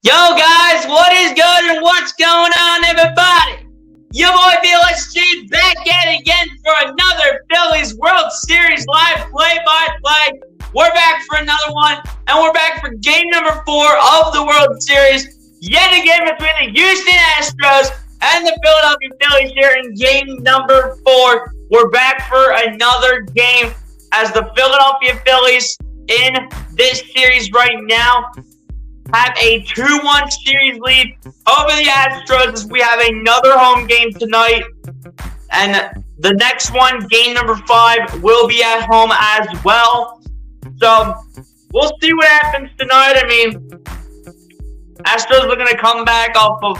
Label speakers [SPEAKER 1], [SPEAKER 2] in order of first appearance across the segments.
[SPEAKER 1] Yo guys, what is good and what's going on, everybody? Your boy Phillies back at it again for another Phillies World Series live play-by-play. We're back for another one, and we're back for game number 4 of the World Series. Yet again between the Houston Astros and the Philadelphia Phillies here in game number 4. We're back for another game as the Philadelphia Phillies in this series right now have a 2-1 series lead over the Astros as we have another home game tonight. And the next one, game number 5, will be at home as well. So, we'll see what happens tonight. I mean, Astros are going to come back off of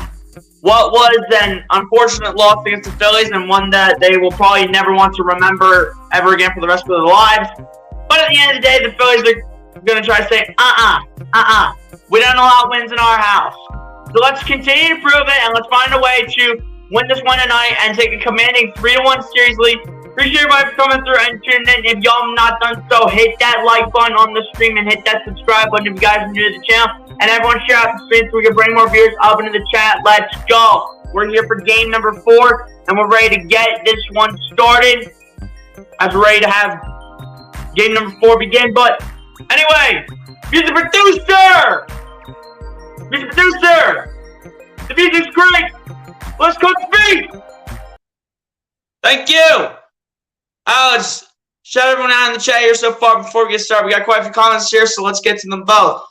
[SPEAKER 1] what was an unfortunate loss against the Phillies and one that they will probably never want to remember ever again for the rest of their lives. But at the end of the day, the Phillies are going to try to say, we don't allow wins in our house. So let's continue to prove it, and let's find a way to win this one tonight and take a commanding 3-1 series lead. Appreciate everybody for coming through and tuning in. If y'all have not done so, hit that like button on the stream and hit that subscribe button if you guys are new to the channel. And everyone share out the stream so we can bring more viewers up into the chat. Let's go. We're here for game number 4, and we're ready to get this one started as we're ready to have game number 4 begin. But anyway, Mr. Producer! Mr. Producer! The music's great! Let's go speak! Thank you! Let's shout everyone out in the chat here so far before we get started. We got quite a few comments here, so let's get to them both.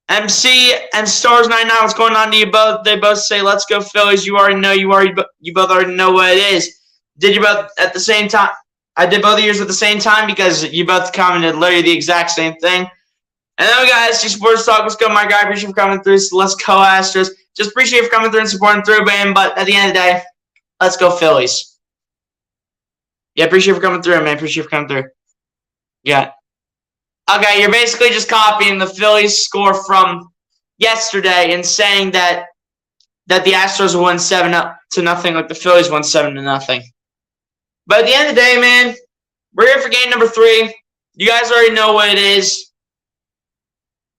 [SPEAKER 1] MC and Stars99, what's going on to you both? They both say, let's go Phillies. You already know, you both already know what it is. Did you both at the same time? I did both of yours at the same time because you both commented literally the exact same thing. And then we got SG Sports Talk. Let's go, my guy. Appreciate you for coming through. So let's go, Astros. Just appreciate you for coming through and supporting through, man. But at the end of the day, let's go, Phillies. Yeah, appreciate you for coming through, man. Appreciate you for coming through. Yeah. Okay, you're basically just copying the Phillies score from yesterday and saying that the Astros won 7-0, like the Phillies won 7-0. But at the end of the day, man, we're here for game number 3. You guys already know what it is.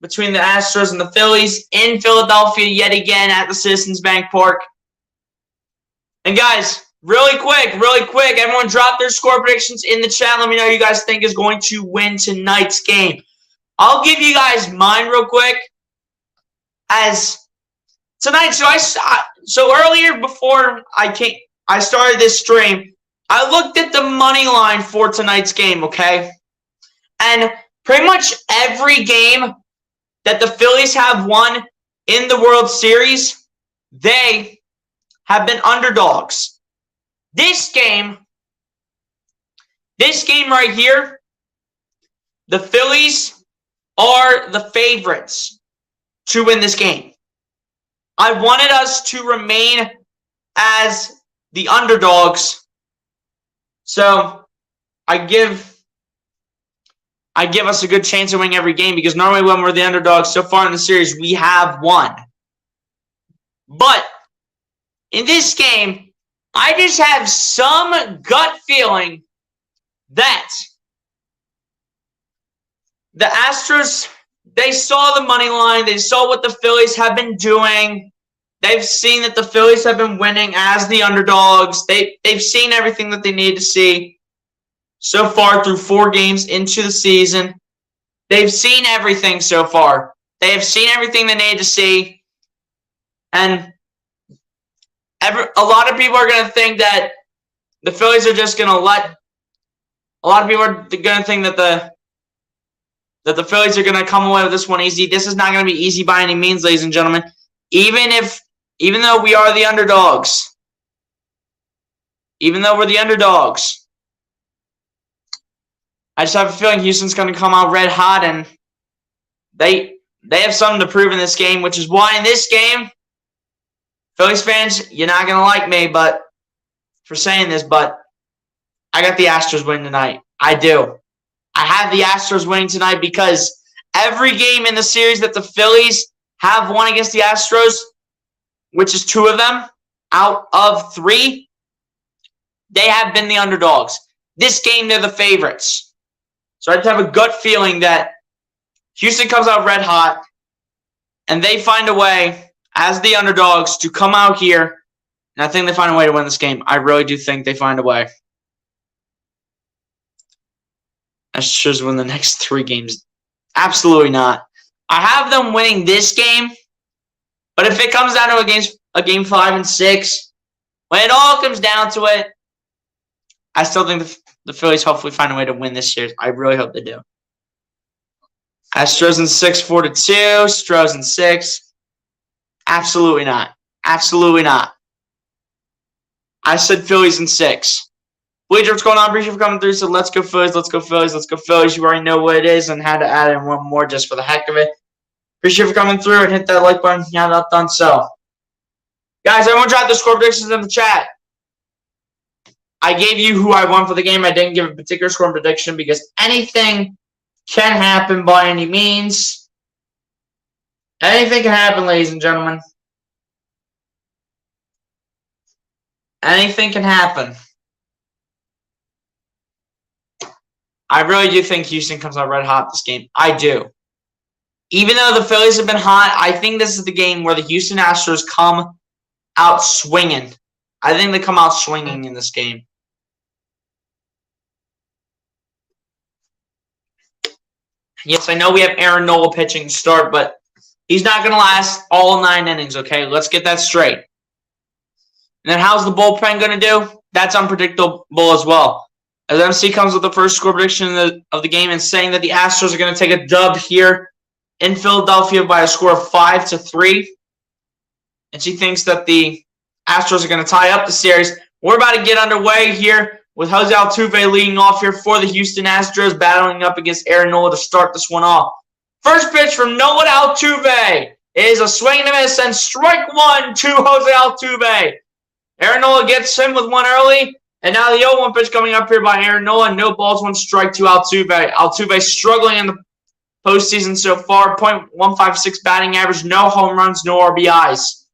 [SPEAKER 1] Between the Astros and the Phillies in Philadelphia yet again at the Citizens Bank Park. And guys, really quick, everyone drop their score predictions in the chat. Let me know who you guys think is going to win tonight's game. I'll give you guys mine real quick. As tonight, so earlier before I started this stream, I looked at the money line for tonight's game, okay? And pretty much every game that the Phillies have won in the World Series, they have been underdogs. This game right here, the Phillies are the favorites to win this game. I wanted us to remain as the underdogs, so I give us a good chance of winning every game because normally when we're the underdogs so far in the series, we have won. But in this game, I just have some gut feeling that the Astros, they saw the money line. They saw what the Phillies have been doing. They've seen that the Phillies have been winning as the underdogs. They've seen everything that they need to see. So far through 4 games into the season, they've seen everything so far. They have seen everything they need to see. And a lot of people are going to think that the Phillies are just going to let – a lot of people are going to think that the Phillies are going to come away with this one easy. This is not going to be easy by any means, ladies and gentlemen. Even though we are the underdogs. Even though we're the underdogs. I just have a feeling Houston's going to come out red hot, and they have something to prove in this game, which is why in this game, Phillies fans, you're not going to like me for saying this, but I got the Astros winning tonight. I do. I have the Astros winning tonight because every game in the series that the Phillies have won against the Astros, which is 2 of them out of 3, they have been the underdogs. This game, they're the favorites. So I just have a gut feeling that Houston comes out red hot, and they find a way as the underdogs to come out here, and I think they find a way to win this game. I really do think they find a way. Astros win the next 3 games. Absolutely not. I have them winning this game, but if it comes down to a game 5 and 6, when it all comes down to it, I still think the Phillies hopefully find a way to win this series. I really hope they do. Astros in 6, 4-2. Astros in 6. Absolutely not. Absolutely not. I said Phillies in 6. Bleacher, what's going on? Appreciate you for coming through. So let's go Phillies. Let's go Phillies. Let's go Phillies. You already know what it is and had to add in one more just for the heck of it. Appreciate you for coming through and hit that like button if you have not done so. Guys, everyone drop the score predictions in the chat. I gave you who I won for the game. I didn't give a particular score prediction because anything can happen by any means. Anything can happen, ladies and gentlemen. Anything can happen. I really do think Houston comes out red hot this game. I do. Even though the Phillies have been hot, I think this is the game where the Houston Astros come out swinging. I think they come out swinging in this game. Yes, I know we have Aaron Nola pitching to start, but he's not going to last all 9 innings, okay? Let's get that straight. And then how's the bullpen going to do? That's unpredictable as well. As MC comes with the first score prediction of the game and saying that the Astros are going to take a dub here in Philadelphia by a score of 5-3. And she thinks that the Astros are going to tie up the series. We're about to get underway here with Jose Altuve leading off here for the Houston Astros, battling up against Aaron Nola to start this one off. First pitch from Nola Altuve is a swing and a miss and strike 1 to Jose Altuve. Aaron Nola gets him with one early, and now the 0-1 pitch coming up here by Aaron Nola. No balls, 1 strike to Altuve. Altuve struggling in the postseason so far, .156 batting average, no home runs, no RBIs.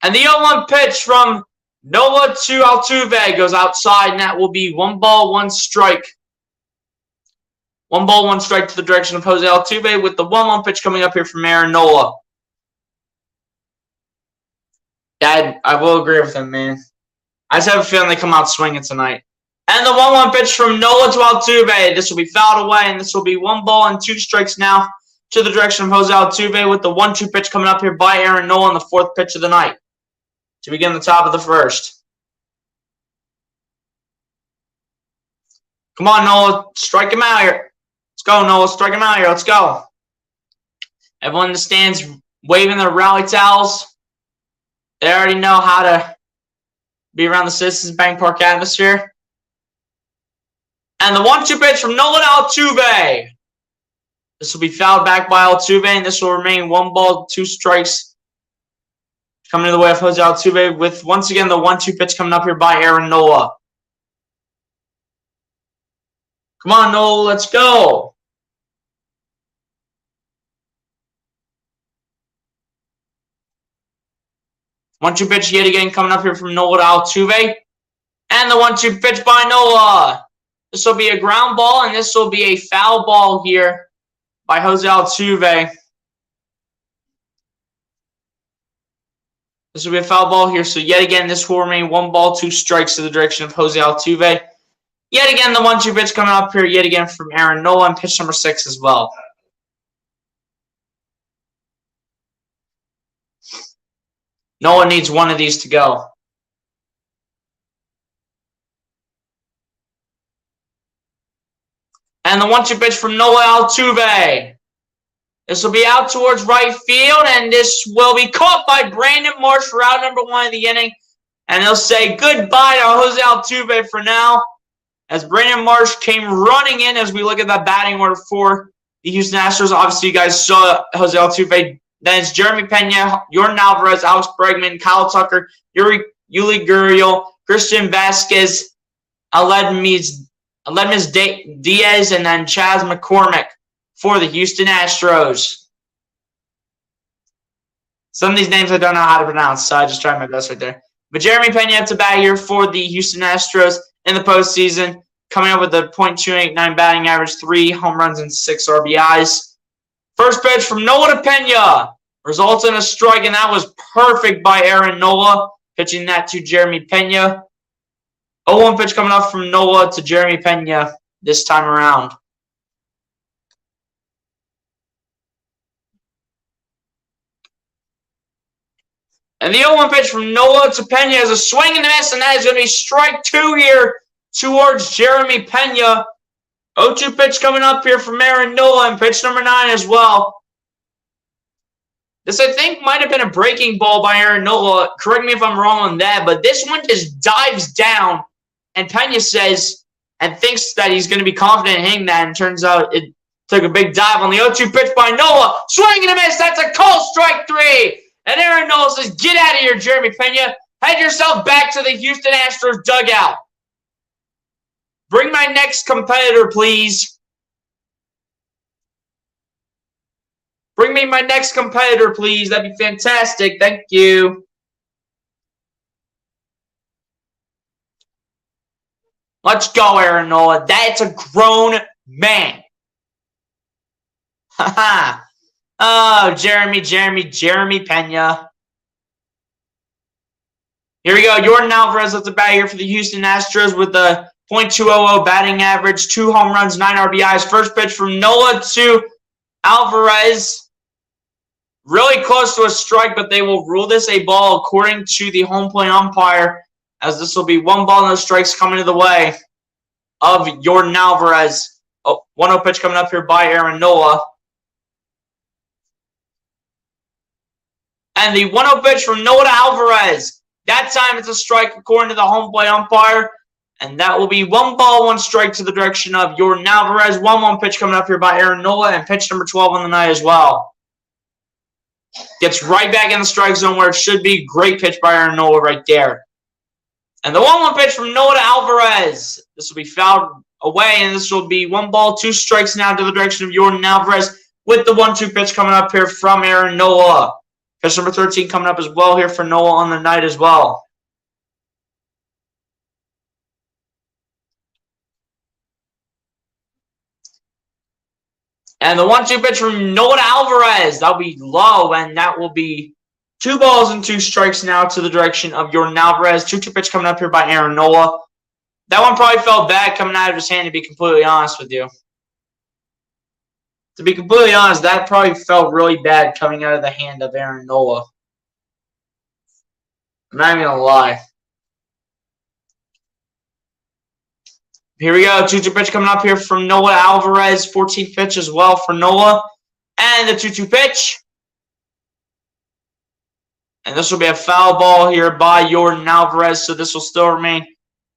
[SPEAKER 1] And the 0-1 pitch from Nola to Altuve goes outside, and that will be 1 ball, 1 strike. 1 ball, 1 strike to the direction of Jose Altuve with the 1-1 pitch coming up here from Aaron Nola. Yeah, I will agree with him, man. I just have a feeling they come out swinging tonight. And the 1-1 pitch from Nola to Altuve. This will be fouled away, and this will be 1 ball and 2 strikes now to the direction of Jose Altuve with the 1-2 pitch coming up here by Aaron Nola on the 4th pitch of the night to begin the top of the first. Come on, Nola. Strike him out here. Let's go, Nola. Strike him out here. Let's go. Everyone in the stands waving their rally towels. They already know how to be around the Citizens Bank Park atmosphere. And the 1-2 pitch from Nola Altuve. This will be fouled back by Altuve, and this will remain 1 ball, 2 strikes coming to the way of Jose Altuve with, once again, the 1-2 pitch coming up here by Aaron Nola. Come on, Nola, let's go. One-two pitch yet again coming up here from Nola to Altuve. And the 1-2 pitch by Nola. This will be a ground ball, and this will be a foul ball here by Jose Altuve. This will be a foul ball here. So yet again, this will remain 1 ball, 2 strikes to the direction of Jose Altuve. Yet again, the 1-2 pitch coming up here yet again from Aaron Nola and pitch number 6 as well. Nola needs 1 of these to go. And the 1-2 pitch from Nola Altuve. This will be out towards right field, and this will be caught by Brandon Marsh for out number 1 of the inning. And he'll say goodbye to Jose Altuve for now, as Brandon Marsh came running in as we look at that batting order for the Houston Astros. Obviously, you guys saw Jose Altuve. Then it's Jeremy Pena, Jordan Alvarez, Alex Bregman, Kyle Tucker, Yuli Gurriel, Christian Vasquez, Aledmys Diaz, and then Chas McCormick for the Houston Astros. Some of these names I don't know how to pronounce, so I just tried my best right there. But Jeremy Pena to bat here for the Houston Astros in the postseason, coming up with a .289 batting average, 3 home runs and 6 RBIs. First pitch from Nola to Pena. Results in a strike, and that was perfect by Aaron Nola, pitching that to Jeremy Pena. 0-1 pitch coming up from Nola to Jeremy Pena this time around. And the 0-1 pitch from Nola to Pena is a swing and a miss, and that is going to be strike 2 here towards Jeremy Pena. 0-2 pitch coming up here from Aaron Nola, and pitch number 9 as well. This, I think, might have been a breaking ball by Aaron Nola. Correct me if I'm wrong on that, but this one just dives down, and Pena says and thinks that he's going to be confident in hitting that, and turns out it took a big dive on the 0-2 pitch by Nola. Swing and a miss. That's a call, strike 3. And Aaron Nola says, get out of here, Jeremy Pena. Head yourself back to the Houston Astros dugout. Bring my next competitor, please. Bring me my next competitor, please. That'd be fantastic. Thank you. Let's go, Aaron Nola. That's a grown man. Haha. Oh, Jeremy Pena. Here we go. Jordan Alvarez at the bat here for the Houston Astros with a .200 batting average, 2 home runs, 9 RBIs. First pitch from Nola to Alvarez. Really close to a strike, but they will rule this a ball according to the home plate umpire, as this will be 1 ball, no strikes coming to the way of Jordan Alvarez. 1-0 pitch coming up here by Aaron Nola. And the 1-0 pitch from Nola to Alvarez. That time it's a strike according to the home plate umpire. And that will be 1 ball, 1 strike to the direction of Jordan Alvarez. 1-1 pitch coming up here by Aaron Nola. And pitch number 12 on the night as well. Gets right back in the strike zone where it should be. Great pitch by Aaron Nola right there. And the 1-1 pitch from Nola to Alvarez. This will be fouled away. And this will be 1 ball, 2 strikes now to the direction of Jordan Alvarez. With the 1-2 pitch coming up here from Aaron Nola. Pitch number 13 coming up as well here for Nola on the night as well. And the 1-2 pitch from Nola to Alvarez. That'll be low, and that will be 2 balls and 2 strikes now to the direction of Jordan Alvarez. 2-2 pitch coming up here by Aaron Nola. That one probably felt bad coming out of his hand, to be completely honest with you. To be completely honest, that probably felt really bad coming out of the hand of Aaron Nola. I'm not even going to lie. Here we go. 2-2 pitch coming up here from Nola Alvarez. 14th pitch as well for Nola. And the 2-2 pitch. And this will be a foul ball here by Jordan Alvarez. So this will still remain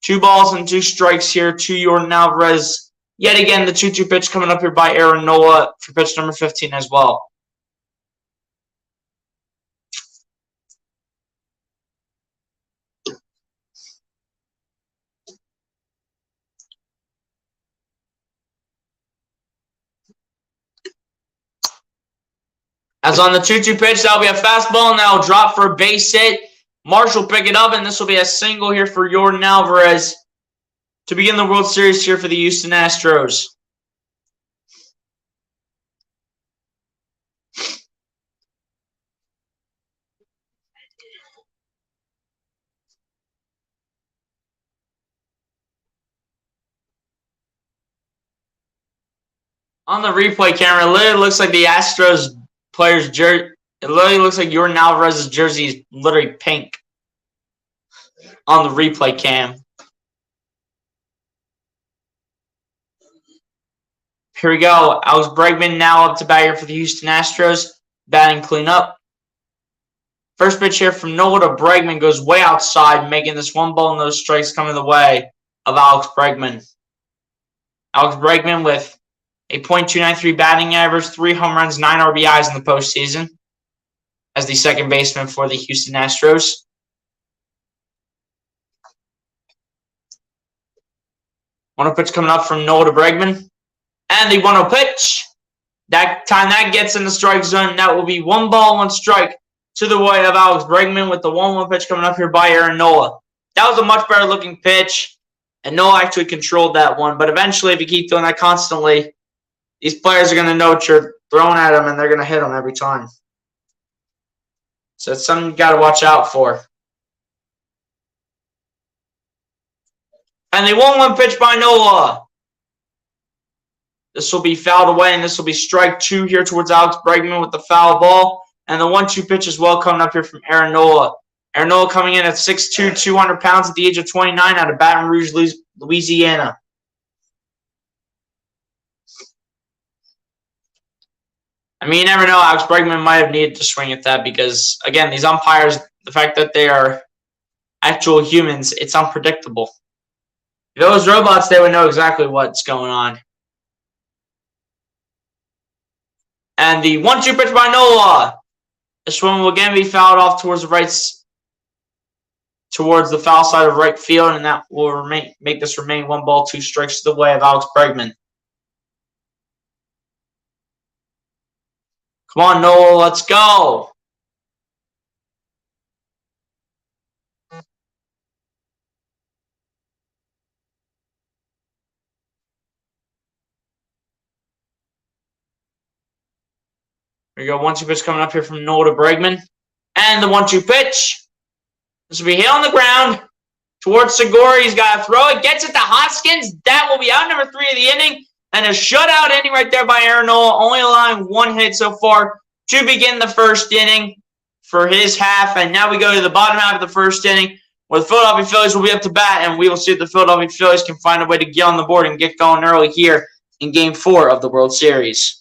[SPEAKER 1] 2 balls and 2 strikes here to Jordan Alvarez. Yet again, the 2-2 pitch coming up here by Aaron Nola for pitch number 15 as well. As on the 2-2 pitch, that'll be a fastball, and that'll drop for a base hit. Marshall pick it up, and this will be a single here for Jordan Alvarez to begin the World Series here for the Houston Astros. On the replay camera, it literally looks like the Astros player's jersey. It literally looks like Jordan Alvarez's jersey is literally pink on the replay cam. Here we go. Alex Bregman now up to bat here for the Houston Astros. Batting cleanup. First pitch here from Nola to Bregman goes way outside, making this 1 ball and no strikes coming the way of Alex Bregman. Alex Bregman with a .293 batting average, 3 home runs, 9 RBIs in the postseason as the second baseman for the Houston Astros. One pitch coming up from Nola to Bregman. And the 1-0 pitch. That time that gets in the strike zone. That will be 1 ball, 1 strike to the way of Alex Bregman with the 1-1 pitch coming up here by Aaron Nola. That was a much better looking pitch. And Nola actually controlled that one. But eventually, if you keep doing that constantly, these players are going to know what you're throwing at them, and they're going to hit them every time. So it's something you got to watch out for. And the 1-1 pitch by Nola. This will be fouled away, and this will be strike 2 here towards Alex Bregman with the foul ball. And the 1-2 pitch as well coming up here from Aaron Nola. Aaron Nola coming in at 6'2", 200 pounds at the age of 29 out of Baton Rouge, Louisiana. I mean, you never know. Alex Bregman might have needed to swing at that because, again, these umpires, the fact that they are actual humans, it's unpredictable. If it was robots, they would know exactly what's going on. And the 1-2 pitch by Nola. This one will again be fouled off towards the foul side of right field, and that will make this remain 1 ball, 2 strikes to the way of Alex Bregman. Come on, Nola, let's go. Here we go, 1-2 pitch coming up here from Nola to Bregman. And the 1-2 pitch. This will be hit on the ground towards Segura. He's got to throw it. Gets it to Hoskins. That will be out number 3 of the inning. And a shutout ending right there by Aaron Nola. Only allowing 1 hit so far to begin the first inning for his half. And now we go to the bottom half of the first inning where the Philadelphia Phillies will be up to bat. And we will see if the Philadelphia Phillies can find a way to get on the board and get going early here in Game 4 of the World Series.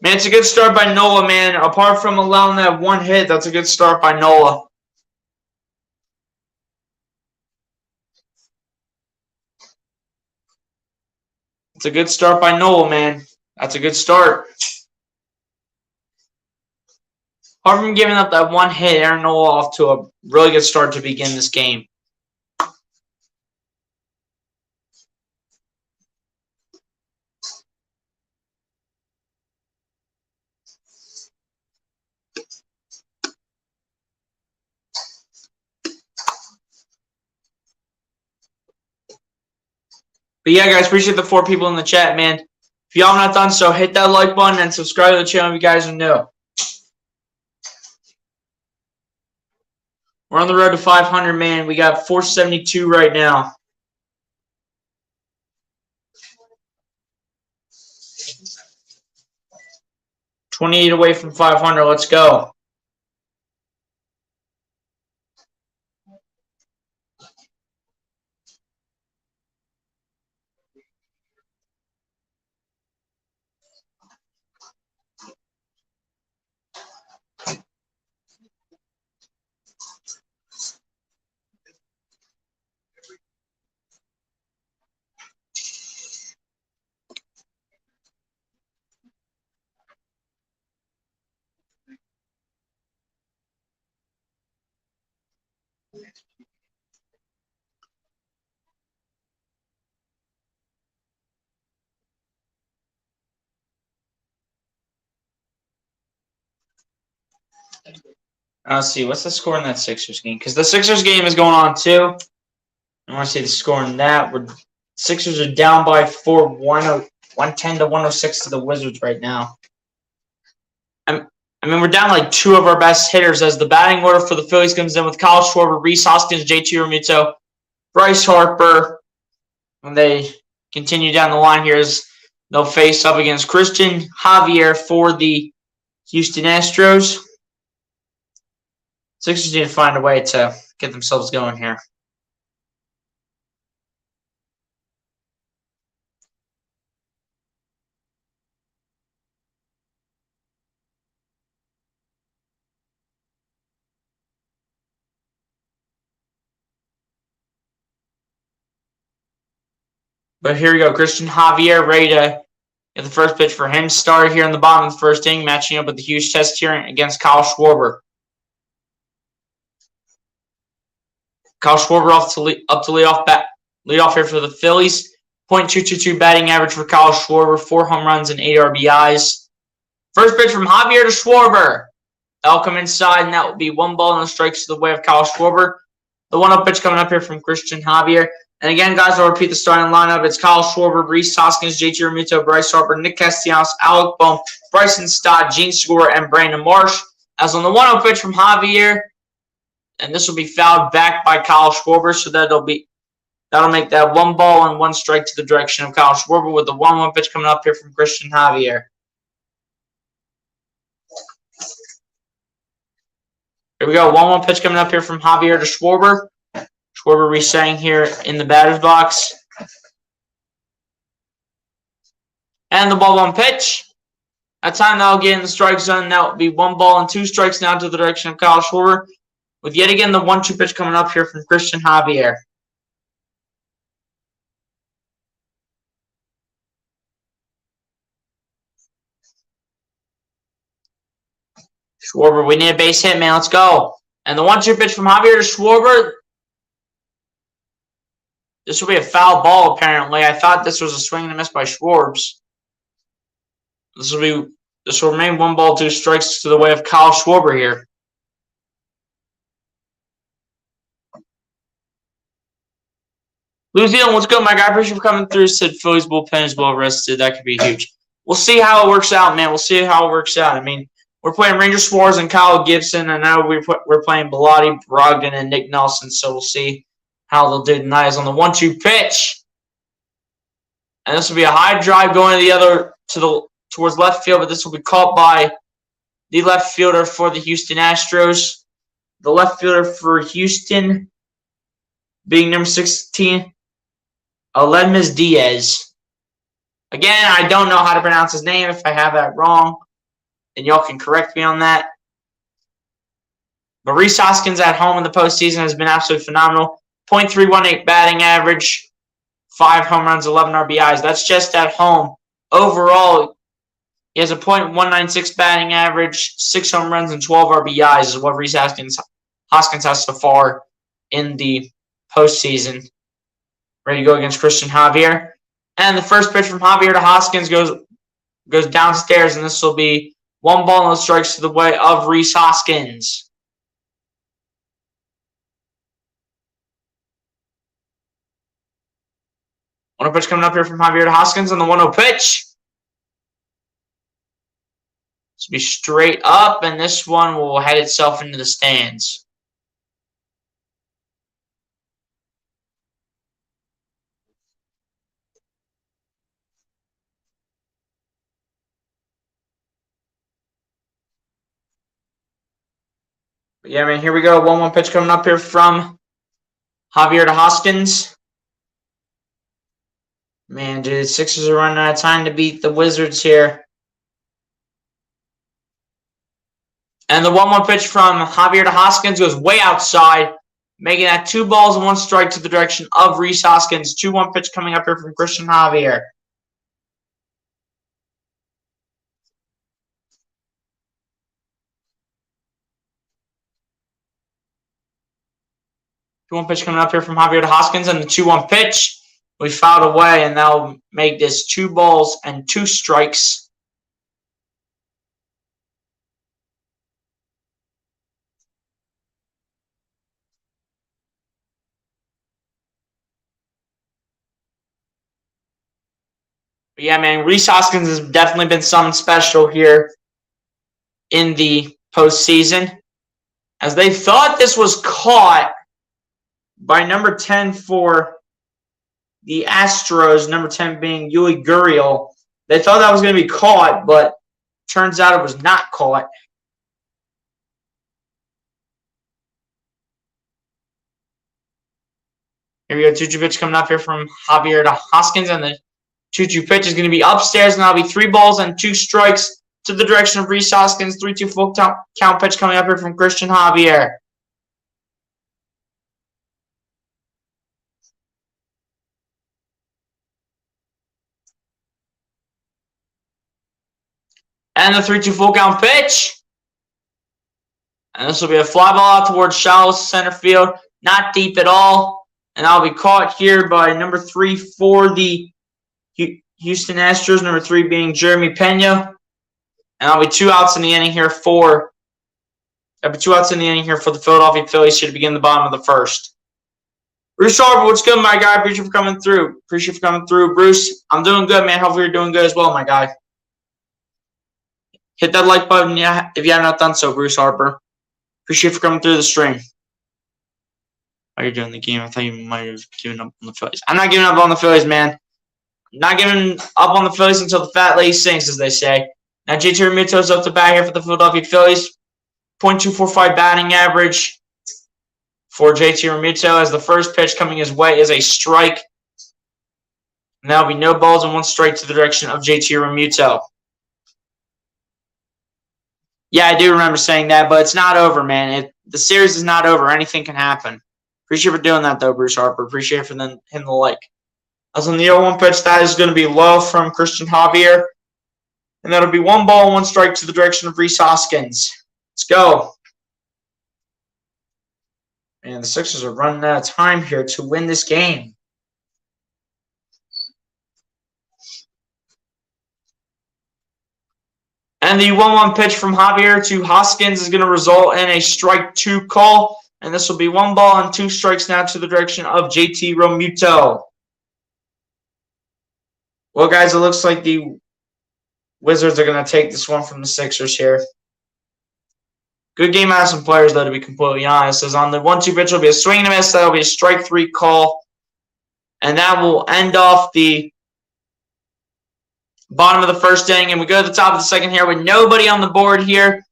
[SPEAKER 1] Man, it's a good start by Nola, man. Apart from allowing that 1 hit, that's a good start by Nola. It's a good start by Nola, man. That's a good start. Apart from giving up that 1 hit, Aaron Nola off to a really good start to begin this game. But yeah, guys, appreciate the 4 people in the chat, man. If y'all have not done so, hit that like button and subscribe to the channel if you guys are new. We're on the road to 500, man. We got 472 right now. $28 away from 500. Let's go. Let's see. What's the score in that Sixers game? Because the Sixers game is going on, too. I want to see the score in that. Sixers are down by 4, 110 to 106 to the Wizards right now. I mean, we're down like 2 of our best hitters as the batting order for the Phillies comes in with Kyle Schwarber, Rhys Hoskins, JT Realmuto, Bryce Harper. When they continue down the line here, they'll face up against Christian Javier for the Houston Astros. Sixers need to find a way to get themselves going here. But here we go. Christian Javier ready to get the first pitch for him. Started here in the bottom of the first inning, matching up with the huge test here against Kyle Schwarber. Kyle Schwarber up to lead off here for the Phillies. .222 batting average for Kyle Schwarber. 4 home runs and 8 RBIs. First pitch from Javier to Schwarber. That'll come inside, and that will be 1 ball and no strikes to the way of Kyle Schwarber. The 1-0 pitch coming up here from Christian Javier. And again, guys, I'll repeat the starting lineup. It's Kyle Schwarber, Rhys Hoskins, JT Realmuto, Bryce Harper, Nick Castellanos, Alec Bohm, Bryson Stott, Gene Segura, and Brandon Marsh. As on the 1-0 pitch from Javier, and this will be fouled back by Kyle Schwarber, so that'll make that 1 ball and 1 strike to the direction of Kyle Schwarber with the 1-1 pitch coming up here from Christian Javier. Here we go. 1-1 pitch coming up here from Javier to Schwarber. Schwarber resetting here in the batter's box. And the ball 1 pitch. That time that'll get in the strike zone. That will be 1 ball and 2 strikes now to the direction of Kyle Schwarber. With yet again the 1-2 pitch coming up here from Christian Javier. Schwarber, we need a base hit, man. Let's go. And the 1-2 pitch from Javier to Schwarber. This will be a foul ball, apparently. I thought this was a swing and a miss by Schwarbs. This will remain 1 ball, 2 strikes to the way of Kyle Schwarber here. Blue Zealand, what's good, my guy? Appreciate you for coming through. Said Phillies bullpen is well rested. That could be huge. We'll see how it works out, man. We'll see how it works out. I mean, we're playing Ranger Suarez and Kyle Gibson. I know we're playing Bellotti, Brogdon, and Nick Nelson, so we'll see how they'll do tonight. Is on the 1-2 pitch. And this will be a high drive going towards left field, but this will be caught by the left fielder for the Houston Astros. The left fielder for Houston being number 16, Aledmys Diaz. Again, I don't know how to pronounce his name. If I have that wrong, then y'all can correct me on that. But Rhys Hoskins at home in the postseason has been absolutely phenomenal. .318 batting average, 5 home runs, 11 RBIs. That's just at home. Overall, he has a .196 batting average, 6 home runs, and 12 RBIs is what Rhys Hoskins has so far in the postseason. Ready to go against Christian Javier. And the first pitch from Javier to Hoskins goes downstairs, and this will be 1 ball, no strikes to the way of Rhys Hoskins. One pitch coming up here from Javier to Hoskins on the 1-0 pitch. This will be straight up, and this one will head itself into the stands. But yeah, man, here we go. 1-1 pitch coming up here from Javier to Hoskins. Man, dude, the Sixers are running out of time to beat the Wizards here. And the 1-1 pitch from Javier to Hoskins goes way outside, making that 2 balls and 1 strike to the direction of Rhys Hoskins. 2-1 pitch coming up here from Christian Javier. One pitch coming up here from Javier to Hoskins, and the 2-1 pitch we fouled away, and that'll make this 2 balls and 2 strikes. But yeah, man, Rhys Hoskins has definitely been something special here in the postseason, as they thought this was caught by number 10 for the Astros, number 10 being Yuli Gurriel. They thought that was going to be caught, but turns out it was not caught. Here we go, 2-2 pitch coming up here from Javier to Hoskins, and the 2-2 pitch is going to be upstairs, and that'll be 3 balls and 2 strikes to the direction of Rhys Hoskins. 3-2 full count pitch coming up here from Christian Javier. And the 3-2 full count pitch. And this will be a fly ball out towards shallow center field. Not deep at all. And that'll be caught here by number 3 for the Houston Astros. Number 3 being Jeremy Pena. And that'll be 2 outs in the inning here for the Philadelphia Phillies here to begin the bottom of the first. Bruce Harper, what's good, my guy? Appreciate you for coming through. Bruce. I'm doing good, man. Hopefully you're doing good as well, my guy. Hit that like button if you have not done so, Bruce Harper. Appreciate you for coming through the stream. How are you doing the game? I thought you might have given up on the Phillies. I'm not giving up on the Phillies, man. I'm not giving up on the Phillies until the fat lady sings, as they say. Now, JT Realmuto's up to bat here for the Philadelphia Phillies. .245 batting average for JT Realmuto, as the first pitch coming his way is a strike. And that'll be no balls and one strike to the direction of JT Realmuto. Yeah, I do remember saying that, but it's not over, man. The series is not over. Anything can happen. Appreciate you for doing that, though, Bruce Harper. Appreciate you for hitting the like. As on the 0-1 pitch, that is going to be low from Christian Javier. And that'll be 1 ball and 1 strike to the direction of Rhys Hoskins. Let's go. Man, the Sixers are running out of time here to win this game. And the 1-1 pitch from Javier to Hoskins is going to result in a strike 2 call. And this will be 1 ball and 2 strikes now to the direction of JT Realmuto. Well, guys, it looks like the Wizards are going to take this one from the Sixers here. Good game out of some players, though, to be completely honest. As on the 1-2 pitch will be a swing and a miss. That'll be a strike 3 call. And that will end off the bottom of the first inning. And we go to the top of the second here with nobody on the board here.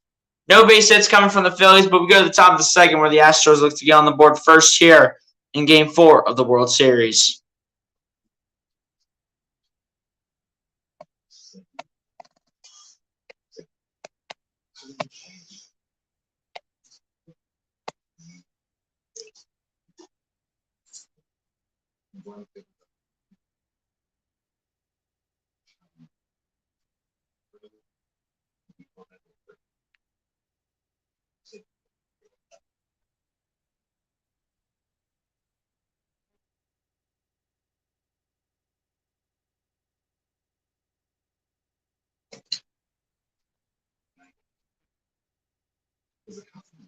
[SPEAKER 1] No base hits coming from the Phillies, but we go to the top of the second where the Astros look to get on the board first here in Game 4 of the World Series.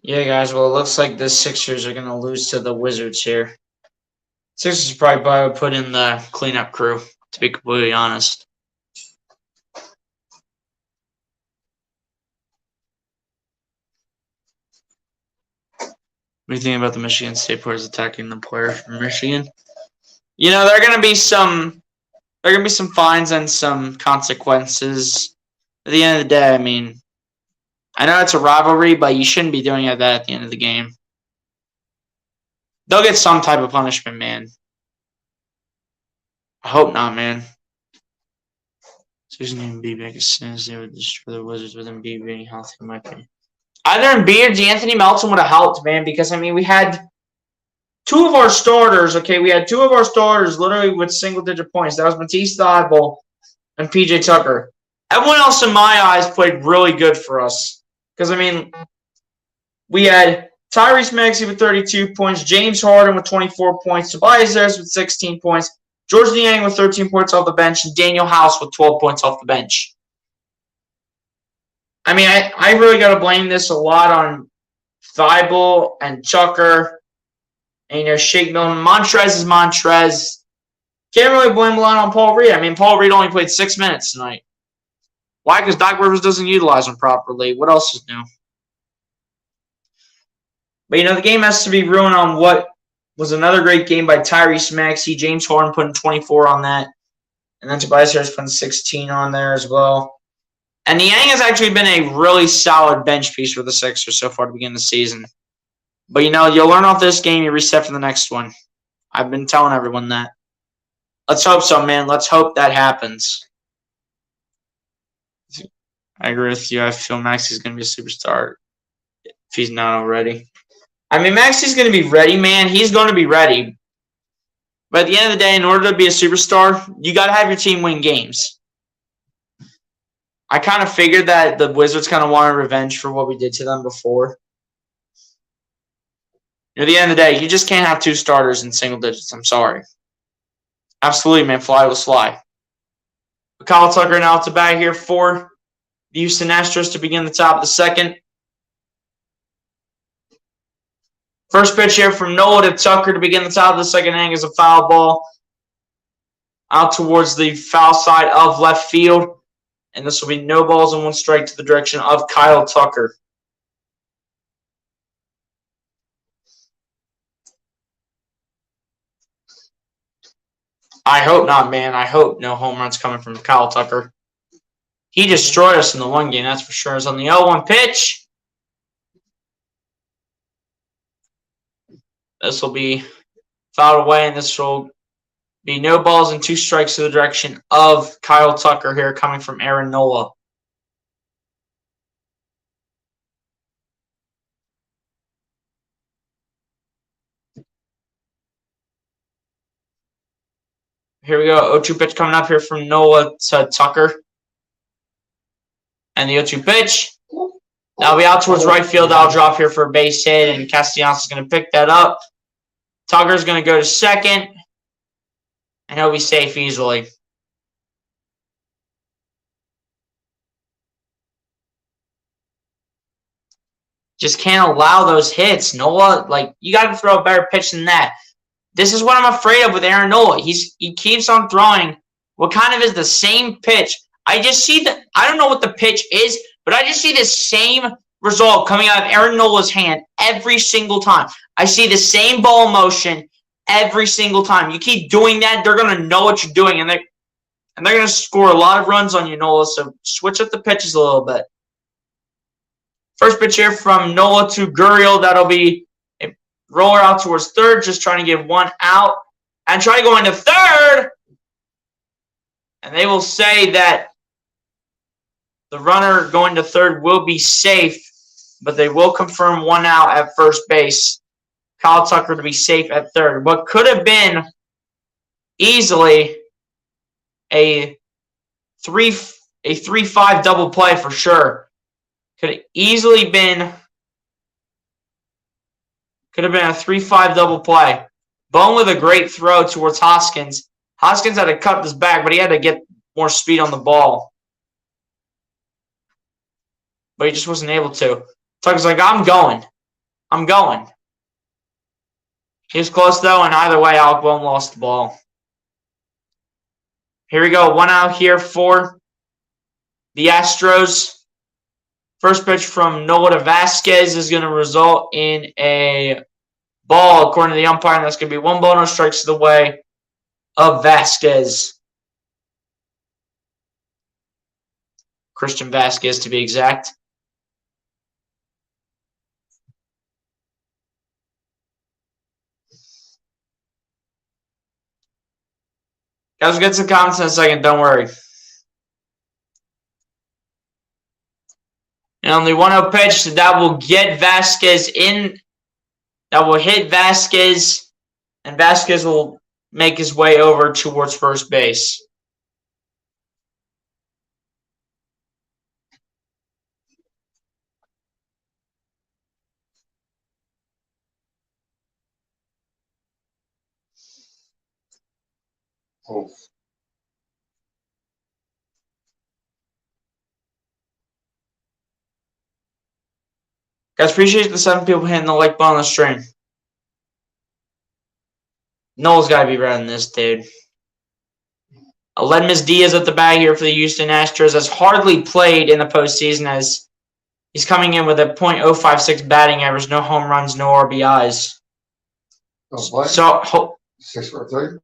[SPEAKER 1] Yeah, guys, well, it looks like the Sixers are going to lose to the Wizards here. Sixers probably would put in the cleanup crew, to be completely honest. What do you think about the Michigan State players attacking the player from Michigan? You know, there are going to be some fines and some consequences. At the end of the day, I mean, I know it's a rivalry, but you shouldn't be doing that at the end of the game. They'll get some type of punishment, man. I hope not, man. Susan and Embiid make as soon as they would destroy the Wizards with Embiid being healthy, in my opinion. Either Embiid or D'Anthony Melton would have helped, man, because, I mean, we had 2 of our starters, okay? We had 2 of our starters literally with single-digit points. That was Matisse Thybulle and P.J. Tucker. Everyone else, in my eyes, played really good for us. Because, I mean, we had Tyrese Maxey with 32 points, James Harden with 24 points, Tobias Harris with 16 points, George Niang with 13 points off the bench, and Daniel House with 12 points off the bench. I mean, I really got to blame this a lot on Thybulle and Tucker and, you know, Shake Milton. Montrez is Montrez. Can't really blame a lot on Paul Reed. I mean, Paul Reed only played 6 minutes tonight. Why? Because Doc Rivers doesn't utilize him properly. What else is new? But, you know, the game has to be ruined on what was another great game by Tyrese Maxey. James Harden putting 24 on that. And then Tobias Harris putting 16 on there as well. And Niang has actually been a really solid bench piece for the Sixers so far to begin the season. But, you know, you'll learn off this game, you reset for the next one. I've been telling everyone that. Let's hope so, man. Let's hope that happens. I agree with you. I feel Maxey's going to be a superstar if he's not already. I mean, Maxey's going to be ready, man. He's going to be ready. But at the end of the day, in order to be a superstar, you got to have your team win games. I kind of figured that the Wizards kind of wanted revenge for what we did to them before. At the end of the day, you just can't have 2 starters in single digits. I'm sorry. Absolutely, man. Fly will fly. Kyle Tucker now to bat here for the Houston Astros to begin the top of the second. First pitch here from Nola to Tucker to begin the top of the second inning is a foul ball out towards the foul side of left field. And this will be no balls and 1 strike to the direction of Kyle Tucker. I hope not, man. I hope no home runs coming from Kyle Tucker. He destroyed us in the one game, that's for sure. It's on the 0-1 pitch. This will be fouled away, and this will be no balls and 2 strikes to the direction of Kyle Tucker here coming from Aaron Nola. Here we go. 0-2 pitch coming up here from Nola to Tucker. And the 0-2 pitch. That'll be out towards right field. That'll drop here for a base hit, and Castellanos is going to pick that up. Tucker's going to go to second, and he'll be safe easily. Just can't allow those hits. Nola, you got to throw a better pitch than that. This is what I'm afraid of with Aaron Nola. He keeps on throwing what kind of is the same pitch. I just see I don't know what the pitch is, but I just see the same result coming out of Aaron Nola's hand every single time. I see the same ball motion every single time. You keep doing that, they're going to know what you're doing, and they're going to score a lot of runs on you, Nola, so switch up the pitches a little bit. First pitch here from Nola to Gurriel. That'll be a roller out towards third, just trying to get 1 out. And try to go into third. And they will say that the runner going to third will be safe, but they will confirm 1 out at first base. Kyle Tucker to be safe at third. What could have been easily a 3-5 double play for sure. Could have easily been a 3-5 double play. Bone with a great throw towards Hoskins. Hoskins had to cut this back, but he had to get more speed on the ball. But he just wasn't able to. Tucker's like, I'm going. He was close, though, and either way, Alec Boehm lost the ball. Here we go. 1 out here for the Astros. First pitch from Nola to Vasquez is going to result in a ball, according to the umpire, and that's going to be 1 ball, no strikes to the way of Vasquez. Christian Vasquez, to be exact. Guys, we'll get to the comments in a second. Don't worry. And on the 1-0 pitch, that will get Vasquez in. That will hit Vasquez, and Vasquez will make his way over towards first base.
[SPEAKER 2] Oh.
[SPEAKER 1] Guys, appreciate the 7 people hitting the like button on the stream. Noel's got to be better than this, dude. Aledmus Diaz at the bat here for the Houston Astros has hardly played in the postseason as he's coming in with a .056 batting average, no home runs, no RBIs. So,
[SPEAKER 2] 6 for 3.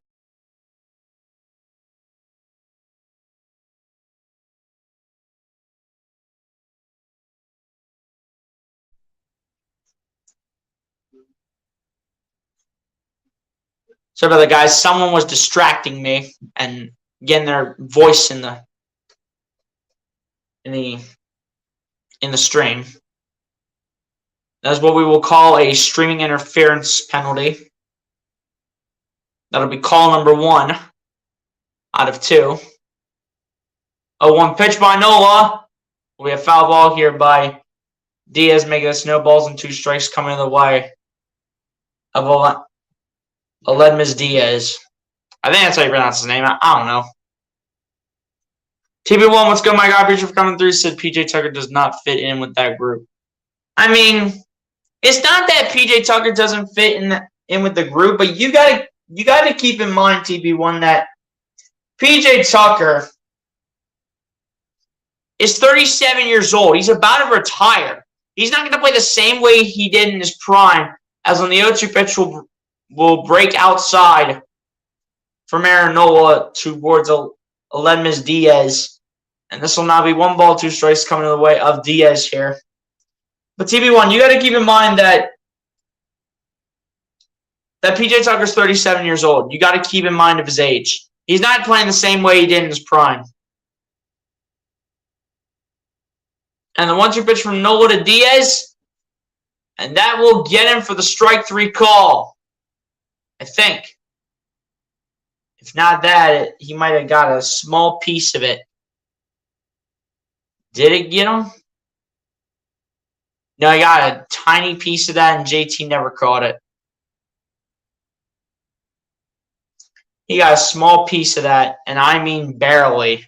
[SPEAKER 1] Sorry about that, guys. Someone was distracting me and getting their voice in the stream. That's what we will call a streaming interference penalty. That'll be call number 1 out of 2. 0-1 pitch by Nola. We have foul ball here by Diaz, making us no balls and 2 strikes coming the way of Aledmus Diaz. I think that's how you pronounce his name. I don't know. TB1, what's good, my God? Appreciate for coming through. Said PJ Tucker does not fit in with that group. I mean, It's not that PJ Tucker doesn't fit in with the group, but you gotta keep in mind, TB1, that PJ Tucker is 37 years old. He's about to retire. He's not going to play the same way he did in his prime, as when the 0-2 pitch will break outside from Aaron Nola towards Aledmys Diaz. And this will now be 1 ball, 2 strikes coming to the way of Diaz here. But TB1, you got to keep in mind that PJ Tucker's 37 years old. You got to keep in mind of his age. He's not playing the same way he did in his prime. And the 1-2 pitch from Nola to Diaz. And that will get him for the strike 3 call. I think. If not that, he might have got a small piece of it. Did it get him? No, he got a tiny piece of that, and JT never caught it. He got a small piece of that, and I mean barely.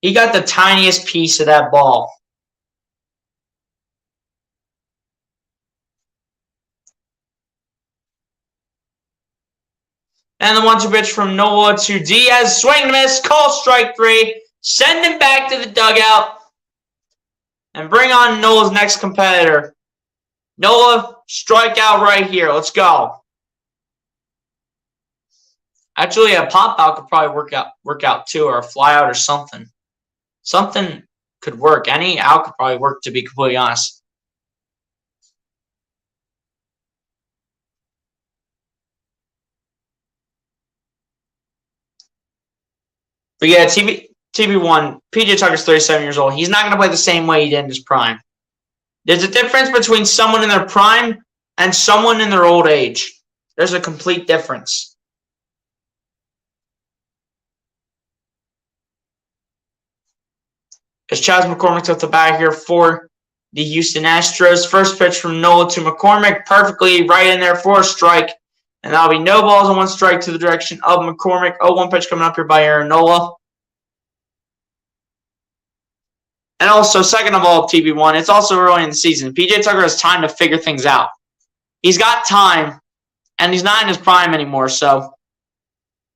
[SPEAKER 1] He got the tiniest piece of that ball. And the 1-2 pitch from Nola to Diaz. Swing and miss. Call strike 3. Send him back to the dugout. And bring on Nola's next competitor. Nola, strike out right here. Let's go. Actually, a pop out could probably work out too, or a fly out or something. Something could work. Any out could probably work, to be completely honest. But yeah, TB1, PJ Tucker's 37 years old. He's not going to play the same way he did in his prime. There's a difference between someone in their prime and someone in their old age. There's a complete difference. As Chas McCormick's at the bat here for the Houston Astros. First pitch from Nola to McCormick. Perfectly right in there for a strike. And that'll be no balls and 1 strike to the direction of McCormick. 0-1 pitch coming up here by Aaron Nola. And also, second of all, TB1, it's also early in the season. PJ Tucker has time to figure things out. He's got time, and he's not in his prime anymore. So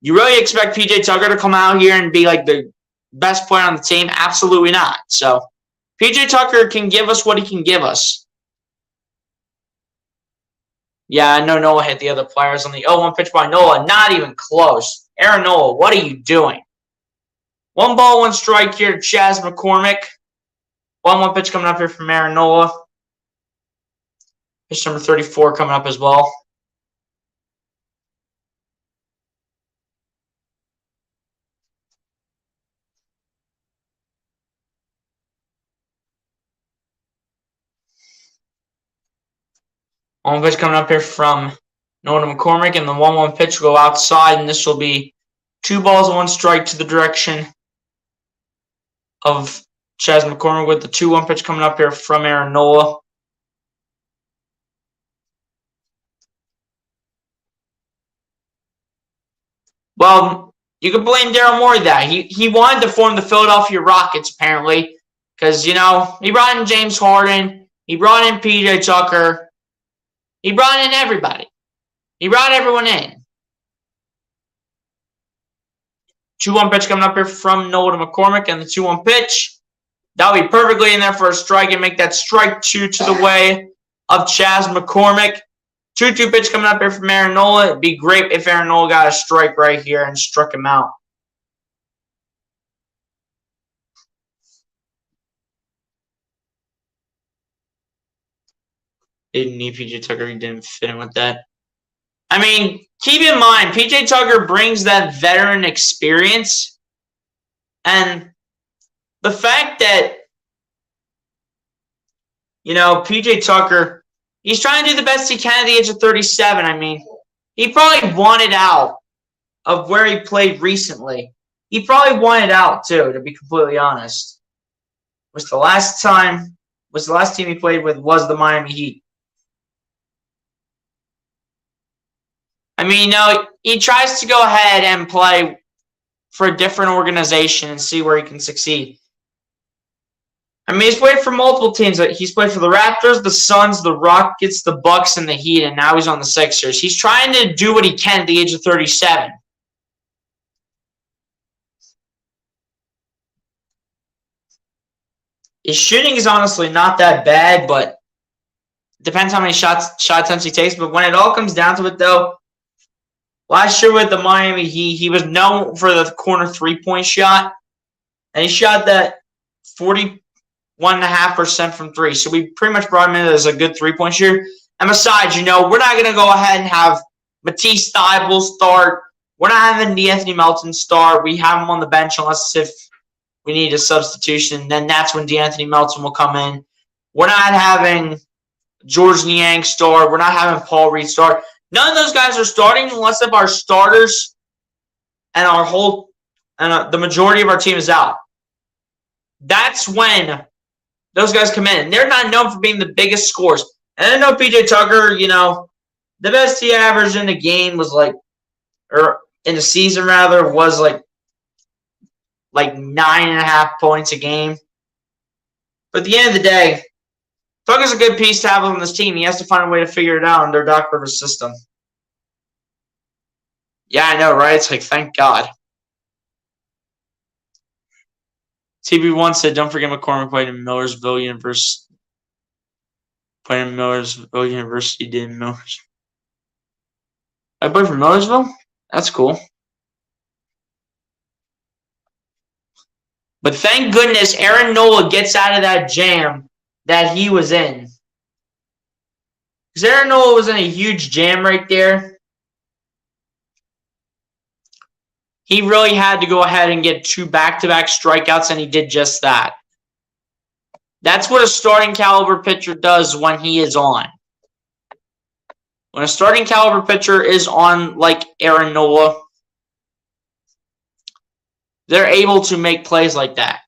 [SPEAKER 1] you really expect PJ Tucker to come out here and be like the best player on the team? Absolutely not. So PJ Tucker can give us what he can give us. Yeah, I know Nola hit the other players on the 0-1 pitch by Nola. Not even close. Aaron Nola, what are you doing? 1 ball, 1 strike here to Chas McCormick. 1-1 pitch coming up here from Aaron Nola. Pitch number 34 coming up as well. One pitch coming up here from Nola McCormick, and the 1-1 pitch will go outside, and this will be 2 balls and 1 strike to the direction of Chas McCormick with the 2-1 pitch coming up here from Aaron Nola. Well, you can blame Daryl Morey that. He wanted to form the Philadelphia Rockets, apparently, because, you know, he brought in James Harden, he brought in PJ Tucker, he brought in everybody. He brought everyone in. 2-1 pitch coming up here from Nola to McCormick, and the 2-1 pitch. That'll be perfectly in there for a strike and make that strike 2 to the way of Chas McCormick. 2-2 pitch coming up here from Aaron Nola. It'd be great if Aaron Nola got a strike right here and struck him out. Didn't need PJ Tucker. He didn't fit in with that. I mean, keep in mind, PJ Tucker brings that veteran experience. And the fact that, you know, PJ Tucker, he's trying to do the best he can at the age of 37. I mean, he probably wanted out of where he played recently. He probably wanted out, too, to be completely honest. The last team he played with was the Miami Heat. I mean, no, he tries to go ahead and play for a different organization and see where he can succeed. I mean, he's played for multiple teams. He's played for the Raptors, the Suns, the Rockets, the Bucks, and the Heat, and now he's on the Sixers. He's trying to do what he can at the age of 37. His shooting is honestly not that bad, but depends how many shot attempts he takes. But when it all comes down to it, though, last year with the Miami Heat, he was known for the corner three-point shot, and he shot that 41.5% from three. So we pretty much brought him in as a good three-point shooter. And besides, we're not going to go ahead and have Matisse Thybulle start. We're not having DeAnthony Melton start. We have him on the bench unless if we need a substitution. Then that's when DeAnthony Melton will come in. We're not having George Niang start. We're not having Paul Reed start. None of those guys are starting unless if our starters and the majority of our team is out. That's when those guys come in. They're not known for being the biggest scorers. And I know PJ Tucker, the best he averaged in the game was or in the season rather, was like 9.5 points a game. But at the end of the day, Tucker's a good piece to have on this team. He has to find a way to figure it out under Doc Rivers' system. Yeah, I know, right? It's thank God. TB1 said, don't forget McCormick played in Millersville University. Did Millers. I played for Millersville? That's cool. But thank goodness Aaron Nola gets out of that jam that he was in. Because Aaron Nola was in a huge jam right there. He really had to go ahead and get 2 back-to-back strikeouts, and he did just that. That's what a starting caliber pitcher does when he is on. When a starting caliber pitcher is on like Aaron Nola, they're able to make plays like that.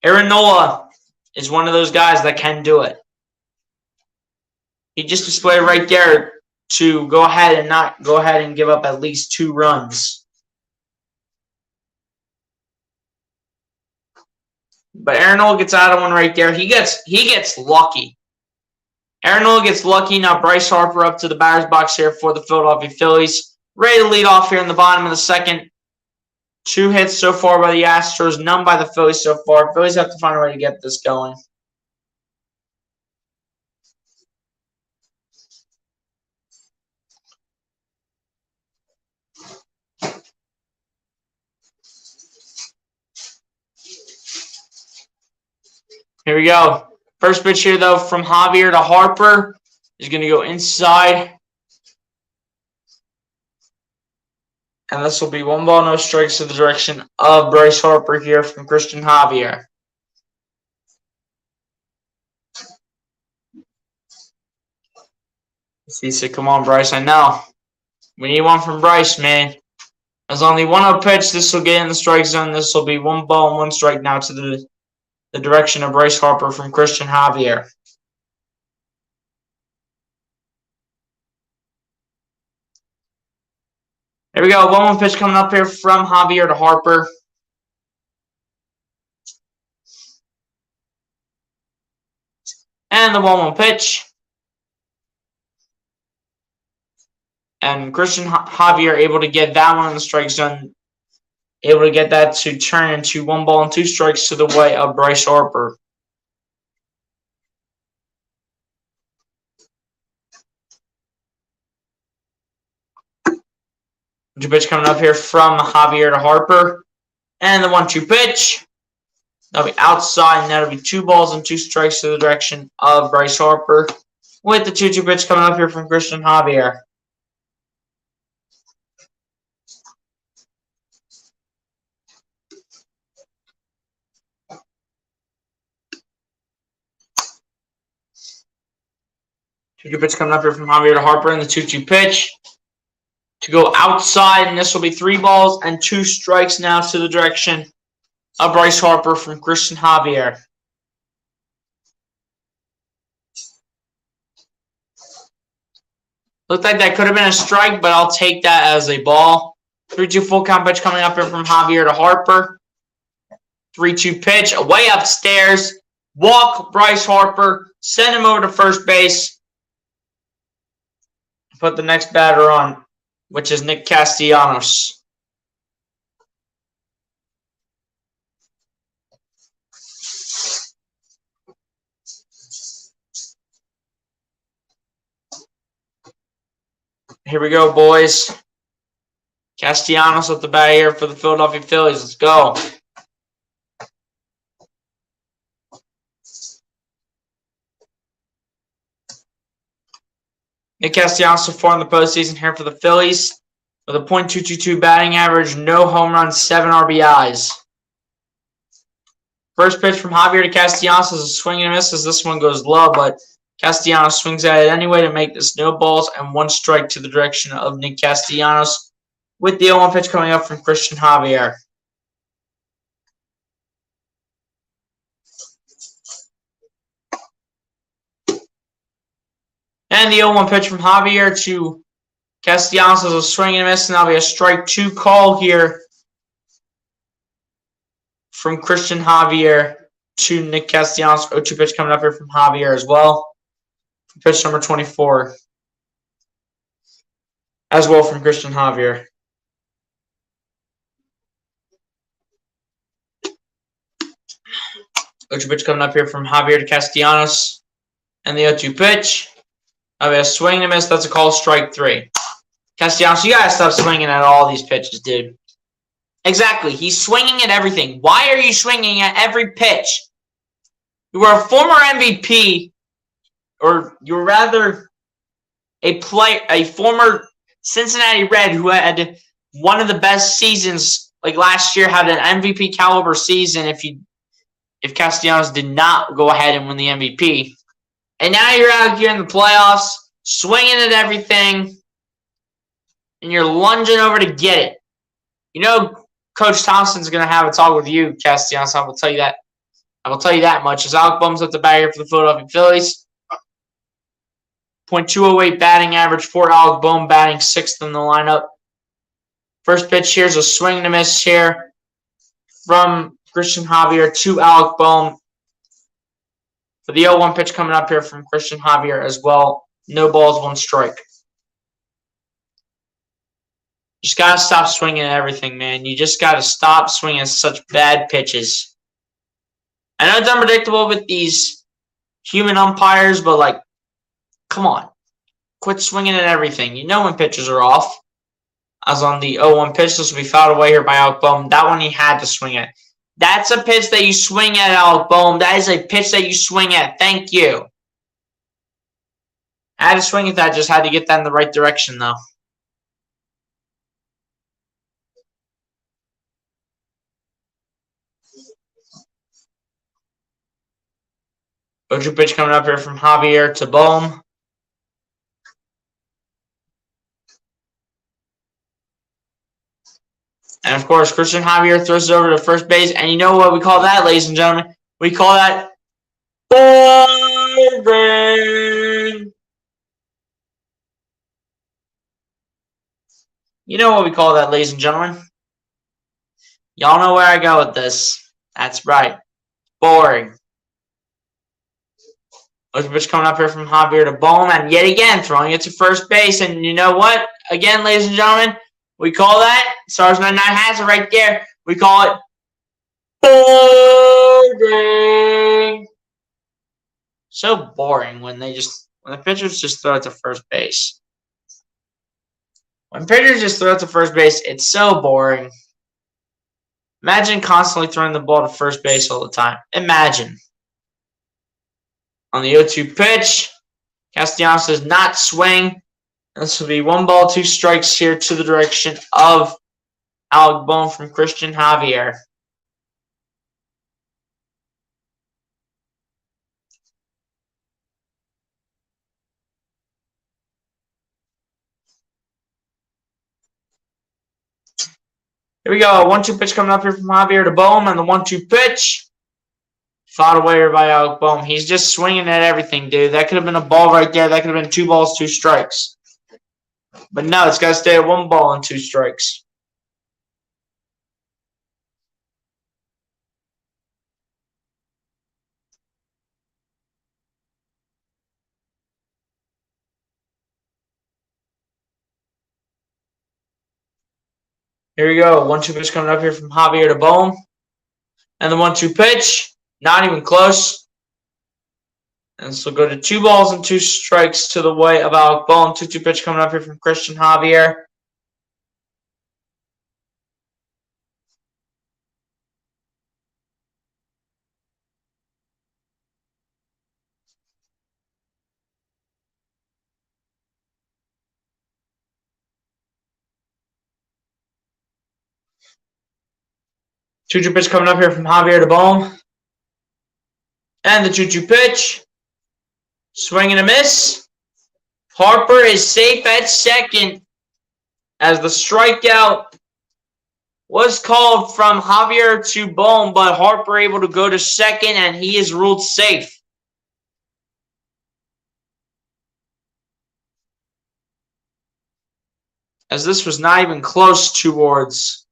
[SPEAKER 1] Aaron Nola is one of those guys that can do it. He just displayed right there to go ahead and give up at least 2 runs. But Aaron Nola gets out of one right there. He gets lucky. Aaron Nola gets lucky. Now Bryce Harper up to the batter's box here for the Philadelphia Phillies. Ready to lead off here in the bottom of the second. 2 hits so far by the Astros, none by the Phillies so far. Phillies have to find a way to get this going. Here we go. First pitch here, though, from Javier to Harper. He's going to go inside. And this will be 1 ball, no strikes to the direction of Bryce Harper here from Christian Javier. He said, come on, Bryce, I know. We need one from Bryce, man. There's only 1-0 pitch. This will get in the strike zone. This will be 1 ball and 1 strike now to the direction of Bryce Harper from Christian Javier. There we go. 1-1 pitch coming up here from Javier to Harper. And the 1-1 pitch. And Christian Javier able to get that one in the strike zone. Able to get that to turn into 1 ball and 2 strikes to the way of Bryce Harper. Two pitch coming up here from Javier to Harper. And the 1-2 pitch. That'll be outside, and that'll be 2 balls and 2 strikes to the direction of Bryce Harper. With the 2-2 pitch coming up here from Christian Javier. Two pitch coming up here from Javier to Harper, and the 2-2 pitch to go outside, and this will be 3 balls and 2 strikes now to the direction of Bryce Harper from Christian Javier. Looked like that could have been a strike, but I'll take that as a ball. 3-2 full count pitch coming up here from Javier to Harper. 3-2 pitch, way upstairs. Walk Bryce Harper, send him over to first base. Put the next batter on, which is Nick Castellanos. Here we go, boys. Castellanos at the bat here for the Philadelphia Phillies. Let's go. Nick Castellanos so far in the postseason here for the Phillies with a .222 batting average, no home runs, 7 RBIs. First pitch from Javier to Castellanos is a swing and a miss as this one goes low, but Castellanos swings at it anyway to make this no balls and 1 strike to the direction of Nick Castellanos with the 0-1 pitch coming up from Christian Javier. And the 0-1 pitch from Javier to Castellanos is a swing and a miss, and that'll be a strike 2 call here from Christian Javier to Nick Castellanos. 0-2 pitch coming up here from Javier as well. Pitch number 24. As well from Christian Javier. Pitch coming up here from Javier to Castellanos. And the 0-2 pitch. That'll be a swing and a miss. That's a call, strike 3. Castellanos, you gotta stop swinging at all these pitches, dude. Exactly. He's swinging at everything. Why are you swinging at every pitch? You are a former MVP, or you're rather a former Cincinnati Red who had one of the best seasons, like last year, had an MVP caliber season if Castellanos did not go ahead and win the MVP. And now you're out here in the playoffs, swinging at everything, and you're lunging over to get it. You know Coach Thompson's going to have a talk with you, Castellanos. I will tell you that. I will tell you that much. As Alec Boehm's at the bat here for the Philadelphia Phillies. .208 batting average for Alec Boehm, batting 6th in the lineup. First pitch here is a swing and a miss here from Christian Javier to Alec Boehm. For the 0-1 pitch coming up here from Christian Javier as well. No balls, 1 strike. Just got to stop swinging at everything, man. You just got to stop swinging at such bad pitches. I know it's unpredictable with these human umpires, but, like, come on. Quit swinging at everything. You know when pitches are off. As on the 0-1 pitch, this will be fouled away here by Alec Boehm. That one he had to swing at. That's a pitch that you swing at, Alec Boehm. That is a pitch that you swing at. Thank you. I had to swing at that. Just had to get that in the right direction, though. Go-to pitch coming up here from Javier to Boehm. And, of course, Christian Javier throws it over to first base. And you know what we call that, ladies and gentlemen? We call that boring. You know what we call that, ladies and gentlemen? Y'all know where I go with this. That's right. Boring. Pitch coming up here from Javier to Boehm. And yet again, throwing it to first base. And you know what? Again, ladies and gentlemen, we call that, Stars 99 has it right there, we call it boring. So boring when the pitchers just throw it to first base. When pitchers just throw it to first base, it's so boring. Imagine constantly throwing the ball to first base all the time. Imagine. On the 0-2 pitch, Castellanos does not swing. This will be 1 ball, 2 strikes here to the direction of Alec Boehm from Christian Javier. Here we go. 1-2 pitch coming up here from Javier to Boehm, and the 1-2 pitch. Fought away by Alec Boehm. He's just swinging at everything, dude. That could have been a ball right there. That could have been 2 balls, 2 strikes. But no, it's got to stay at 1 ball and 2 strikes. Here we go. 1-2 pitch coming up here from Javier to Bohm. And the 1-2 pitch. Not even close. And this will go to 2 balls and 2 strikes to the way of Alec Bohm. 2-2 pitch coming up here from Christian Javier. Two-two pitch coming up here from Javier to Bohm. And the 2-2 pitch. Swing and a miss. Harper is safe at second as the strikeout was called from Javier to Bohm, but Harper able to go to second, and he is ruled safe. As this was not even close towards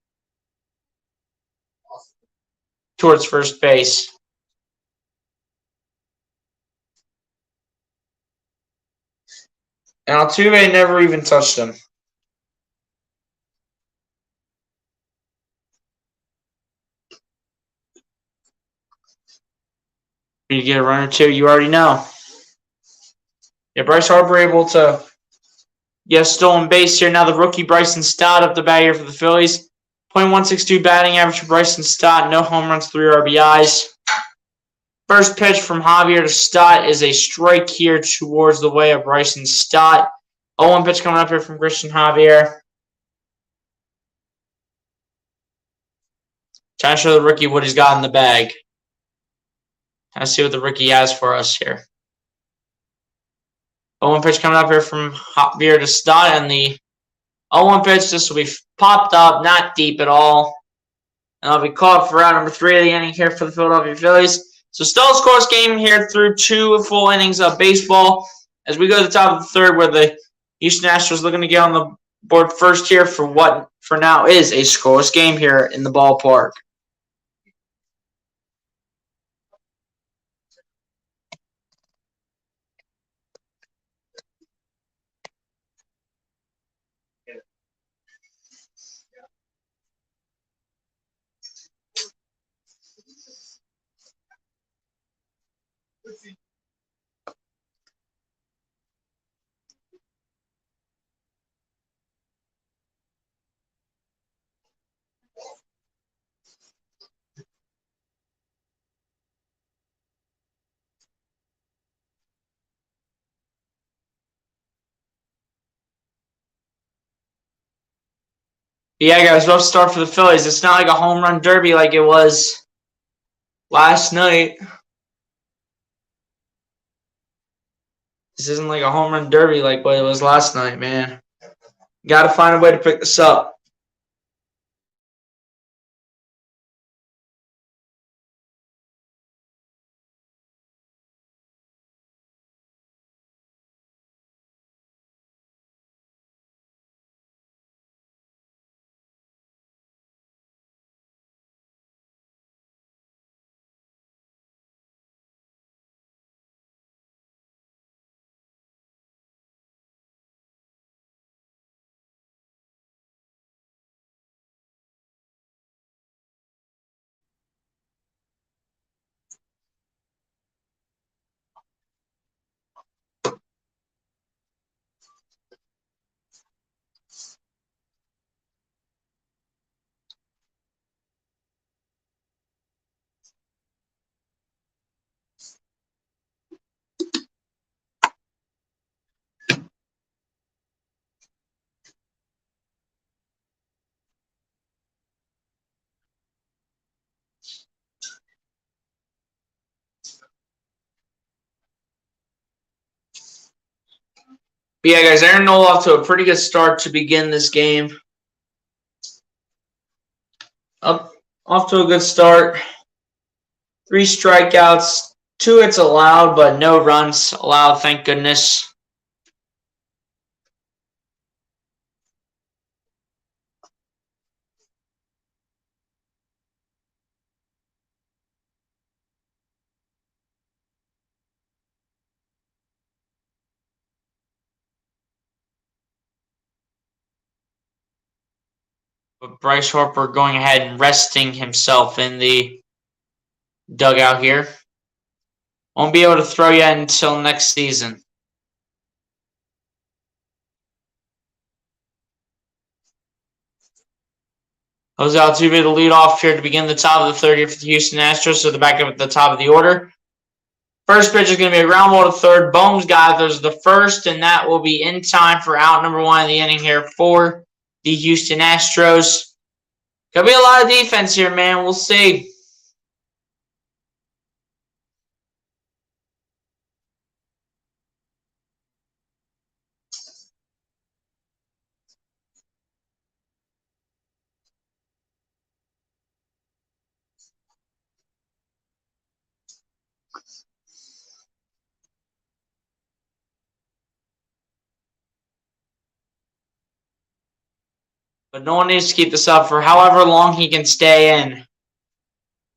[SPEAKER 1] first base. And Altuve never even touched him. You get a run or two, you already know. Yeah, Bryce Harper able to get a stolen base here. Now the rookie Bryson Stott up the bat here for the Phillies. .162 batting average for Bryson Stott. No home runs, 3 RBIs. First pitch from Javier to Stott is a strike here towards the way of Bryson Stott. 0-1 pitch coming up here from Christian Javier. Trying to show the rookie what he's got in the bag. Trying to see what the rookie has for us here. 0-1 pitch coming up here from Javier to Stott, and the 0-1 pitch, this will be popped up, not deep at all. And I'll be caught for round number 3 of the inning here for the Philadelphia Phillies. So still a scoreless game here through 2 full innings of baseball. As we go to the top of the third, where the Houston Astros looking to get on the board first here for what for now is a scoreless game here in the ballpark. Yeah, guys, rough start for the Phillies. It's not like a home run derby like it was last night. This isn't like a home run derby like what it was last night, man. Got to find a way to pick this up. But yeah, guys, Aaron Nola off to a pretty good start to begin this game. Off to a good start. 3 strikeouts, 2 hits allowed, but no runs allowed, thank goodness. But Bryce Harper going ahead and resting himself in the dugout here. Won't be able to throw yet until next season. Jose Altuve to lead off here to begin the top of the third here for the Houston Astros. So the back up at the top of the order. First pitch is going to be a ground ball to third. Bones gathers the first, and that will be in time for out number one of the inning here for the Houston Astros. Could be a lot of defense here, man. We'll see. But no one needs to keep this up for however long he can stay in.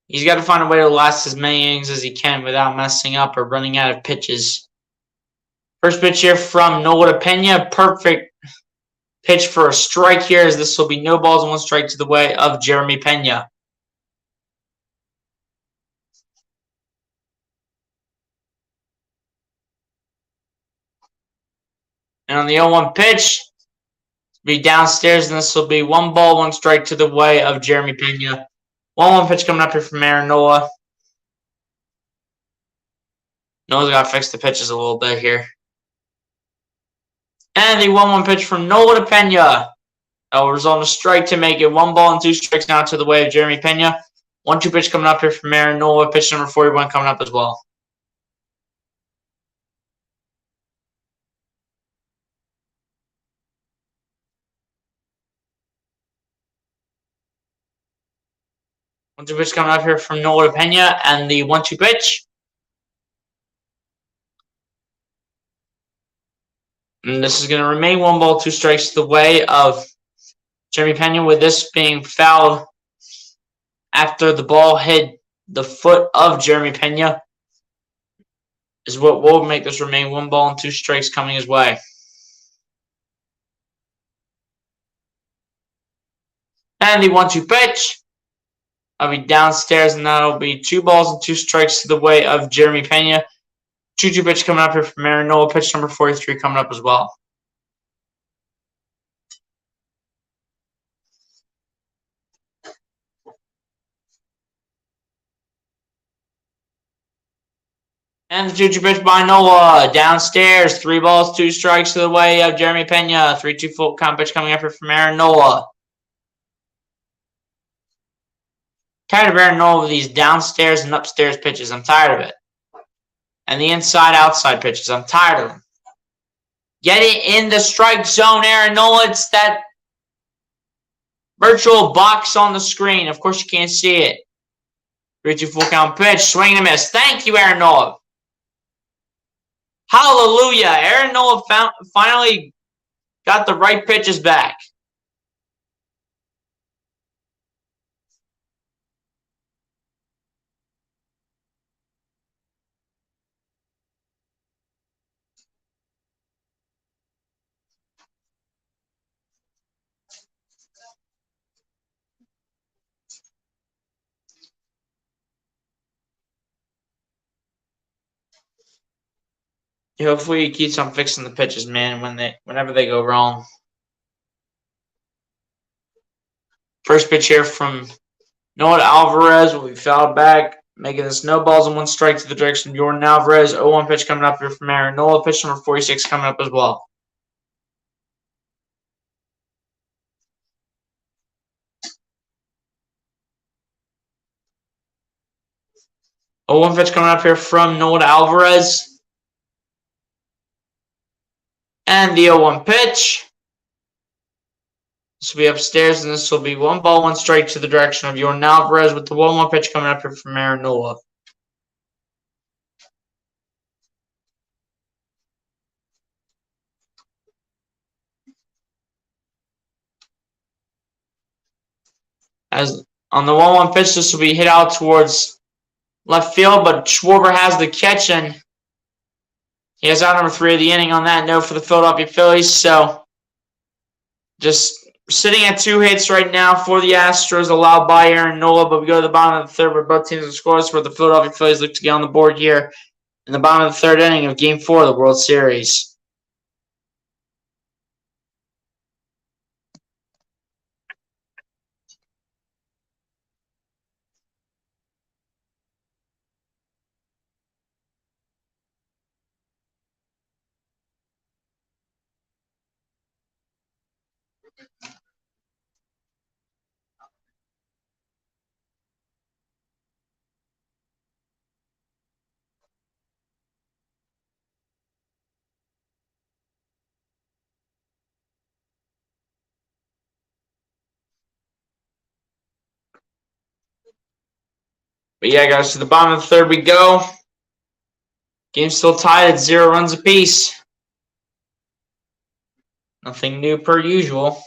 [SPEAKER 1] He's got to find a way to last as many innings as he can without messing up or running out of pitches. First pitch here from Noah Pena. Perfect pitch for a strike here, as this will be no balls and one strike to the way of Jeremy Pena. And on the 0-1 pitch, be downstairs, and this will be one ball, one strike to the way of Jeremy Pena. 1-1 pitch coming up here from Aaron Nola. Nola's got to fix the pitches a little bit here. And the 1-1 pitch from Nola Pena. That will result in a strike to make it 1 ball and 2 strikes now to the way of Jeremy Pena. 1-2 pitch coming up here from Aaron Nola. Pitch number 41 coming up as well. One-two pitch coming up here from Noah Pena, and the 1-2 pitch. And this is going to remain 1 ball, 2 strikes to the way of Jeremy Pena, with this being fouled after the ball hit the foot of Jeremy Pena, is what will make this remain 1 ball and 2 strikes coming his way. And the 1-2 pitch. I'll be downstairs, and that'll be 2 balls and 2 strikes to the way of Jeremy Pena. 2-2 pitch coming up here from Aaron Nola. Pitch number 43 coming up as well. And the 2-2 pitch by Nola. Downstairs, 3 balls, 2 strikes to the way of Jeremy Pena. 3-2 full count pitch coming up here from Aaron Nola. Tired of Aaron Nola with these downstairs and upstairs pitches. I'm tired of it. And the inside-outside pitches. I'm tired of them. Get it in the strike zone, Aaron Nola. It's that virtual box on the screen. Of course, you can't see it. 3-2 full count pitch. Swing and a miss. Thank you, Aaron Nola. Hallelujah. Aaron Nola finally got the right pitches back. Hopefully he keeps on fixing the pitches, man, whenever they go wrong. First pitch here from Noah Alvarez will be fouled back, making this no balls and 1 strike to the direction of Jordan Alvarez. 0-1 pitch coming up here from Aaron Nola. Pitch number 46 coming up as well. Oh, 1 pitch coming up here from Noah Alvarez. And the 0-1 pitch. This will be upstairs, and this will be 1 ball, 1 strike to the direction of Jordan Alvarez, with the 1-1 pitch coming up here from Aaron Nola. As on the 1-1 pitch, this will be hit out towards left field, but Schwarber has the catch, and he has out number 3 of the inning on that note for the Philadelphia Phillies. So just sitting at 2 hits right now for the Astros, allowed by Aaron Nola. But we go to the bottom of the third where both teams are scoreless, where the Philadelphia Phillies look to get on the board here in the bottom of the third inning of Game 4 of the World Series. But yeah, guys, to the bottom of the third we go. Game still tied at 0 runs apiece. Nothing new per usual.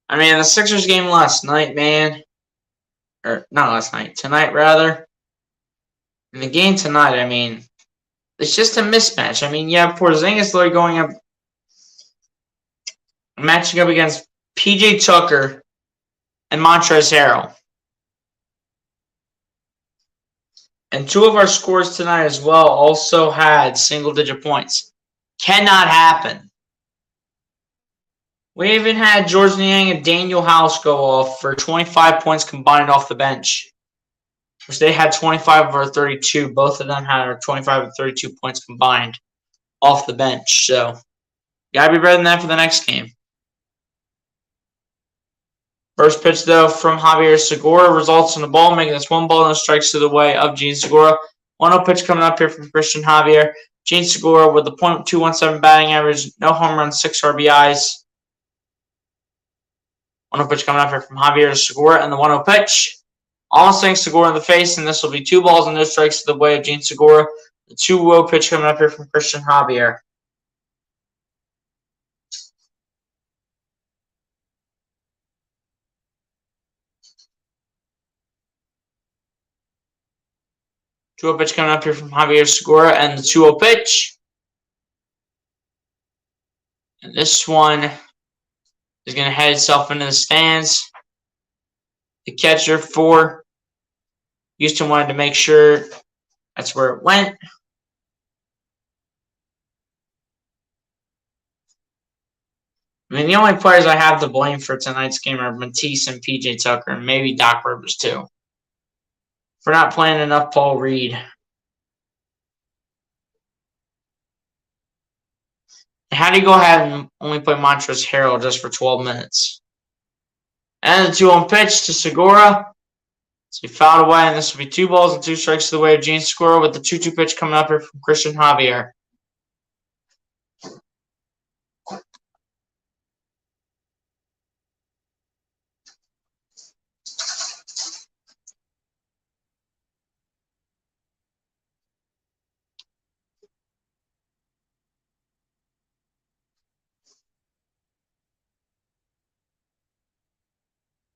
[SPEAKER 1] I mean, the Sixers game last night, man. Or not last night, tonight rather. In the game tonight, I mean, it's just a mismatch. I mean, you have Porzingis literally going up, matching up against PJ Tucker and Montrezl Harrell. And two of our scores tonight as well also had single-digit points. Cannot happen. We even had George Niang and Daniel House go off for 25 points combined off the bench, which they had 25 over 32. Both of them had 25 or 32 points combined off the bench. So, got to be better than that for the next game. First pitch, though, from Javier Segura results in the ball, making this 1 ball, no strikes to the way of Gene Segura. 1-0 pitch coming up here from Christian Javier. Gene Segura with the .217 batting average, no home runs, 6 RBIs. 1-0 pitch coming up here from Javier Segura, and the 1-0 pitch. Almost hitting Segura in the face, and this will be 2 balls and no strikes to the way of Gene Segura. The 2-0 pitch coming up here from Christian Javier. Two-0 pitch coming up here from Javier Segura, and the 2-0 pitch. And this one is going to head itself into the stands. The catcher for Houston wanted to make sure that's where it went. I mean, the only players I have to blame for tonight's game are Matisse and PJ Tucker, and maybe Doc Rivers, too, for not playing enough Paul Reed. How do you go ahead and only play Montrezl Harrell just for 12 minutes? And the 2-1 pitch to Segura. So he fouled away, and this will be 2 balls and 2 strikes to the way of Gene Segura with the 2-2 pitch coming up here from Christian Javier.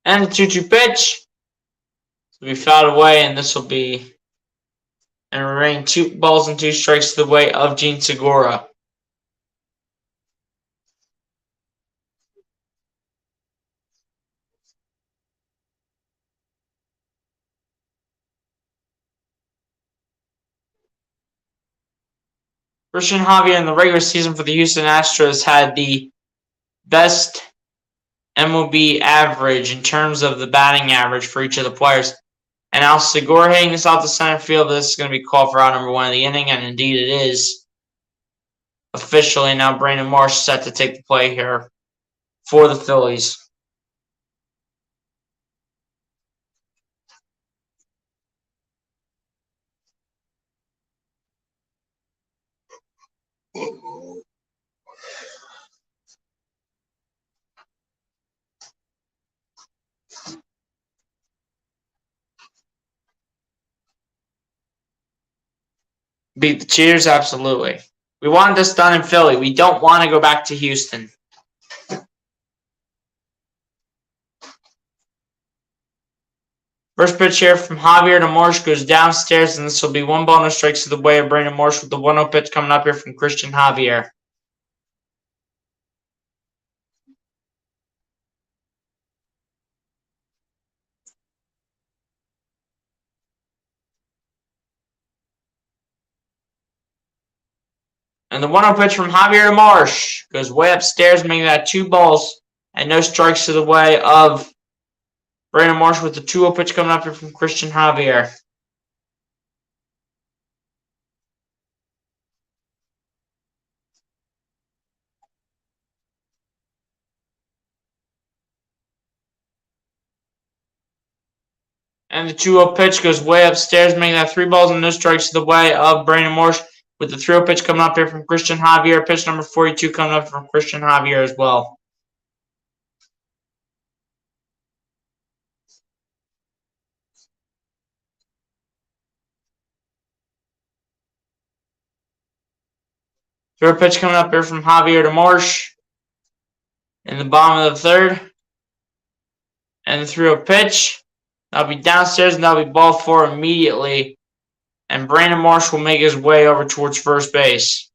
[SPEAKER 1] And the 2-2 pitch. So we fouled away, and this will be and remain 2 balls and 2 strikes to the way of Gene Segura. Christian Javier in the regular season for the Houston Astros had the best MLB average in terms of the batting average for each of the players. And Al Segura hitting this out to center field. This is going to be called for out number 1 of the inning, and indeed it is. Officially, now Brandon Marsh set to take the play here for the Phillies. Beat the Cheaters? Absolutely. We wanted this done in Philly. We don't want to go back to Houston. First pitch here from Javier to Marsh goes downstairs, and this will be 1 ball, no strikes to the way of Brandon Marsh with the 1-0 pitch coming up here from Christian Javier. And the 1-0 pitch from Javier to Marsh goes way upstairs, making that 2 balls and no strikes to the way of Brandon Marsh with the 2-0 pitch coming up here from Christian Javier. And the 2-0 pitch goes way upstairs, making that 3 balls and no strikes to the way of Brandon Marsh with the 3-0 pitch coming up here from Christian Javier. Pitch number 42 coming up from Christian Javier as well. Third pitch coming up here from Javier to Marsh in the bottom of the third. And the 3-0 pitch. That'll be downstairs, and that'll be ball 4 immediately. And Brandon Marsh will make his way over towards first base.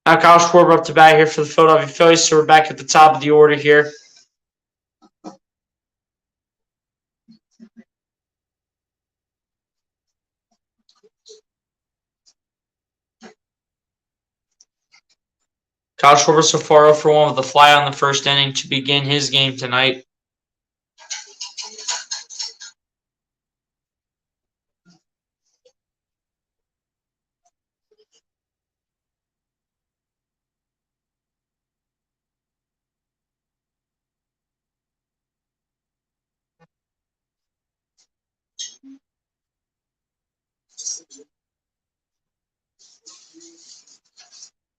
[SPEAKER 1] Now Kyle Schwarber up to bat here for the Philadelphia Phillies, so we're back at the top of the order here. Kyle Schwarber so far 0 for 1 with a fly on the first inning to begin his game tonight.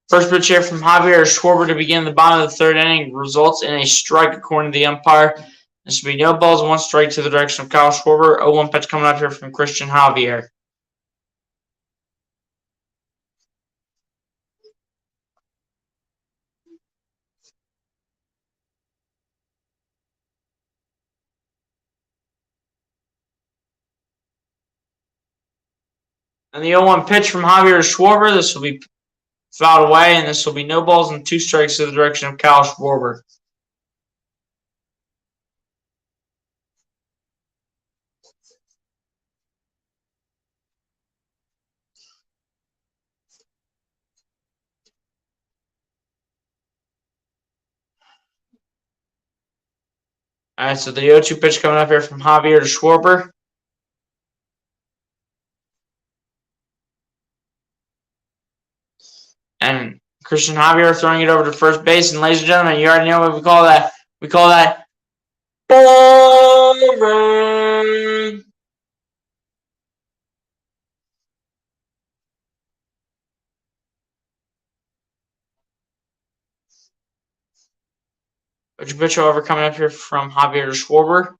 [SPEAKER 1] First pitch here from Javier Schwarber to begin the bottom of the third inning results in a strike according to the umpire. This will be no balls, 1 strike to the direction of Kyle Schwarber. 0-1 pitch coming up here from Christian Javier. And the 0-1 pitch from Javier Schwarber. This will be fouled away, and this will be no balls and 2 strikes to the direction of Kyle Schwarber. All right, so the 0-2 pitch coming up here from Javier to Schwarber. And Christian Javier throwing it over to first base. And ladies and gentlemen, you already know what we call that. We call that home run. Which pitch, however, coming up here from Javier to Schwarber.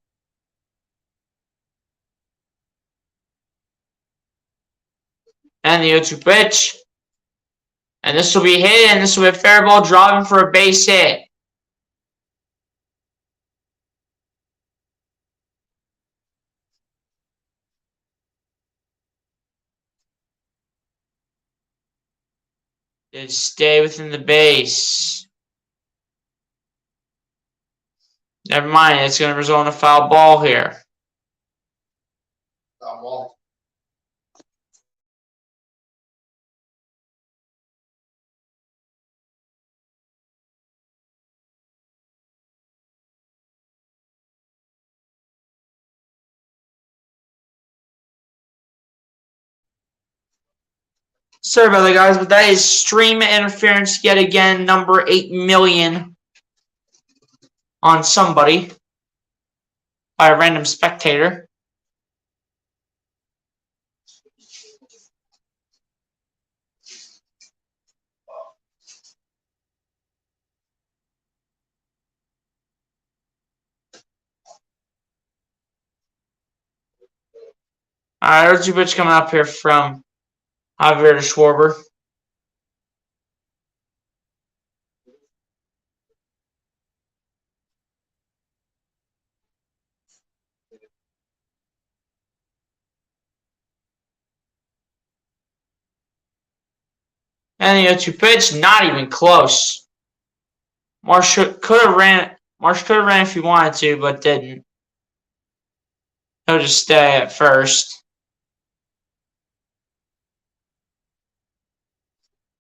[SPEAKER 1] And the 0-2 pitch. And this will be hit, and this will be a fair ball driving for a base hit. Did stay within the base. Never mind, it's going to result in a foul ball here.
[SPEAKER 2] Foul ball.
[SPEAKER 1] Sorry about that, guys, but that is stream interference yet again, number 8 million on somebody by a random spectator. All right, there's two pitch coming up here from Javier to Schwarber. And the 0-2 pitch, not even close. Marsh could have ran if he wanted to, but didn't. He'll just stay at first.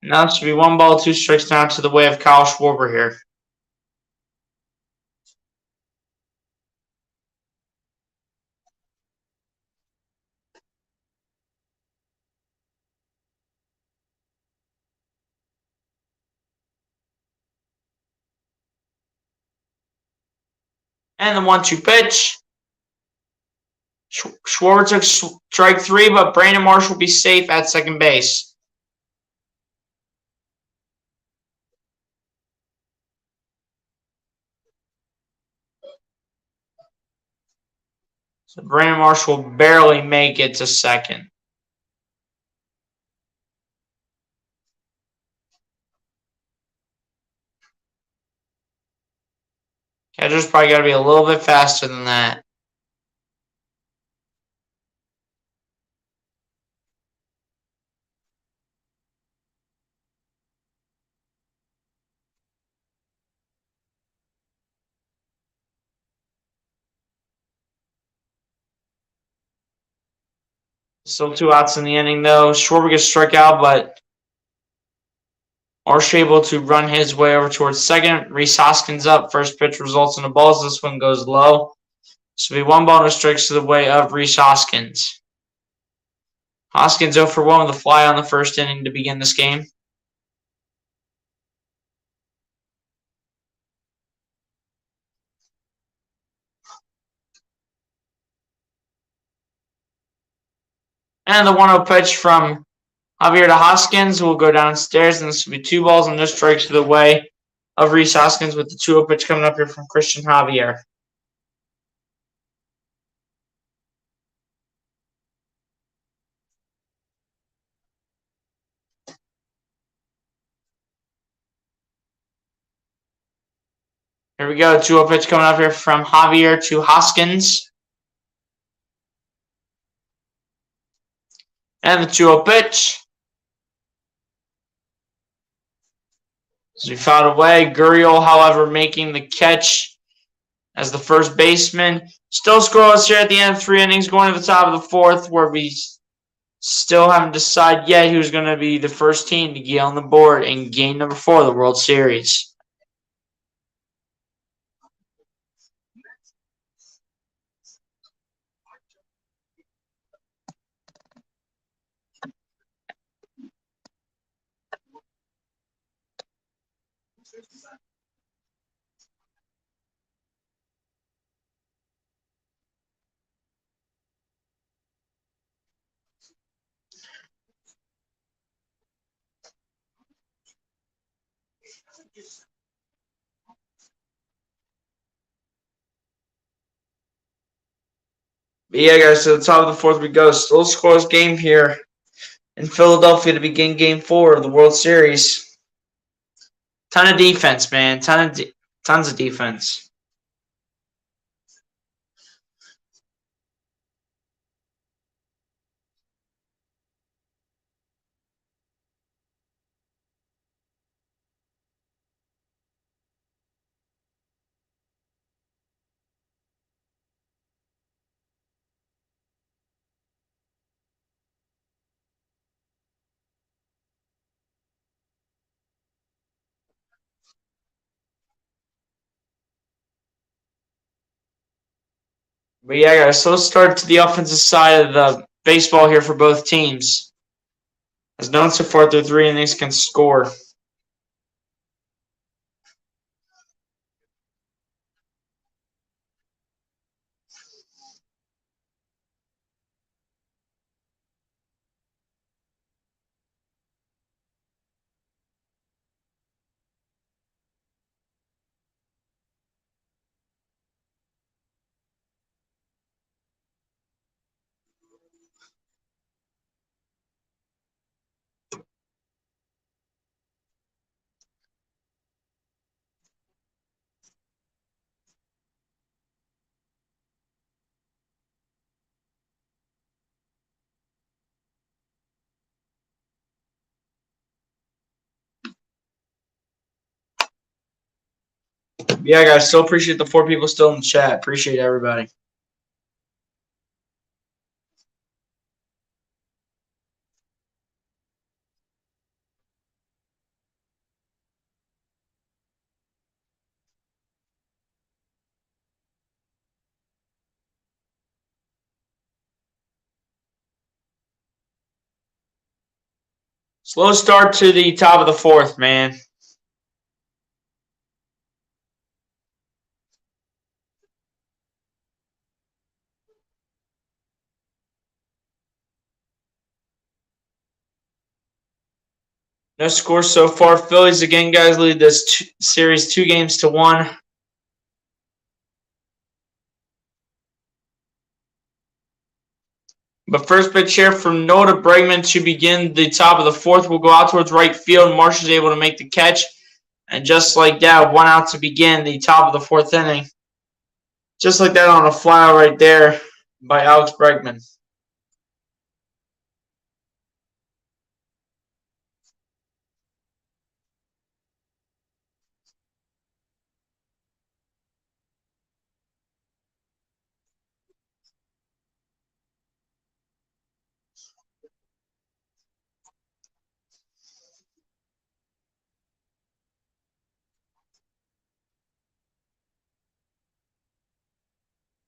[SPEAKER 1] Now it should be 1 ball, 2 strikes down to the way of Kyle Schwarber here. And the 1-2 pitch. Schwarber took strike 3, but Brandon Marsh will be safe at second base. So Brandon Marsh will barely make it to second. Catcher's probably got to be a little bit faster than that. Still 2 outs in the inning, though. Schwarber gets struck out, but Marsh able to run his way over towards second. Rhys Hoskins up. First pitch results in a ball. This one goes low. So be 1 ball, no strikes to the way of Rhys Hoskins. Hoskins 0 for 1 with a fly on the first inning to begin this game. And the 1-0 pitch from Javier to Hoskins will go downstairs, and this will be 2 balls and no strikes to the way of Rhys Hoskins with the 2-0 pitch coming up here from Christian Javier. Here we go, 2-0 pitch coming up here from Javier to Hoskins. And the 2-0 pitch. As we fouled away, Gurriel, however, making the catch as the first baseman. Still scoreless here at the end of 3 innings, going to the top of the 4th, where we still haven't decided yet who's going to be the first team to get on the board in game number 4 of the World Series. But yeah, guys, to the top of the 4th we go. Still scoreless game here in Philadelphia to begin game 4 of the World Series. Ton of defense, man. Tons of defense. But yeah, guys, so let's start to the offensive side of the baseball here for both teams. As no one so far through 3 innings can score. Yeah, guys, still appreciate the 4 people still in the chat. Appreciate everybody. Slow start to the top of the 4th, man. No score so far. Phillies again, guys, lead this series 2-1. But first pitch here from Noah Bregman to begin the top of the 4th will go out towards right field. Marsh is able to make the catch. And just like that, 1 out to begin the top of the 4th inning. Just like that on a flyout right there by Alex Bregman.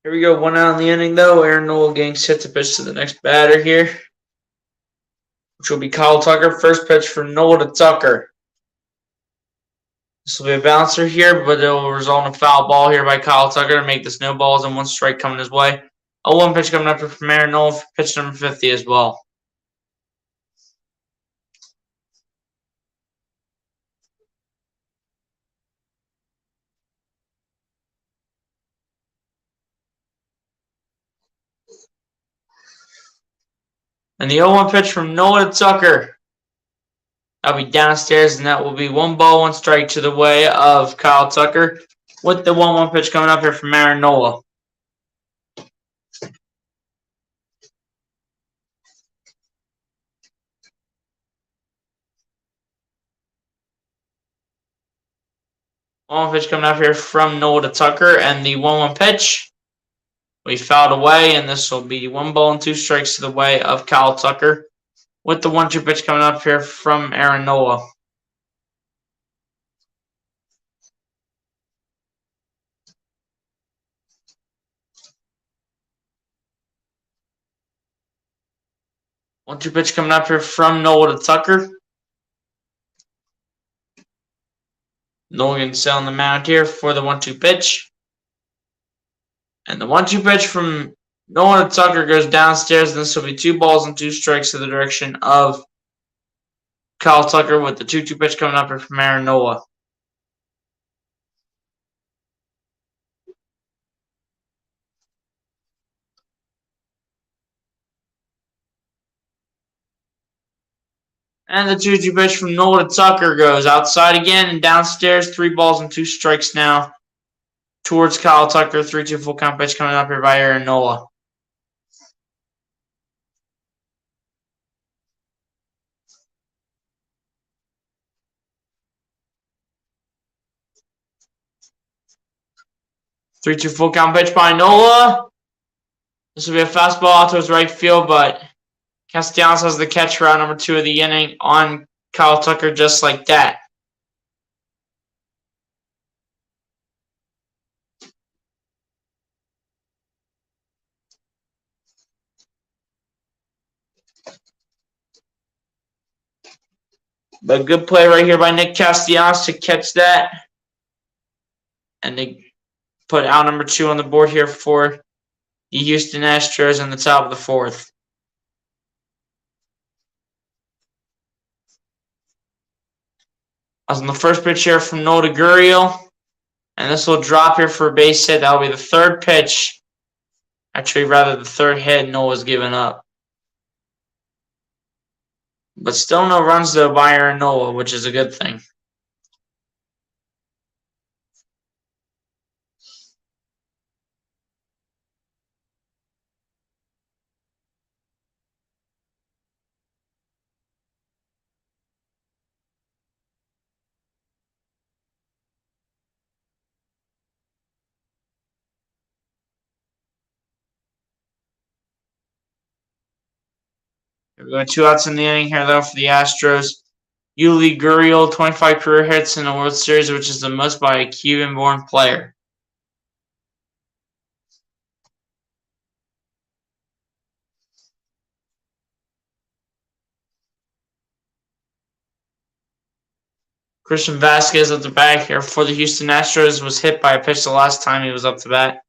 [SPEAKER 1] Here we go, 1 out in the inning, though. Aaron Nola getting set to pitch to the next batter here, which will be Kyle Tucker. First pitch from Nola to Tucker. This will be a bouncer here, but it will result in a foul ball here by Kyle Tucker to make this no balls and 1 strike coming his way. A 1 pitch coming up from Aaron Nola for pitch number 50 as well. And the 0-1 pitch from Nola to Tucker. That'll be downstairs, and that will be 1 ball, 1 strike to the way of Kyle Tucker. With the 1-1 pitch coming up here from Aaron Nola. One pitch coming up here from Nola to Tucker, and the 1-1 pitch. We fouled away, and this will be 1 ball and 2 strikes to the way of Kyle Tucker. With the 1-2 pitch coming up here from Aaron Nola. One-two pitch coming up here from Nola to Tucker. Nola getting set on the mound here for the 1-2 pitch. And the 1-2 pitch from Nola to Tucker goes downstairs, and this will be 2 balls and 2 strikes to the direction of Kyle Tucker with the 2-2 pitch coming up here from Aaron Nola. And the 2-2 pitch from Nola to Tucker goes outside again and downstairs. 3 balls and 2 strikes now towards Kyle Tucker. 3-2 full count pitch coming up here by Aaron Nola. Three-two full count pitch by Nola. This will be a fastball out towards right field, but Castellanos has the catch for out number 2 of the inning on Kyle Tucker just like that. But good play right here by Nick Castellanos to catch that. And they put out number 2 on the board here for the Houston Astros in the top of the 4th. As on the first pitch here from Noah Gurriel. And this will drop here for a base hit. That will be the 3rd pitch. Actually, rather the 3rd hit Noah's given up. But still no runs though by Aaron Nola, which is a good thing. We're going 2 outs in the inning here though for the Astros. Yuli Gurriel, 25 career hits in the World Series, which is the most by a Cuban-born player. Christian Vasquez at the bat here for the Houston Astros was hit by a pitch the last time he was up to bat.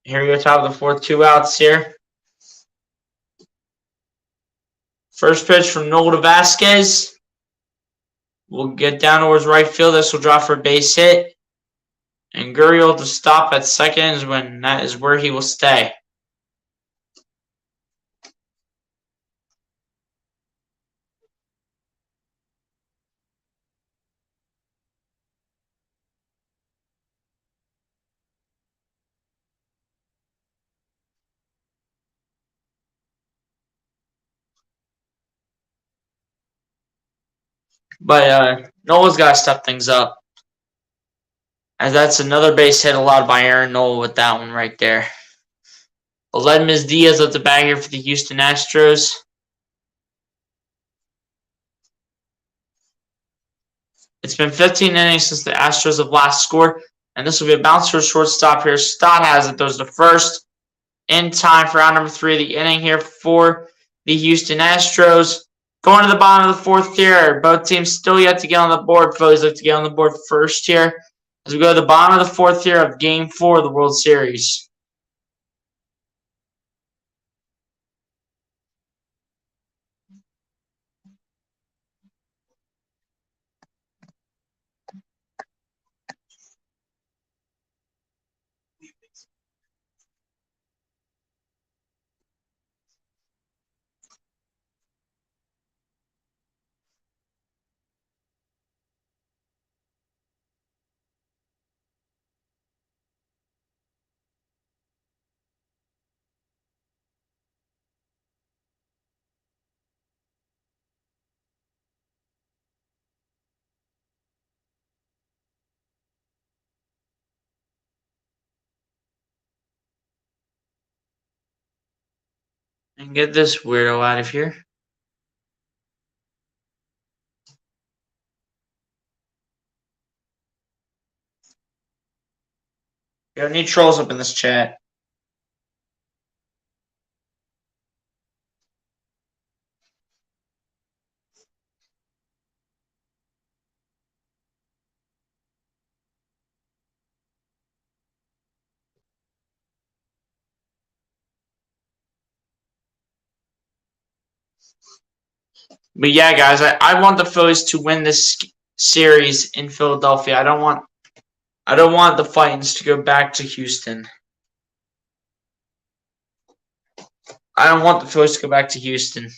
[SPEAKER 1] Here we go, top of the 4th, 2 outs here. First pitch from Nola Vasquez. We'll get down towards right field. This will drop for a base hit. And Gurriel to stop at second is when that is where he will stay. But Nola's got to step things up. As that's another base hit allowed by Aaron Nola with that one right there. Aledmys Diaz at the bat here for the Houston Astros. It's been 15 innings since the Astros have last scored, and this will be a bounce for a shortstop here. Stott has it, throws the first in time for round number 3 of the inning here for the Houston Astros. Going to the bottom of the 4th here. Both teams still yet to get on the board. Phillies look to get on the board first here. As we go to the bottom of the 4th here of Game 4 of the World Series. And get this weirdo out of here. We got any trolls up in this chat. But yeah, guys, I want the Phillies to win this series in Philadelphia. I don't want the Titans to go back to Houston. I don't want the Phillies to go back to Houston.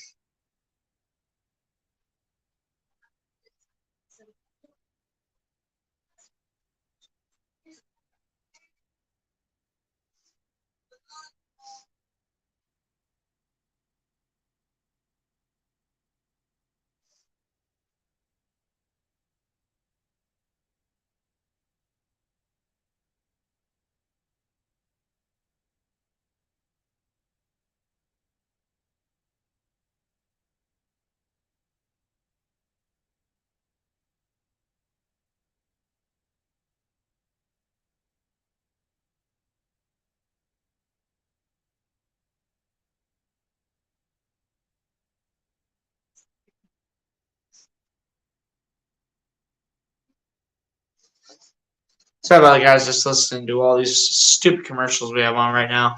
[SPEAKER 1] Sorry about the guys just listening to all these stupid commercials we have on right now.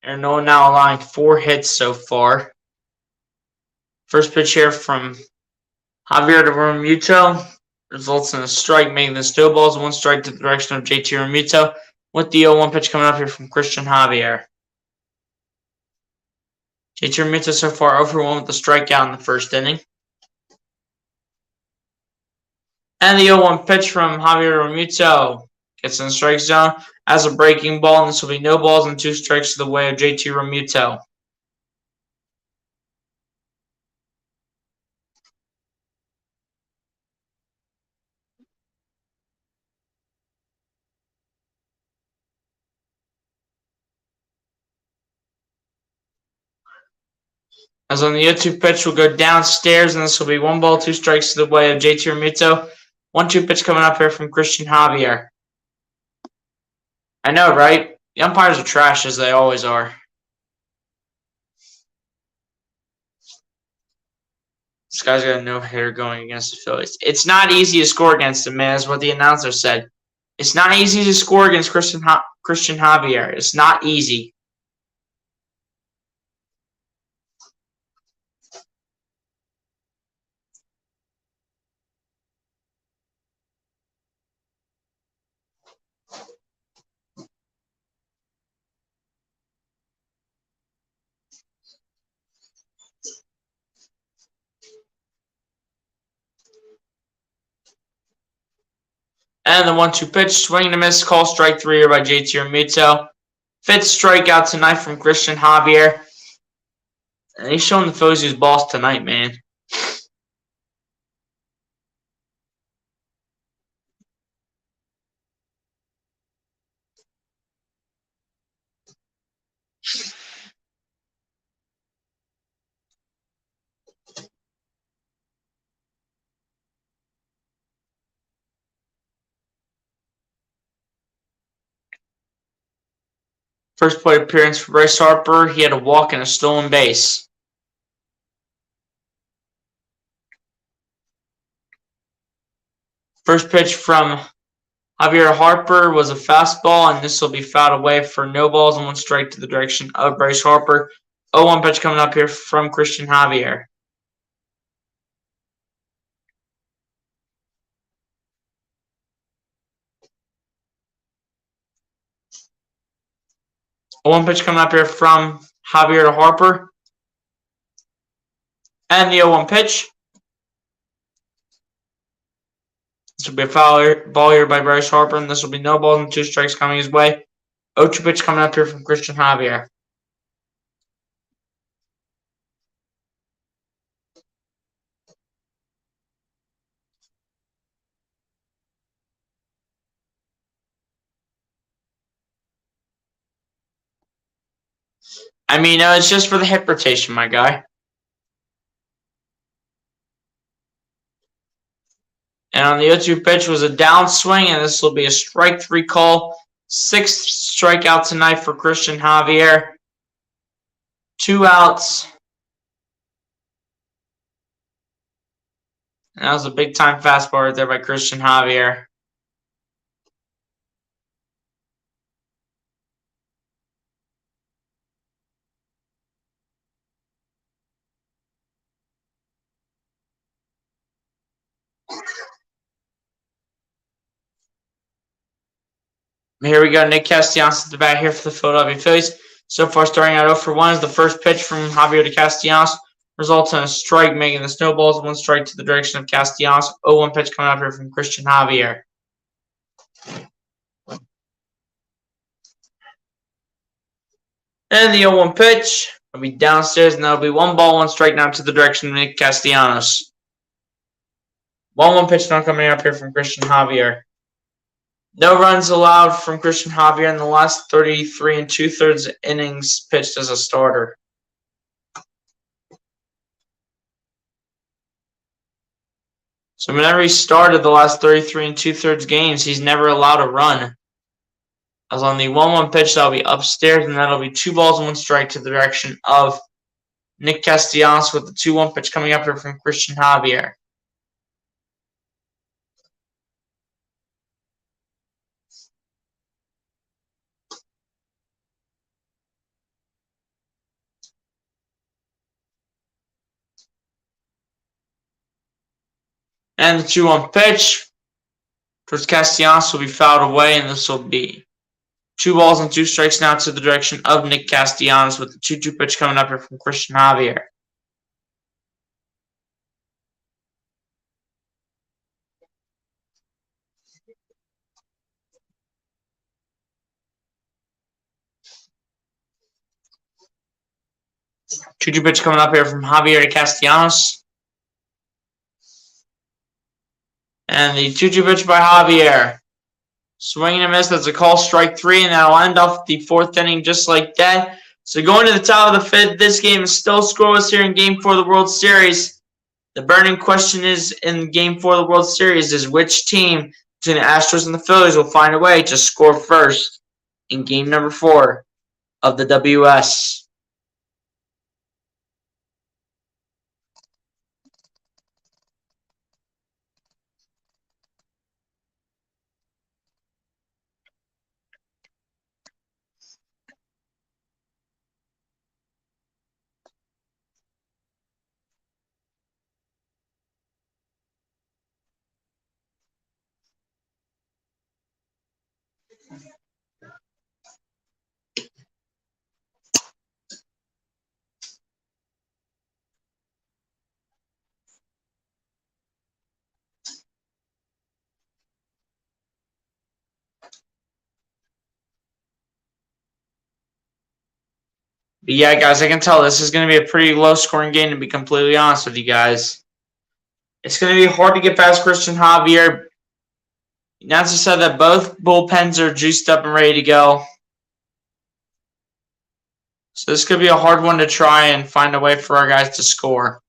[SPEAKER 1] And no now allowing 4 hits so far. First pitch here from Javier Realmuto results in a strike, making the still balls 1 strike to the direction of JT Realmuto. With the 0-1 pitch coming up here from Christian Javier. JT Realmuto so far 0 for 1 with the strikeout in the first inning. And the 0-1 pitch from Javier Realmuto gets in the strike zone as a breaking ball, and this will be no balls and 2 strikes to the way of JT Realmuto. As on the 0-2 pitch will go downstairs, and this will be 1 ball, 2 strikes to the way of JT Realmuto. 1-2 pitch coming up here from Christian Javier. I know, right? The umpires are trash, as they always are. This guy's got a no-hitter going against the Phillies. It's not easy to score against him, man, is what the announcer said. It's not easy to score against Christian Javier. It's not easy. And the 1-2 pitch, swing and a miss, call strike 3 here by JT Realmuto. 5th strikeout tonight from Christian Javier. And he's showing the Phillies who's boss tonight, man. First plate appearance for Bryce Harper. He had a walk and a stolen base. First pitch from Javier Harper was a fastball, and this will be fouled away for no balls and 1 strike to the direction of Bryce Harper. 0-1 pitch coming up here from Christian Javier. One pitch coming up here from Javier to Harper. And the 0-1 pitch. This will be a foul ball here by Bryce Harper, and this will be no balls and 2 strikes coming his way. 0-2 pitch coming up here from Christian Javier. I mean, it's just for the hip rotation, my guy. And on the 0-2 pitch was a downswing, and this will be a strike 3 call. 6th strikeout tonight for Christian Javier. 2 outs. And that was a big-time fastball right there by Christian Javier. Here we go. Nick Castellanos at the bat here for the Philadelphia Phillies. So far, starting out 0 for 1 is the first pitch from Javier de Castellanos. Results in a strike, making the snowballs 1 strike to the direction of Castellanos. 0-1 pitch coming up here from Christian Javier. And the 0-1 pitch will be downstairs, and that'll be 1 ball, 1 strike now to the direction of Nick Castellanos. 1-1 pitch now coming up here from Christian Javier. No runs allowed from Christian Javier in the last 33 2/3 innings pitched as a starter. So whenever he started the last 33 2/3 games, he's never allowed a run. As on the 1-1 pitch, that'll be upstairs, and that'll be 2 balls and 1 strike to the direction of Nick Castellanos with the 2-1 pitch coming up here from Christian Javier. And the 2-1 pitch towards Castellanos will be fouled away, and this will be 2 balls and 2 strikes now to the direction of Nick Castellanos with the 2-2 pitch coming up here from Christian Javier. Two-two pitch coming up here from Javier to Castellanos. And the 2-2 pitch by Javier. Swing and a miss. That's a call, strike 3, and that'll end off the 4th inning just like that. So going to the top of the 5th, this game is still scoreless here in Game 4 of the World Series. The burning question is in Game 4 of the World Series is which team between the Astros and the Phillies will find a way to score first in Game number 4 of the WS. But yeah, guys, I can tell this is going to be a pretty low-scoring game, to be completely honest with you guys. It's going to be hard to get past Christian Javier. The announcer said that both bullpens are juiced up and ready to go. So this could be a hard one to try and find a way for our guys to score.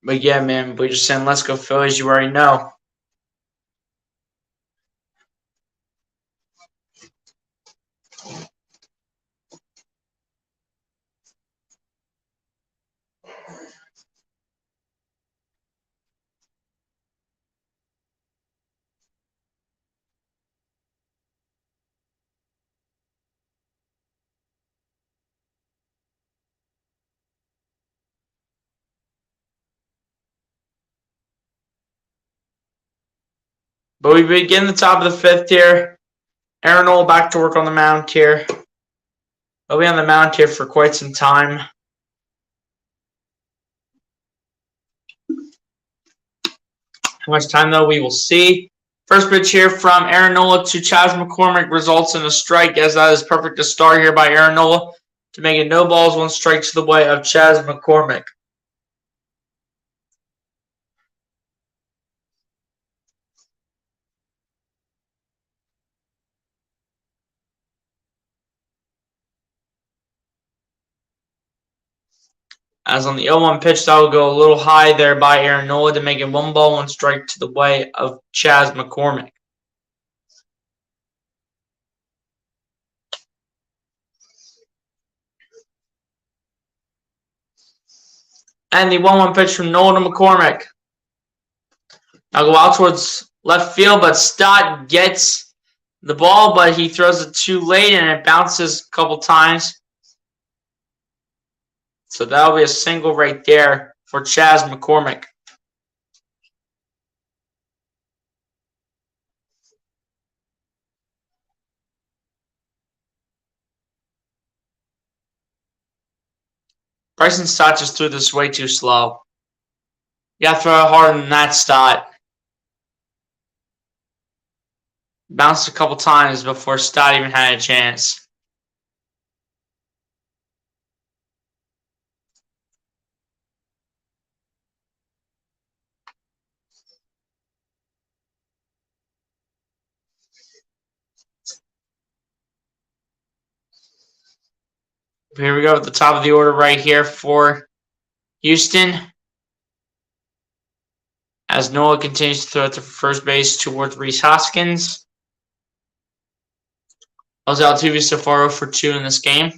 [SPEAKER 1] But yeah, man, we're just saying, let's go Phillies. You already know. But we begin the top of the 5th here. Aaron Nola back to work on the mound here. He'll be on the mound here for quite some time. How much time, though, we will see. First pitch here from Aaron Nola to Chas McCormick results in a strike, as that is perfect to start here by Aaron Nola to make it no balls, 1 strike to the way of Chas McCormick. As on the 0-1 pitch, that will go a little high there by Aaron Nola to make it 1 ball, 1 strike to the way of Chas McCormick. And the 1-1 pitch from Nola to McCormick. Now go out towards left field, but Stott gets the ball, but he throws it too late and it bounces a couple times. So that'll be a single right there for Chas McCormick. Bryson Stott just threw this way too slow. You gotta throw it harder than that, Stott. Bounced a couple times before Stott even had a chance. Here we go at the top of the order right here for Houston. As Nola continues to throw it to first base towards Rhys Hoskins. Jose Altuve so far 0 for 2 in this game.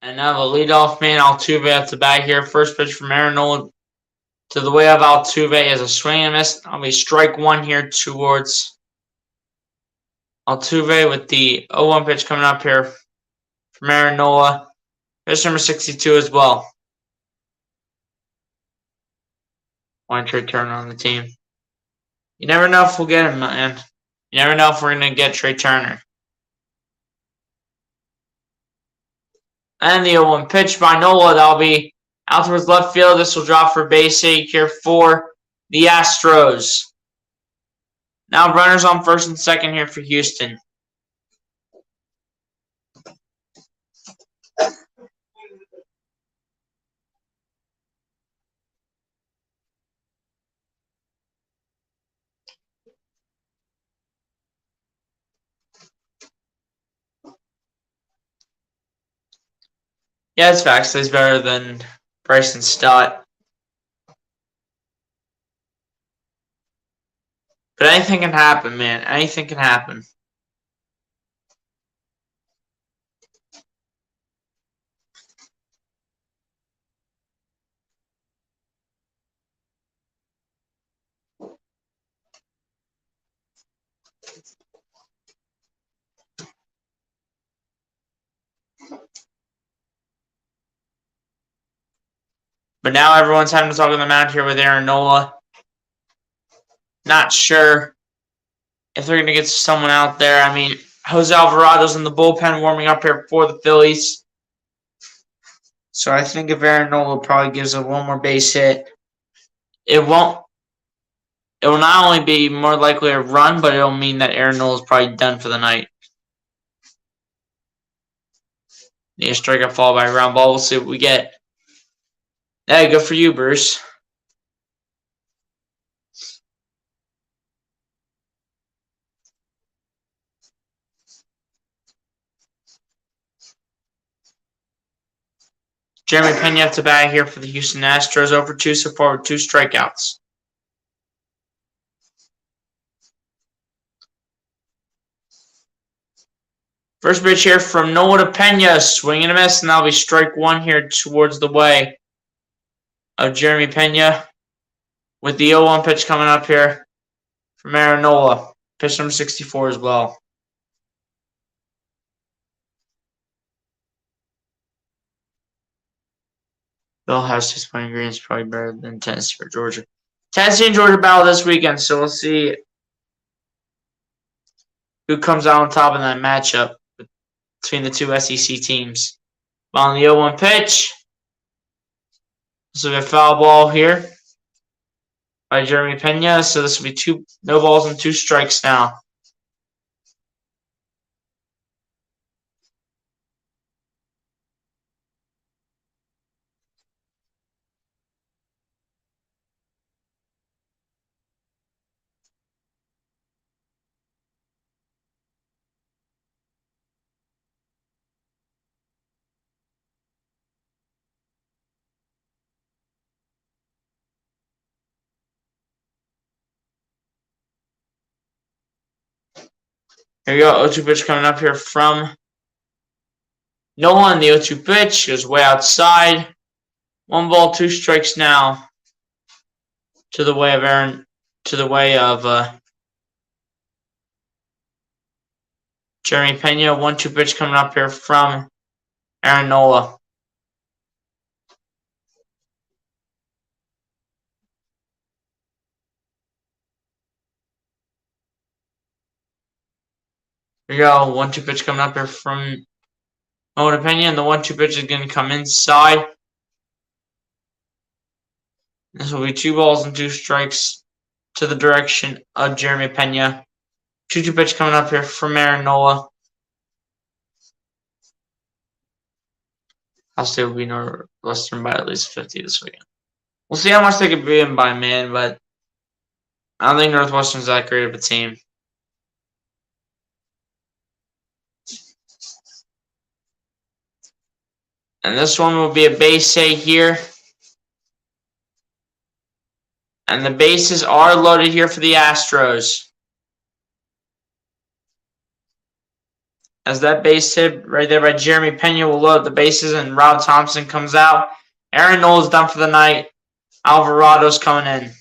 [SPEAKER 1] And now the leadoff man, Altuve, at the bat here. First pitch from Aaron Nola to the way of Altuve is a swing and miss. I'll be strike 1 here towards Altuve with the 0-1 pitch coming up here from Aaron Nola. Pitch number 62 as well. One Trey Turner on the team. You never know if we'll get him, man. You never know if we're going to get Trey Turner. And the 0-1 pitch by Nola. That'll be out towards left field. This will drop for base hit here for the Astros. Now runners on first and second here for Houston. Yeah, it's facts. He's better than Bryson Stott. But anything can happen, man. Anything can happen. But now everyone's having to talk on the mound here with Aaron Nola. Not sure if they're going to get someone out there. I mean, Jose Alvarado's in the bullpen warming up here for the Phillies. So I think if Aaron Nola probably gives it 1 more base hit, it will not only be more likely a run, but it'll mean that Aaron Nola is probably done for the night. Need a strikeout followed by a ground ball. We'll see what we get. Hey, good for you, Bruce. Jeremy Pena up to bat here for the Houston Astros. 0 for 2 so far with 2 strikeouts. First pitch here from Nola to Pena. Swing and a miss, and that'll be strike 1 here towards the way of Jeremy Pena. With the 0-1 pitch coming up here from Aaron Nola. Pitch number 64 as well. Bill has his playing green is probably better than Tennessee or Georgia. Tennessee and Georgia battle this weekend, so we'll see who comes out on top in that matchup between the 2 SEC teams. On the 0-1 pitch. This will be a foul ball here by Jeremy Pena. So this will be no balls and 2 strikes now. Here we go. 0-2 pitch coming up here from Nolan. The 0-2 pitch goes way outside. 1 ball, 2 strikes now. To the way of Jeremy Pena. 1-2 pitch coming up here from Aaron Nola. Here we go. 1-2 pitch coming up here from Nolan Pena, and the 1-2 pitch is going to come inside. This will be 2 balls and 2 strikes to the direction of Jeremy Pena. 2-2 pitch coming up here from Aaron Nola. I'll say will be Northwestern by at least 50 this weekend. We'll see how much they can beat him by, man, but I don't think Northwestern's that great of a team. And this one will be a base hit here. And the bases are loaded here for the Astros. As that base hit right there by Jeremy Pena will load the bases and Rob Thompson comes out. Aaron Nola's done for the night. Alvarado's coming in.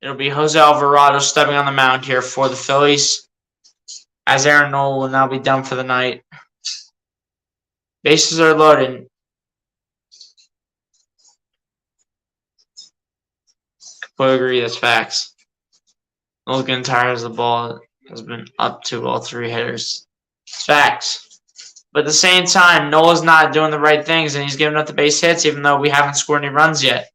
[SPEAKER 1] It'll be Jose Alvarado stepping on the mound here for the Phillies, as Aaron Nola will now be done for the night. Bases are loaded. Completely agree, that's facts. Nola's getting tired as the ball has been up to all 3 hitters. It's facts. But at the same time, Nola's not doing the right things, and he's giving up the base hits even though we haven't scored any runs yet.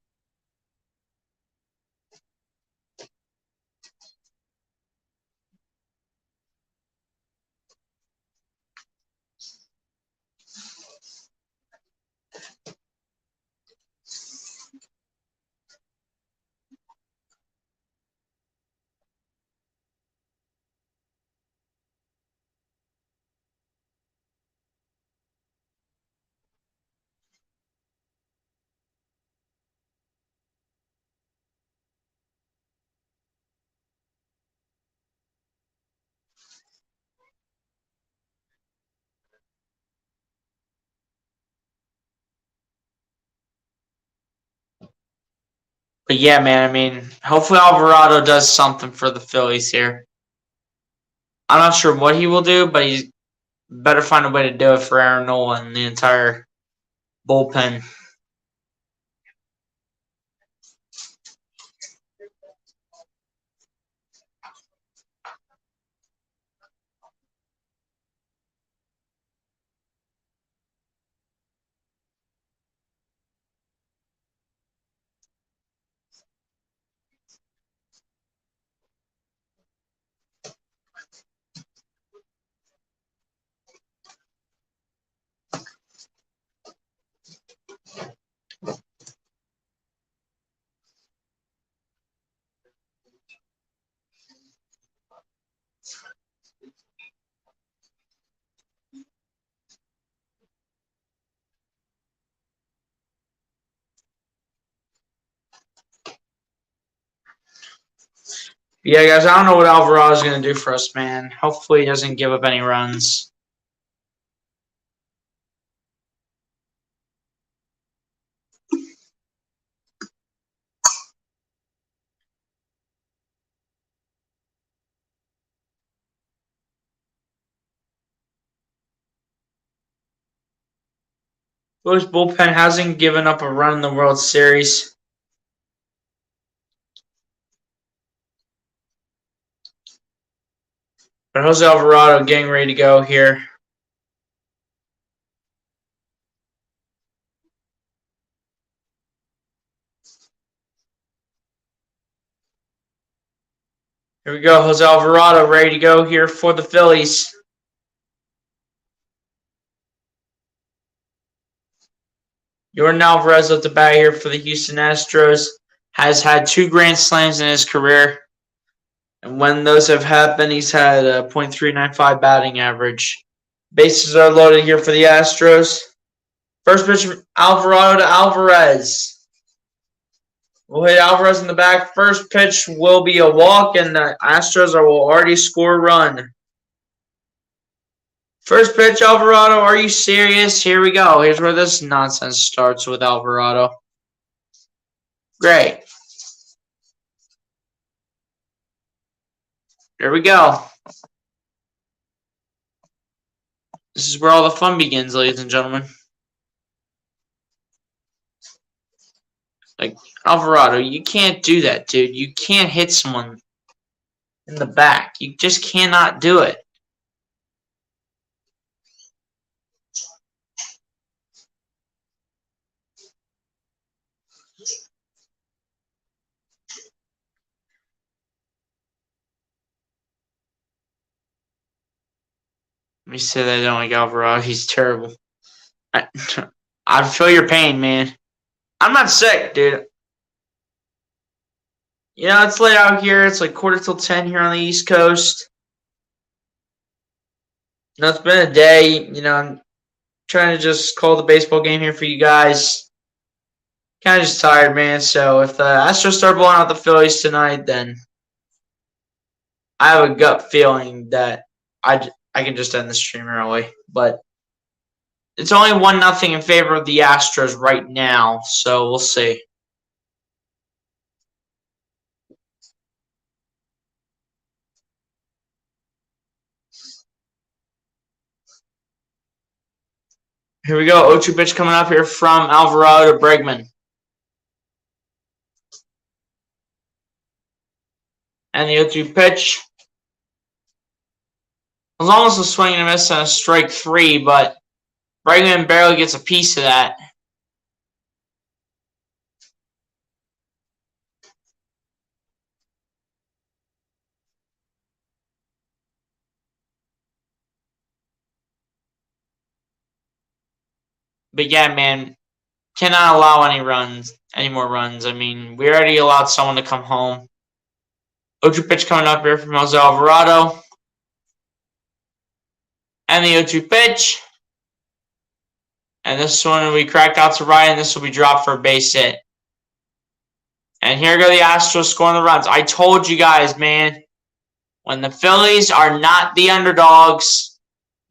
[SPEAKER 1] But yeah, man, I mean, hopefully Alvarado does something for the Phillies here. I'm not sure what he will do, but he's better find a way to do it for Aaron Nola and the entire bullpen. Yeah, guys, I don't know what Alvarado's going to do for us, man. Hopefully he doesn't give up any runs. Phillies bullpen hasn't given up a run in the World Series. But Jose Alvarado getting ready to go here. Here we go, Jose Alvarado ready to go here for the Phillies. Yordan Alvarez at the bat here for the Houston Astros. Has had 2 grand slams in his career. And when those have happened, he's had a .395 batting average. Bases are loaded here for the Astros. First pitch from Alvarado to Alvarez. We'll hit Alvarez in the back. First pitch will be a walk, and the Astros will already score a run. First pitch, Alvarado. Are you serious? Here we go. Here's where this nonsense starts with Alvarado. Great. Here we go. This is where all the fun begins, ladies and gentlemen. Like, Alvarado, you can't do that, dude. You can't hit someone in the back. You just cannot do it. Let me say that I don't like Alvarado. He's terrible. I feel your pain, man. I'm not sick, dude. You know, it's late out here. It's like 9:45 here on the East Coast. You know, it's been a day. You know, I'm trying to just call the baseball game here for you guys. Kind of just tired, man. So if the Astros start blowing out the Phillies tonight, then I have a gut feeling that I can just end the stream early. But it's only 1-0 in favor of the Astros right now, so we'll see. Here we go. 0-2 pitch coming up here from Alvarado to Bregman. And the 0-2 pitch was almost a swing and a miss and a strike 3, but Bregman barely gets a piece of that. But yeah, man, cannot allow any more runs. I mean, we already allowed someone to come home. 0-2 pitch coming up here from Jose Alvarado. And the 0-2 pitch. And this one will be cracked out to right, and this will be dropped for a base hit. And here go the Astros scoring the runs. I told you guys, man, when the Phillies are not the underdogs,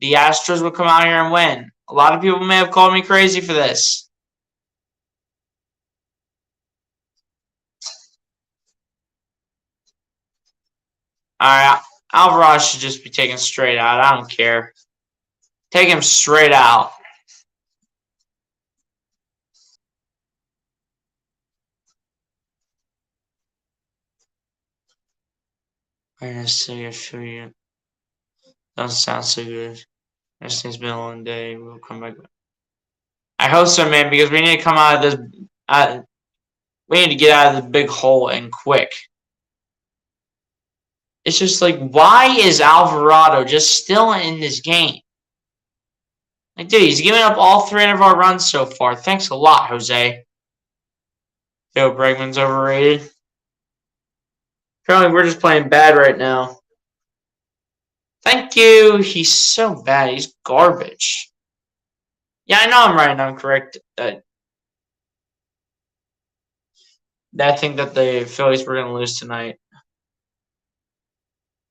[SPEAKER 1] the Astros will come out here and win. A lot of people may have called me crazy for this. All right, Alvarado should just be taken straight out. I don't care. Take him straight out. I feel you. Doesn't sound so good. This thing's been a long day. We'll come back. I hope so, man, because we need to come out of this. We need to get out of the big hole and quick. It's just like, why is Alvarado just still in this game? Like, dude, he's given up all 3 of our runs so far. Thanks a lot, Jose. Yo, Bregman's overrated. Apparently, we're just playing bad right now. Thank you. He's so bad. He's garbage. Yeah, I know I'm right and I'm correct. I think that the Phillies were going to lose tonight.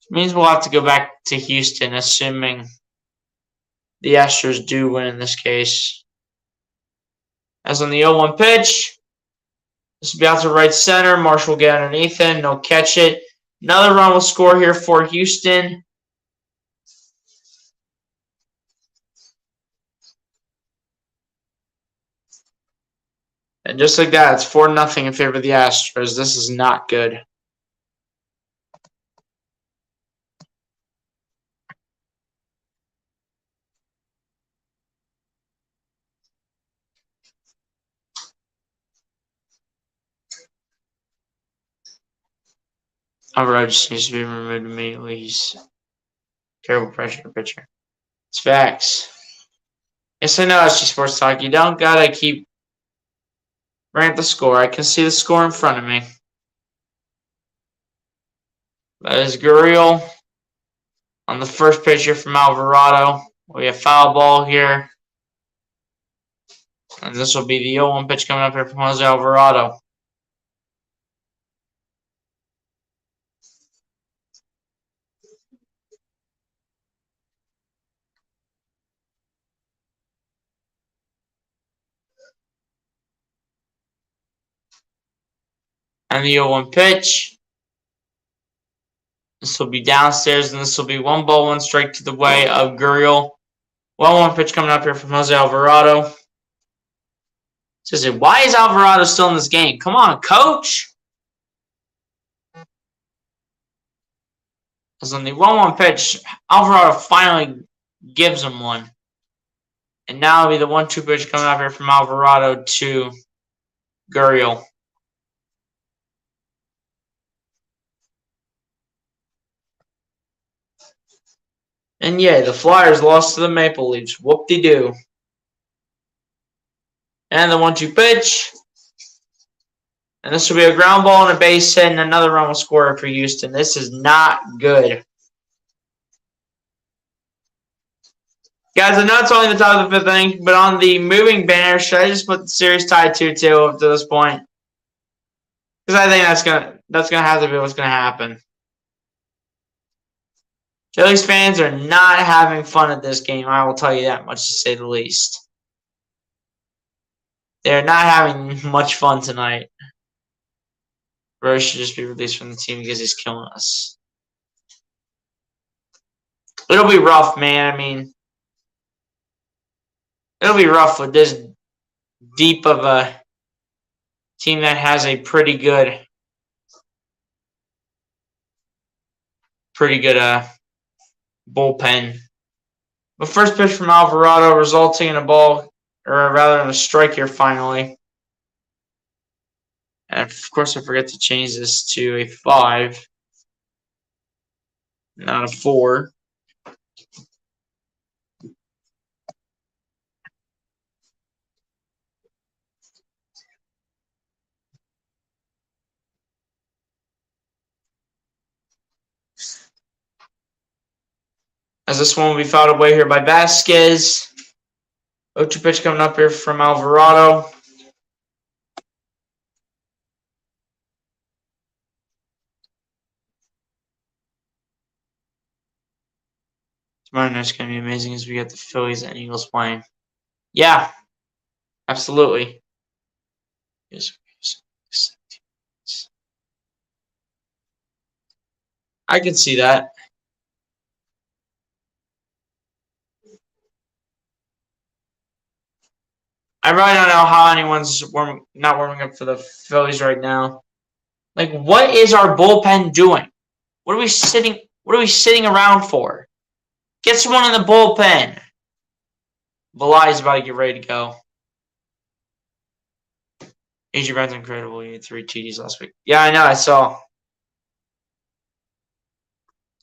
[SPEAKER 1] It means we'll have to go back to Houston, assuming the Astros do win in this case. As on the 0-1 pitch, this will be out to right center. Marshall will get underneath him. No catch it. Another run will score here for Houston. And just like that, it's 4-0 in favor of the Astros. This is not good. Alvarado just needs to be removed immediately. He's terrible pressure pitcher. It's facts. Yes, I know, SG Sports Talk. You don't gotta keep bringing up the score. I can see the score in front of me. That is Gurriel on the first pitch here from Alvarado. We have foul ball here. And this will be the 0-1 pitch coming up here from Jose Alvarado. And the 0-1 pitch. This will be downstairs, and this will be 1 ball, 1 strike to the way of Gurriel. 1-1 pitch coming up here from Jose Alvarado. Says, why is Alvarado still in this game? Come on, coach. Because on the 1-1 pitch, Alvarado finally gives him one. And now it'll be the 1-2 pitch coming up here from Alvarado to Gurriel. And yeah, the Flyers lost to the Maple Leafs. Whoop-de-doo. And the 1-2 pitch. And this will be a ground ball and a base hit, and another run will score for Houston. This is not good. Guys, I know it's only the top of the 5th inning, but on the moving banner, should I just put the series tied 2-2 up to this point? Because I think that's gonna have to be what's gonna happen. Phillies fans are not having fun at this game. I will tell you that much, to say the least. They're not having much fun tonight. Rose should just be released from the team because he's killing us. It'll be rough, man. I mean, it'll be rough with this deep of a team that has a pretty good bullpen. But first pitch from Alvarado resulting in a ball, or rather in a strike here finally. And of course I forget to change this to a 5, not a 4. As this one will be fouled away here by Vasquez. 0-2 pitch coming up here from Alvarado. Tomorrow night's going to be amazing as we get the Phillies and Eagles playing. Yeah, absolutely. I can see that. I really don't know how anyone's not warming up for the Phillies right now. Like, what is our bullpen doing? What are we sitting around for? Get someone in the bullpen. Valai's about to get ready to go. AJ Brown's incredible. He had 3 TDs last week. Yeah, I know. I saw.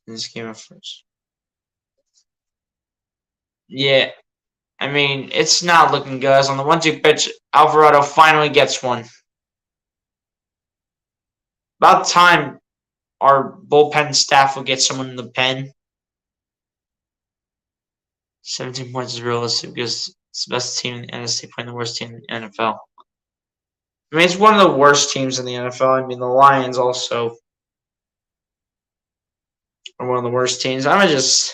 [SPEAKER 1] This came up first. Yeah. I mean, it's not looking good. On the 1-2 pitch, Alvarado finally gets one. About time our bullpen staff will get someone in the pen. 17 points is realistic because it's the best team in the NFC playing the worst team in the NFL. I mean, it's one of the worst teams in the NFL. I mean, the Lions also are one of the worst teams. Alvarado's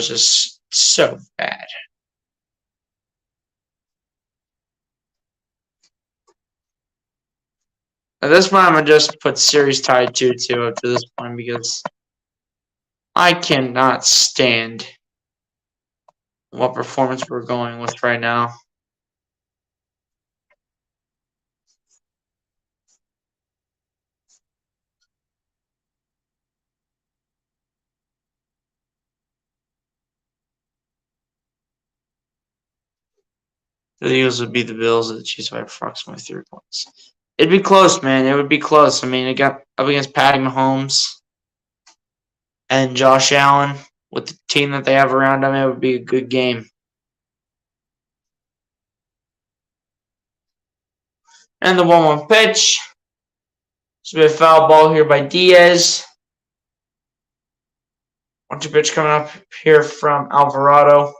[SPEAKER 1] just so bad. At this point, I'm going to just put series tied 2-2 up to this point because I cannot stand what performance we're going with right now. The Eagles would beat the Bills and the Chiefs by approximately 3 points. It'd be close, man. It would be close. I mean, it got up against Patty Mahomes and Josh Allen with the team that they have around them. It would be a good game. And the 1-1 pitch. It's a bit of foul ball here by Diaz. 1-2 pitch coming up here from Alvarado.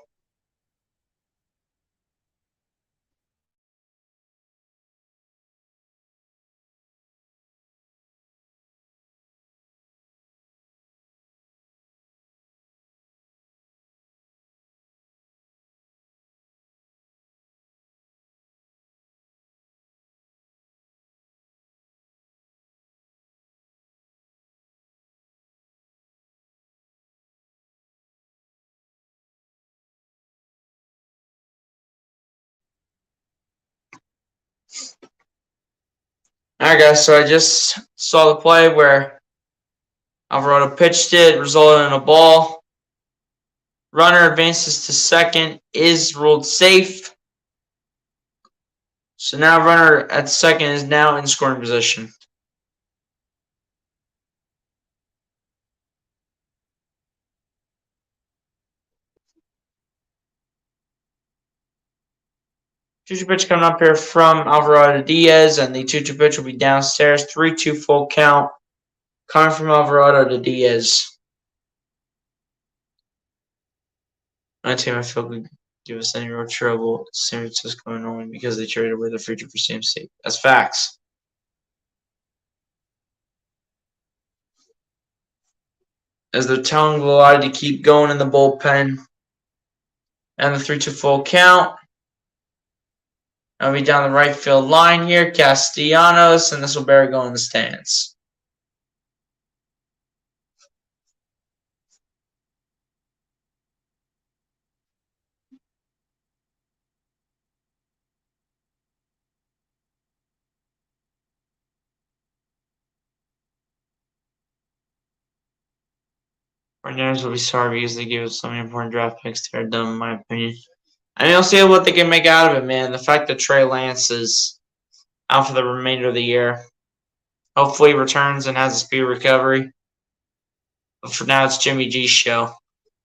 [SPEAKER 1] Alright guys, so I just saw the play where Alvarado pitched it, resulted in a ball. Runner advances to second, is ruled safe. So now runner at second is now in scoring position. Two-two pitch coming up here from Alvarado to Diaz, and the 2-2 pitch will be downstairs. 3-2 full count coming from Alvarado to Diaz. My team, I feel, could give us any real trouble. San Francisco only because they traded away their future for CMC. That's facts. As they're telling Vlad to keep going in the bullpen. And the 3-2 full count. I'll be down the right field line here. Castellanos, and this will bear go in the stands. Cardinals will be sorry because they gave us so many important draft picks. They're dumb, in my opinion. I mean, we'll see what they can make out of it, man. The fact that Trey Lance is out for the remainder of the year. Hopefully he returns and has a speedy recovery. But for now, it's Jimmy G's show.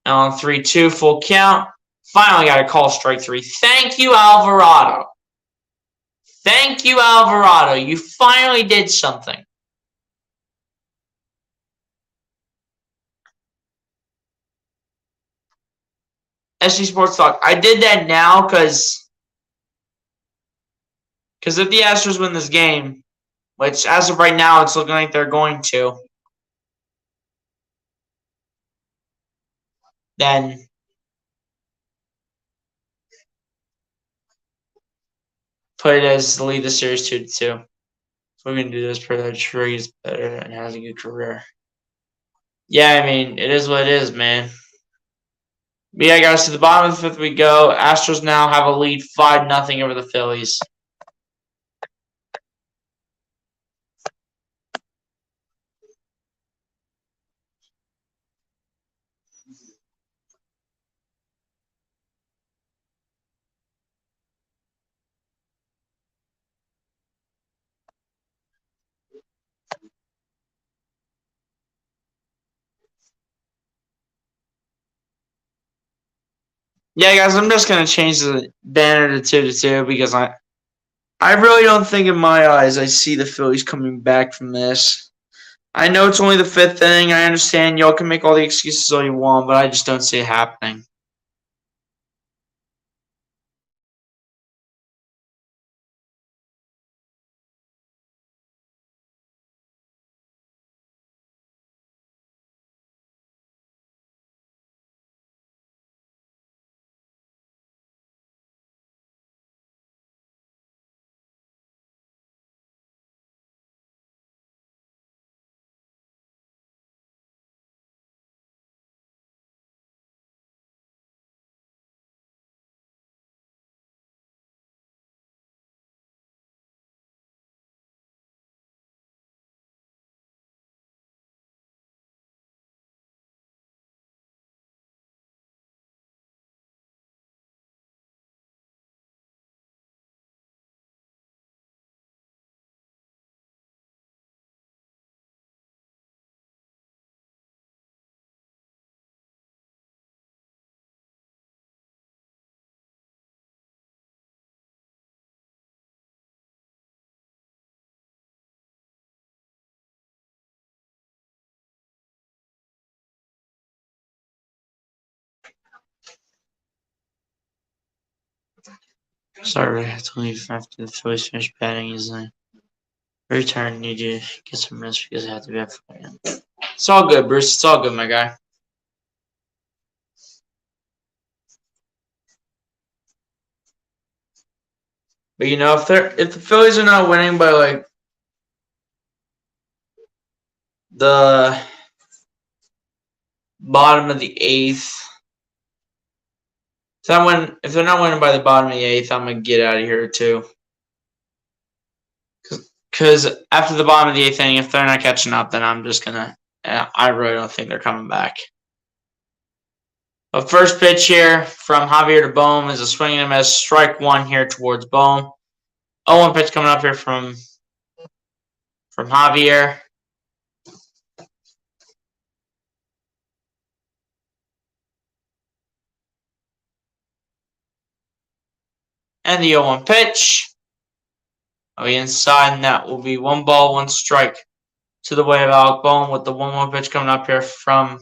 [SPEAKER 1] Now on 3-2, full count. Finally got a call, strike three. Thank you, Alvarado. Thank you, Alvarado. You finally did something. SC Sports Talk. I did that now because if the Astros win this game, which as of right now it's looking like they're going to, then put it as lead the series 2-2. So we're going to do this for that Trey is better and has a good career. Yeah, I mean, it is what it is, man. But yeah, guys, to the bottom of the fifth we go. Astros now have a lead 5-0 over the Phillies. Yeah, guys, I'm just going to change the banner to 2-2 because I really don't think in my eyes I see the Phillies coming back from this. I know it's only the fifth inning. I understand y'all can make all the excuses all you want, but I just don't see it happening. Sorry, I have to leave after the Phillies finish batting easily. Very tired, need to get some rest because I have to be up for again. It's all good, Bruce. It's all good, my guy. But you know, if the Phillies are not winning by like the bottom of the eighth, if they're not winning by the bottom of the eighth, I'm gonna get out of here too. Because after the bottom of the eighth inning, if they're not catching up, then I'm just gonna. I really don't think they're coming back. But first pitch here from Javier to Bohm is a swing and a miss. Strike one here towards Bohm. 0-1 pitch coming up here from Javier. And the 0-1 pitch. Inside, and that will be 1 ball, 1 strike to the way of Alec Bohm with the 1-1 pitch coming up here from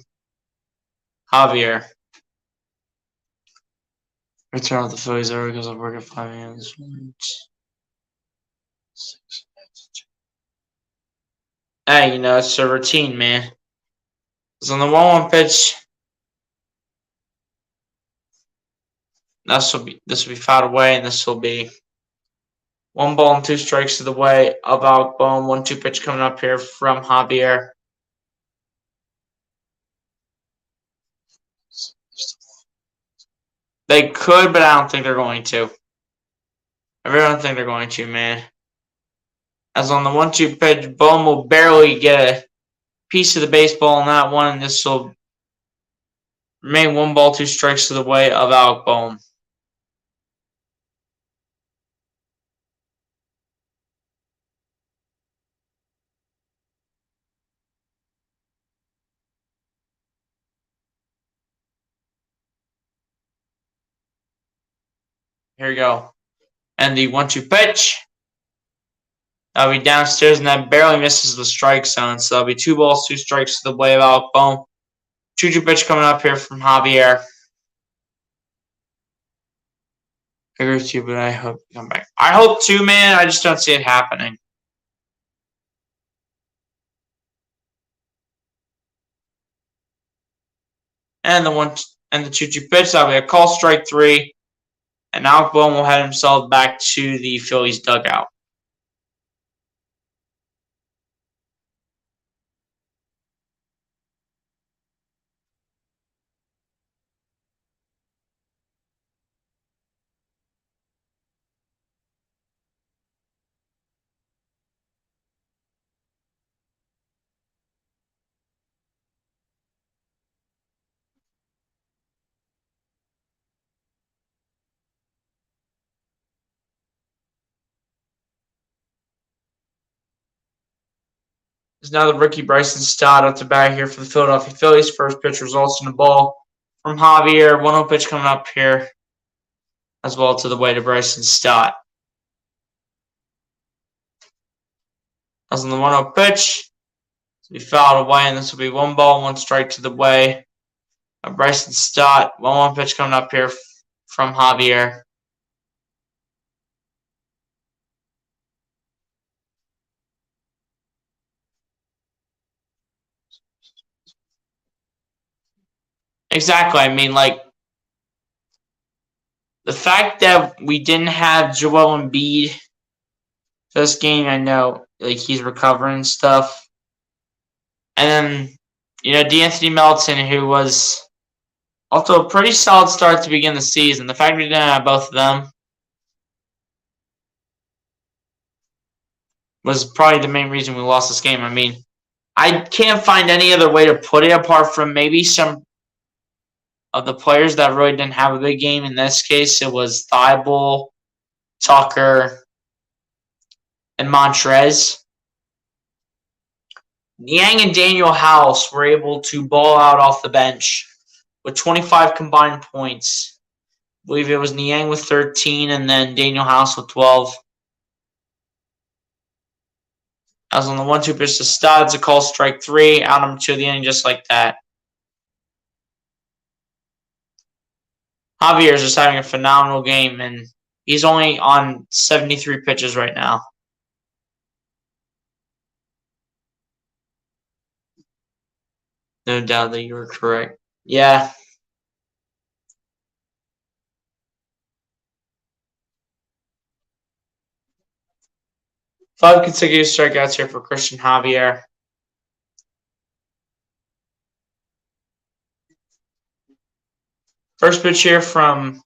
[SPEAKER 1] Javier. Return with the Phillies over because I work at 5 a.m. this morning. Hey, you know, it's a routine, man. It's on the 1-1 pitch. This will be fouled away, and this will be 1 ball and 2 strikes to the way of Alec Bohm. 1-2 pitch coming up here from Javier. They could, but I don't think they're going to. I really don't think they're going to, man. As on the 1-2 pitch, Bohm will barely get a piece of the baseball on that one, and this will remain 1 ball, 2 strikes to the way of Alec Bohm. Here we go. And the 1-2 pitch. That'll be downstairs, and that barely misses the strike zone. So that'll be 2 balls, 2 strikes to the way of Alec Bohm. 2-2 pitch coming up here from Javier. I agree with you, but I hope you come back. I hope too, man. I just don't see it happening. And the 2-2 pitch, that'll be a call, strike 3. And Alec Bohm will head himself back to the Phillies dugout. Is now the rookie Bryson Stott up to bat here for the Philadelphia Phillies. First pitch results in a ball from Javier. 1-0 pitch coming up here as well to the way to Bryson Stott. As on the 1-0 pitch, to be fouled away, and this will be 1 ball, 1 strike to the way of Bryson Stott. 1-1 pitch coming up here from Javier. Exactly. I mean, like, the fact that we didn't have Joel Embiid this game, I know, like, he's recovering and stuff. And then, you know, D'Anthony Melton, who was also a pretty solid start to begin the season. The fact we didn't have both of them was probably the main reason we lost this game. I mean, I can't find any other way to put it apart from maybe some of the players that really didn't have a big game. In this case, it was Thibault, Tucker, and Montrez. Niang and Daniel House were able to ball out off the bench with 25 combined points. I believe it was Niang with 13 and then Daniel House with 12. As on the 1-2 pitch to Studs, a call, strike 3, out number 2 of the inning, just like that. Javier is just having a phenomenal game, and he's only on 73 pitches right now. No doubt that you were correct. Yeah. Five consecutive strikeouts here for Christian Javier. First pitch here from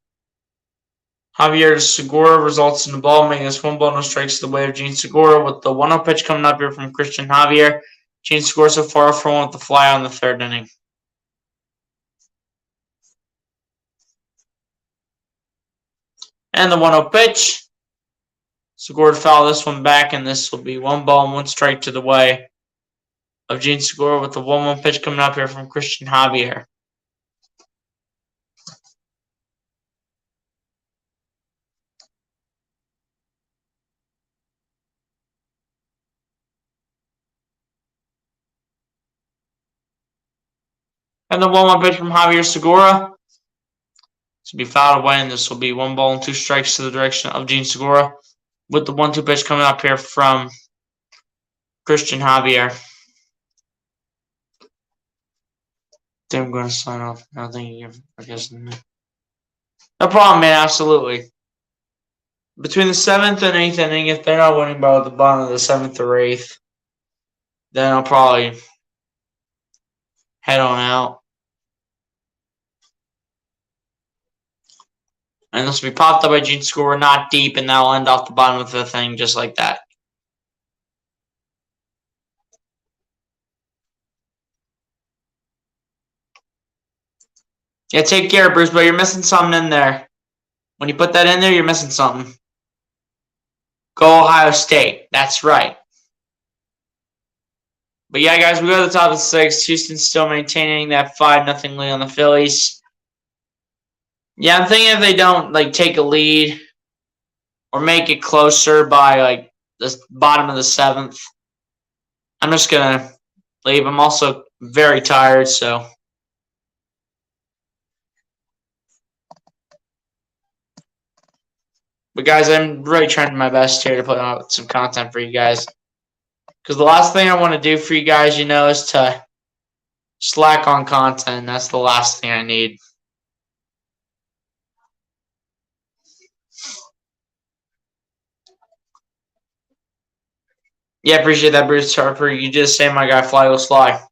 [SPEAKER 1] Javier to Segura results in the ball, making this 1 ball, no strikes to the way of Gene Segura with the 1-0 pitch coming up here from Christian Javier. Gene Segura so far for 1 with the fly on the third inning. And the 1-0 pitch. Segura foul this one back, and this will be 1 ball and 1 strike to the way of Gene Segura with the 1-1 pitch coming up here from Christian Javier. And the 1-1 pitch from Javier Segura. This will be fouled away, and this will be 1 ball and 2 strikes to the direction of Gene Segura with the 1-2 pitch coming up here from Christian Javier. I think I'm going to sign off now. Thank you for listening. No problem, man. Absolutely. Between the 7th and 8th inning, if they're not winning by the bottom of the 7th or 8th, then I'll probably head on out. And this will be popped up by Gene Segura, not deep, and that'll end off the bottom of the 5th inning just like that. Yeah, take care, Bruce, but you're missing something in there. When you put that in there, you're missing something. Go Ohio State. That's right. But yeah, guys, we go to the top of the 6th. Houston's still maintaining that 5-0 lead on the Phillies. Yeah, I'm thinking if they don't take a lead or make it closer by the bottom of the 7th, I'm just gonna leave. I'm also very tired, so. But guys, I'm really trying my best here to put out some content for you guys. Because the last thing I want to do for you guys, is to slack on content. That's the last thing I need. Yeah, appreciate that, Bruce Harper. You just say my guy, fly will fly.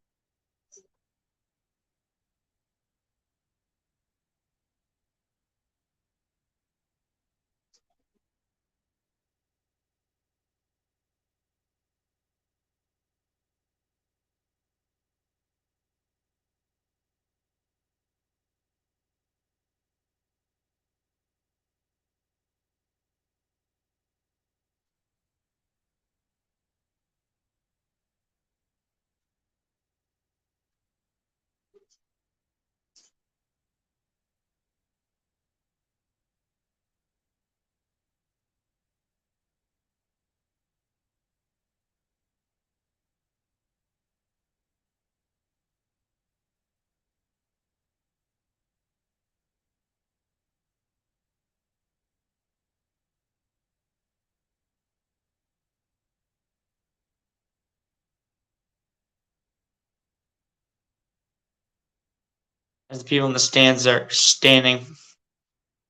[SPEAKER 1] As the people in the stands are standing,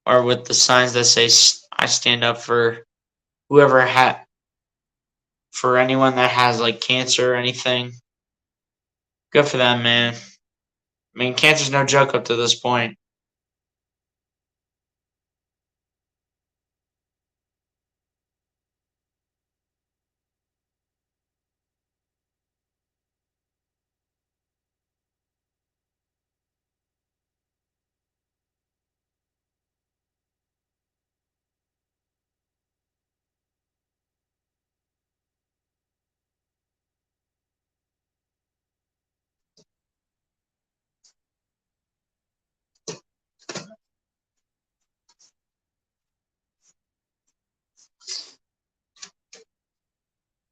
[SPEAKER 1] or with the signs that say "I stand up for whoever for anyone that has cancer or anything." Good for them, man. I mean, cancer's no joke up to this point.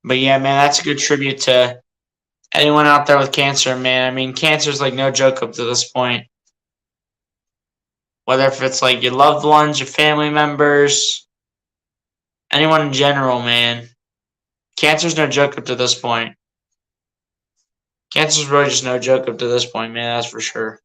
[SPEAKER 1] But yeah, man, that's a good tribute to anyone out there with cancer, man. I mean, cancer's no joke up to this point. Whether if it's like your loved ones, your family members, anyone in general, man. Cancer's no joke up to this point. Cancer's really just no joke up to this point, man. That's for sure.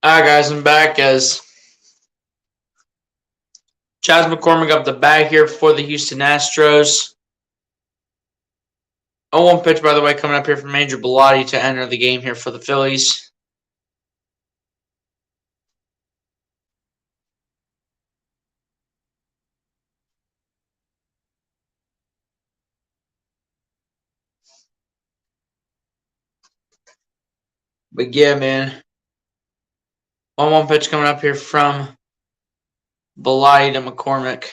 [SPEAKER 1] Alright, guys, I'm back as Chas McCormick up the bat here for the Houston Astros. 0-1 pitch, by the way, coming up here from Andrew Bellotti to enter the game here for the Phillies. But yeah, man. 1-1 pitch coming up here from Bellotti to McCormick.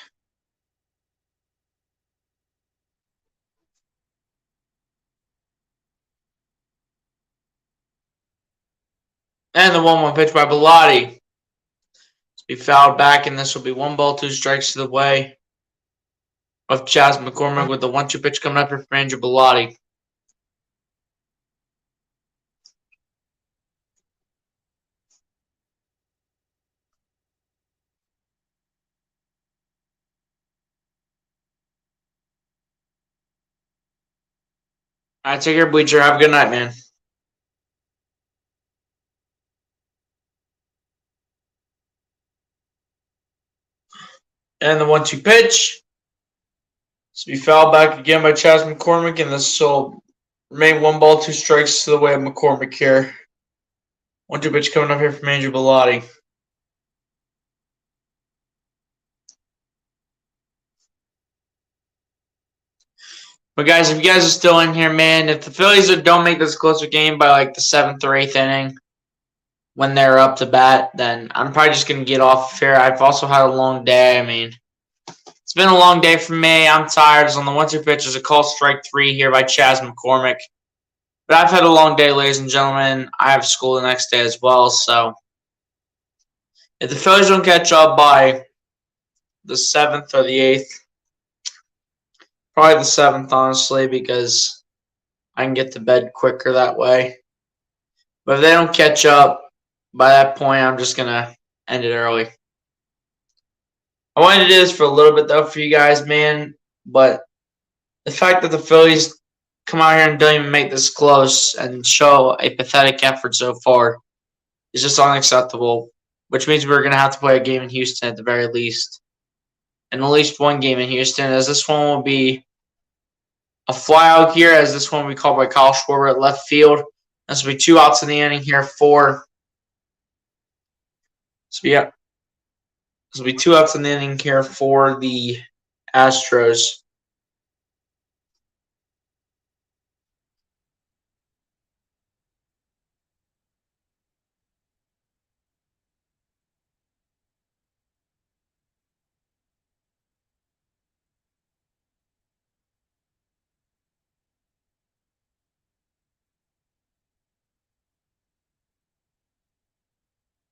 [SPEAKER 1] And the 1-1 pitch by Bellotti. To be fouled back, and this will be 1-2 strikes to the way of Chas McCormick with the 1-2 pitch coming up here from Andrew Bellotti. All right, take care, Bleacher. Have a good night, man. And the 1-2 pitch. To be fouled back again by Chas McCormick, and this will remain 1-2 strikes to the way of McCormick here. 1-2 pitch coming up here from Andrew Bellotti. But guys, if you guys are still in here, man, if the Phillies don't make this closer game by like the 7th or 8th inning when they're up to bat, then I'm probably just going to get off here. I've also had a long day. I mean, It's been a long day for me. I'm tired. It's on the 1-2 pitch. There's a call strike 3 here by Chaz McCormick. But I've had a long day, ladies and gentlemen. I have school the next day as well. So if the Phillies don't catch up by the 7th or the 8th, probably the 7th, honestly, because I can get to bed quicker that way. But if they don't catch up by that point, I'm just going to end it early. I wanted to do this for a little bit, though, for you guys, man. But the fact that the Phillies come out here and don't even make this close and show a pathetic effort so far is just unacceptable, which means we're going to have to play a game in Houston at the very least. And at least one game in Houston, as this one will be a flyout here, as this one will be called by Kyle Schwarber at left field. This will be 2 outs in the inning here for. So, yeah. This will be 2 outs in the inning here for the Astros.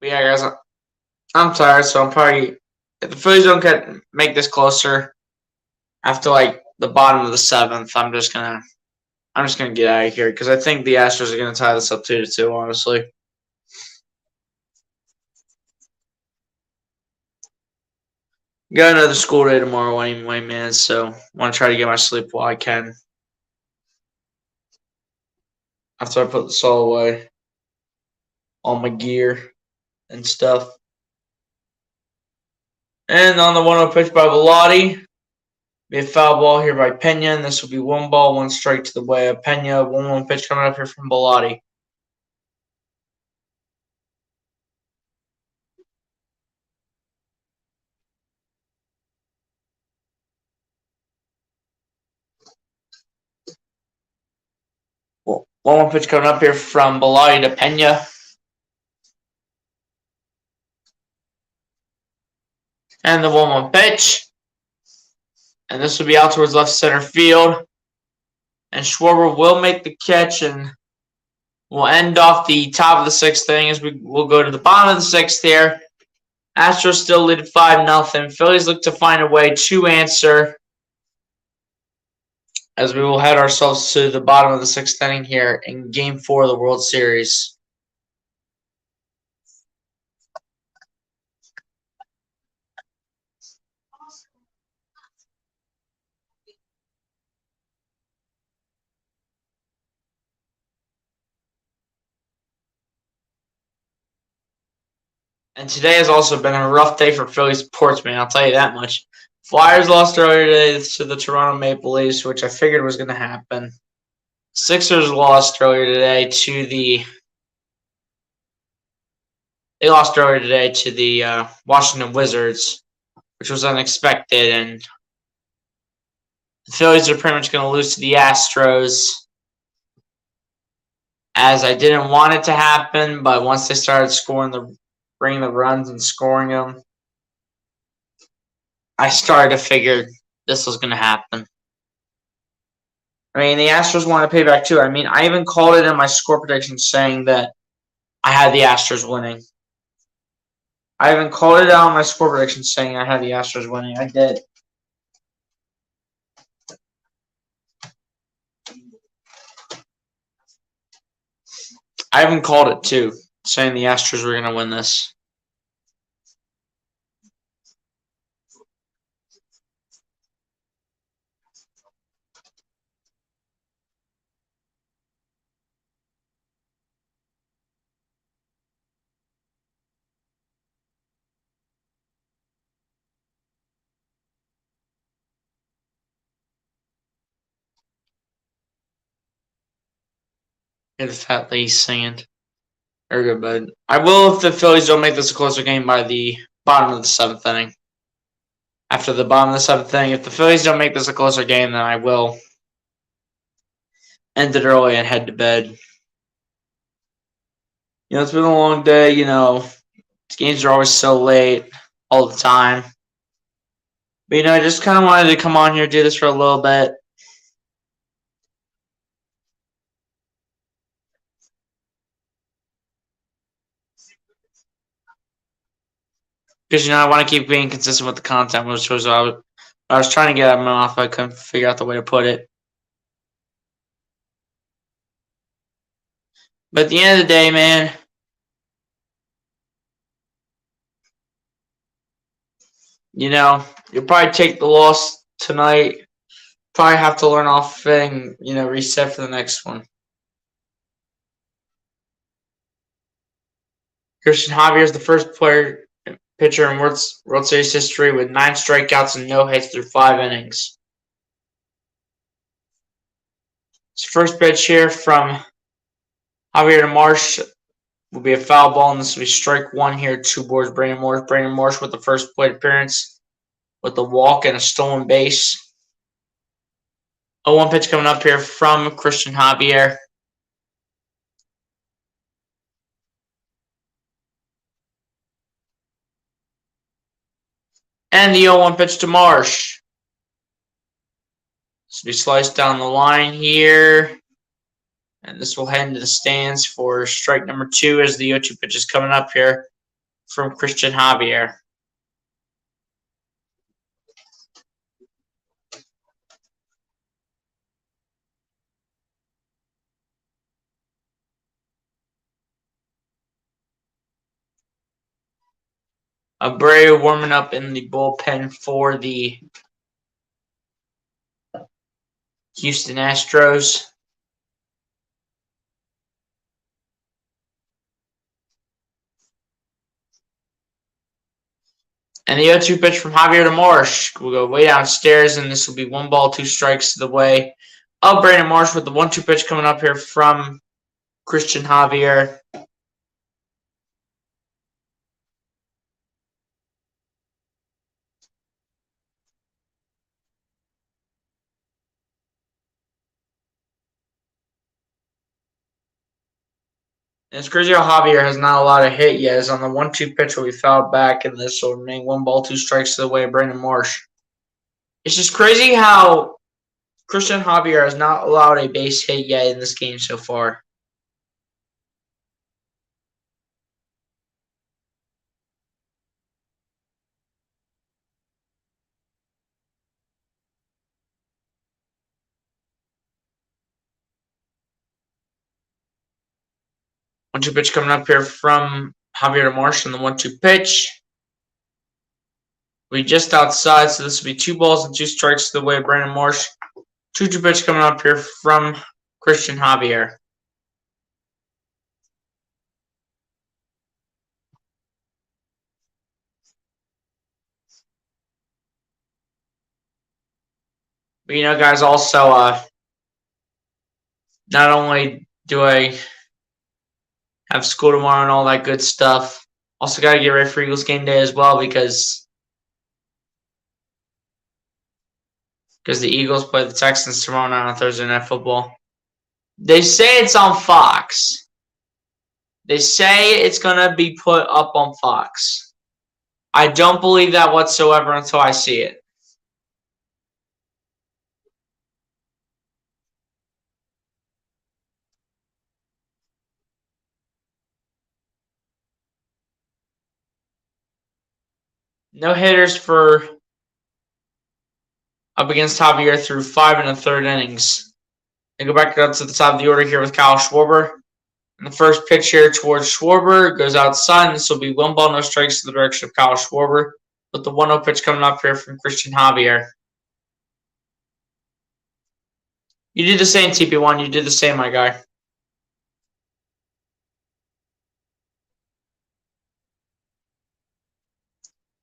[SPEAKER 1] But yeah, guys, I'm tired, so I'm probably, if the Phillies don't make this closer after like the bottom of the 7th, I'm just gonna get out of here because I think the Astros are gonna tie this up 2-2. Honestly, got another school day tomorrow anyway, man. So I want to try to get my sleep while I can after I put this all away, all my gear and stuff. And on the 1-0 pitch by Velotti, be a foul ball here by Pena, and this will be 1 ball, 1 strike to the way of Pena. 1-1 pitch coming up here from Velotti. Well, 1-1 pitch coming up here from Velotti to Pena. And the 1-1 pitch. And this will be out towards left center field. And Schwarber will make the catch, and we'll end off the top of the 6th inning as we'll go to the bottom of the 6th here. Astros still lead 5-0. Phillies look to find a way to answer as we will head ourselves to the bottom of the 6th inning here in Game 4 of the World Series. And today has also been a rough day for Philly sports, man. I'll tell you that much. Flyers lost earlier today to the Toronto Maple Leafs, which I figured was going to happen. Sixers lost earlier today to the. They lost earlier today to the Washington Wizards, which was unexpected, and the Phillies are pretty much going to lose to the Astros. As I didn't want it to happen, but once they started bringing the runs and scoring them, I started to figure this was going to happen. I mean, the Astros want to pay back too. I mean, I even called it in my score prediction saying that I had the Astros winning. I even called it out in my score prediction saying I had the Astros winning. I did. I even called it too, saying the Astros were going to win this. If that lady singing. Very good, bud. I will if the Phillies don't make this a closer game by the bottom of the 7th inning. After the bottom of the 7th inning, if the Phillies don't make this a closer game, then I will end it early and head to bed. It's been a long day. Games are always so late all the time. But I just kind of wanted to come on here, do this for a little bit. Because, I want to keep being consistent with the content, which was I was trying to get out of my mouth, but I couldn't figure out the way to put it. But at the end of the day, man, you'll probably take the loss tonight. Probably have to learn off and, reset for the next one. Christian Javier is the first pitcher in World Series history with 9 strikeouts and no hits through 5 innings. His first pitch here from Javier DeMarsh will be a foul ball, and this will be strike 1 here. 2 boards, Brandon Marsh. Brandon Marsh with the first plate appearance with a walk and a stolen base. 0-1 pitch coming up here from Christian Javier. And the 0-1 pitch to Marsh. This will be sliced down the line here. And this will head into the stands for strike number 2 as the 0-2 pitch is coming up here from Christian Javier. Abreu warming up in the bullpen for the Houston Astros. And the 0-2 pitch from Javier DeMarsh will go way downstairs, and this will be 1 ball, 2 strikes to the way of Brandon Marsh with the 1-2 pitch coming up here from Christian Javier. And it's crazy how Javier has not allowed a hit yet. As on the 1-2 pitch will be fouled back, and this will remain 1 ball, 2 strikes to the way of Brandon Marsh. It's just crazy how Christian Javier has not allowed a base hit yet in this game so far. One-two pitch coming up here from Javier DeMarsh on the 1-2 pitch. We just outside, so this will be 2 balls and 2 strikes to the way of Brandon Marsh. 2-2 pitch coming up here from Christian Javier. But guys, also not only do I have school tomorrow and all that good stuff, also got to get ready for Eagles game day as well because the Eagles play the Texans tomorrow night on Thursday Night Football. They say it's on Fox. They say it's going to be put up on Fox. I don't believe that whatsoever until I see it. No hitters for up against Javier through 5 1/3 innings. They go back up to the top of the order here with Kyle Schwarber. And the first pitch here towards Schwarber goes outside, and this will be 1 ball, no strikes to the direction of Kyle Schwarber. With the 1-0 pitch coming up here from Christian Javier. You did the same, TP1. You did the same, my guy.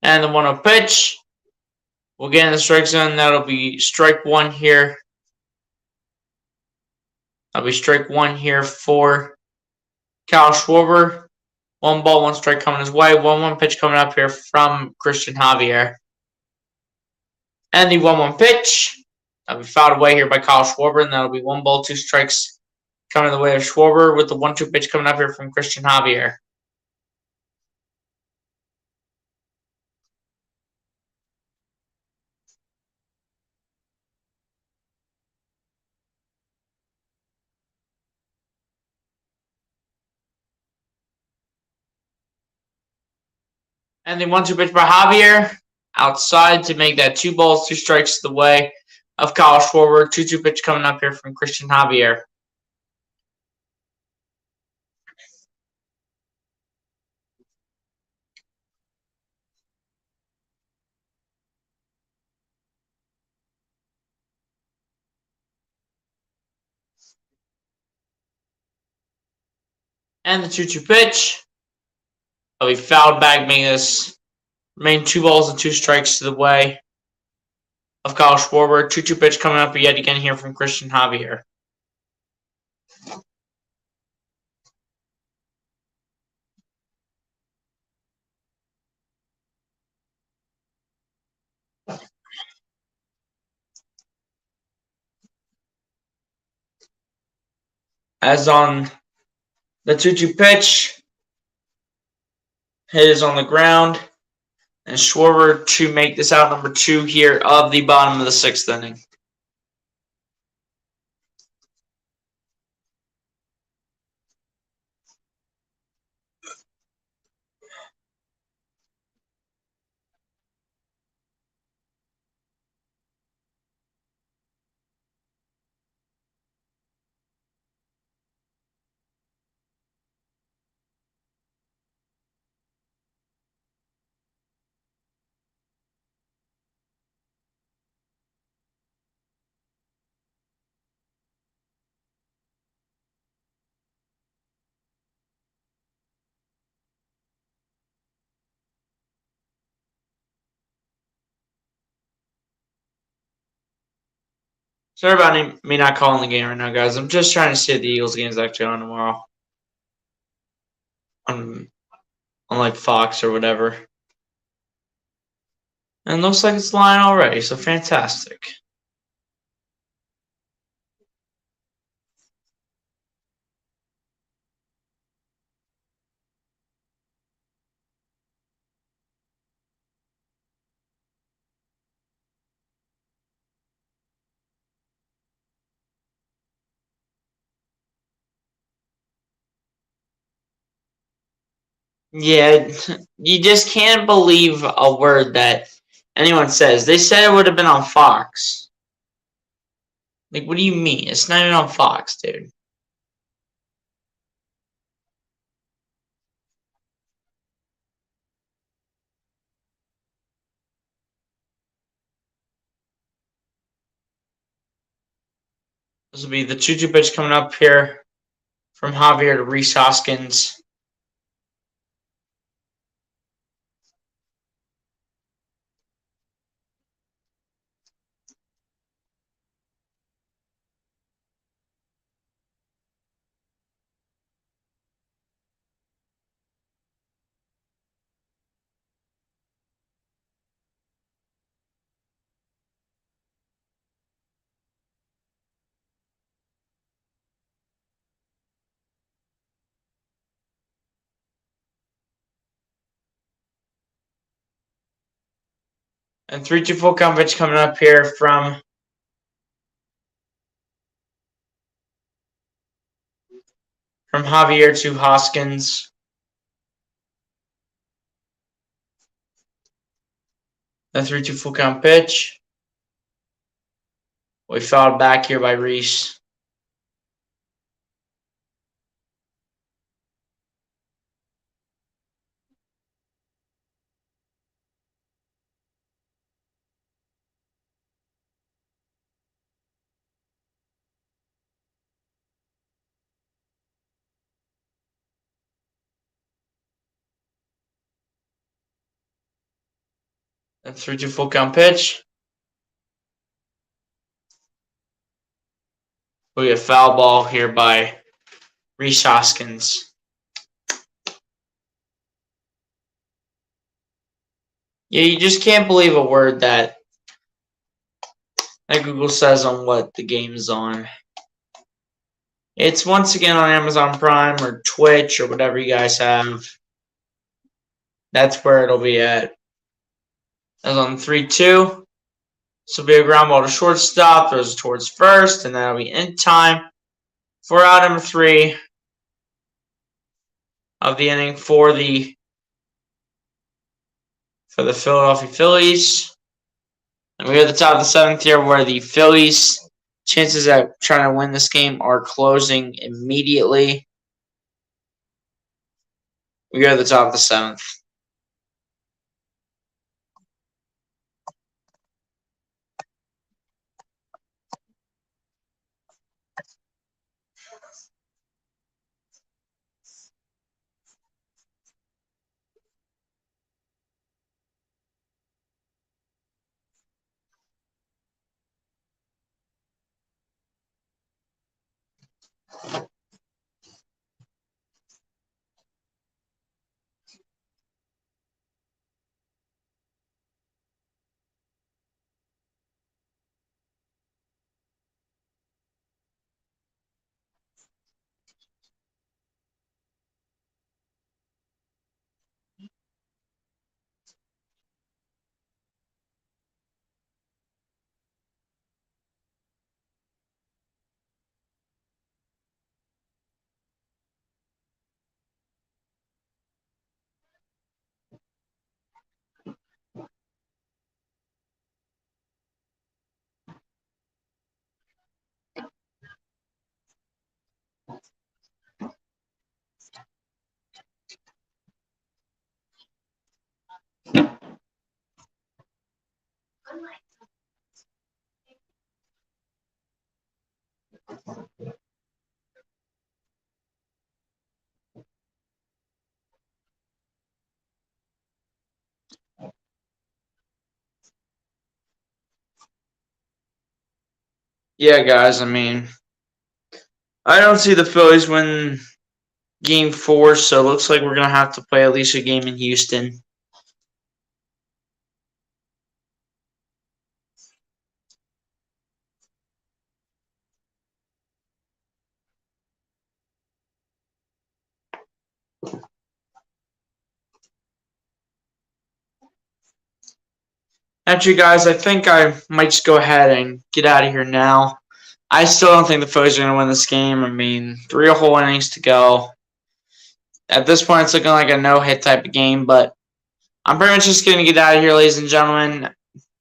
[SPEAKER 1] And the 1-0 pitch. We'll get in the strike zone. That'll be strike 1 here. That'll be strike 1 here for Kyle Schwarber. 1 ball, 1 strike coming his way. 1-1 pitch coming up here from Christian Javier. And the 1-1 pitch. That'll be fouled away here by Kyle Schwarber, and that'll be 1 ball, 2 strikes coming the way of Schwarber with the 1-2 pitch coming up here from Christian Javier. And the 1-2 pitch by Javier outside to make that 2 balls, 2 strikes to the way of Kyle Schwarber. 2-2 pitch coming up here from Christian Javier. And the 2-2 pitch. He fouled back, making this remain 2 balls and 2 strikes to the way of Kyle Schwarber. 2-2 pitch coming up yet again here from Christian Javier. As on the 2-2 pitch, hit is on the ground. And Schwarber to make this out number 2 here of the bottom of the 6th inning. Sorry about me not calling the game right now, guys. I'm just trying to see if the Eagles game is actually on tomorrow. On like Fox or whatever. And it looks like it's live already, so fantastic. Yeah, you just can't believe a word that anyone says. They said it would have been on Fox. Like, what do you mean? It's not even on Fox, dude. This will be the 2-2 pitch coming up here from Javier to Rhys Hoskins. And 3-2 full count pitch coming up here from Javier to Hoskins. The 3-2 full count pitch. We fouled back here by Rhys. The 3-2 full count pitch. We get foul ball here by Rhys Hoskins. Yeah, you just can't believe a word that Google says on what the game is on. It's once again on Amazon Prime or Twitch or whatever you guys have. That's where it'll be at. That's on 3-2. This will be a ground ball to shortstop, throws it towards first, and that'll be in time for out number 3 of the inning for the for the Philadelphia Phillies. And we're at the top of the 7th here, where the Phillies' chances at trying to win this game are closing immediately. We are at the top of the 7th. Yeah, guys, I mean, I don't see the Phillies win Game 4, so it looks like we're going to have to play at least a game in Houston. Actually, guys, I think I might just go ahead and get out of here now. I still don't think the Phillies are going to win this game. I mean, 3 whole innings to go. At this point, it's looking like a no-hit type of game, but I'm pretty much just going to get out of here, ladies and gentlemen.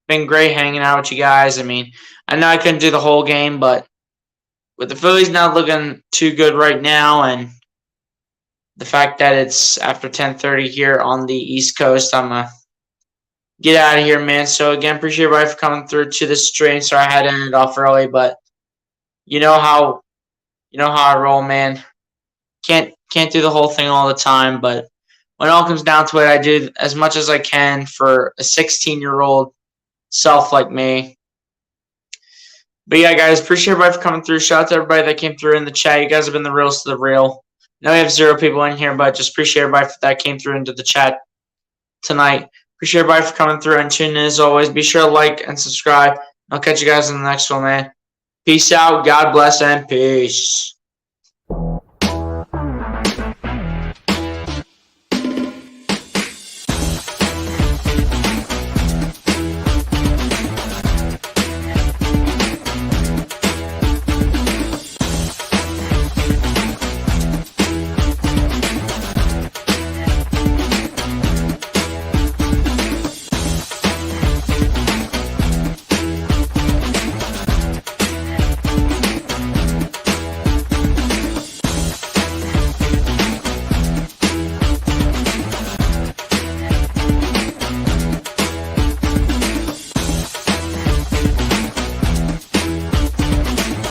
[SPEAKER 1] Been great hanging out with you guys. I mean, I know I couldn't do the whole game, but with the Phillies not looking too good right now, and the fact that it's after 10:30 here on the East Coast, I'm going to get out of here, man. So, again, appreciate everybody for coming through to this stream. Sorry I had to end it off early, but you know how I roll, man. Can't do the whole thing all the time, but when it all comes down to it, I do as much as I can for a 16-year-old self like me. But yeah, guys, appreciate everybody for coming through. Shout out to everybody that came through in the chat. You guys have been the realest to the real. I know we have 0 people in here, but just appreciate everybody that came through into the chat tonight. Appreciate everybody for coming through and tuning in as always. Be sure to like and subscribe. I'll catch you guys in the next one, man. Peace out. God bless and peace.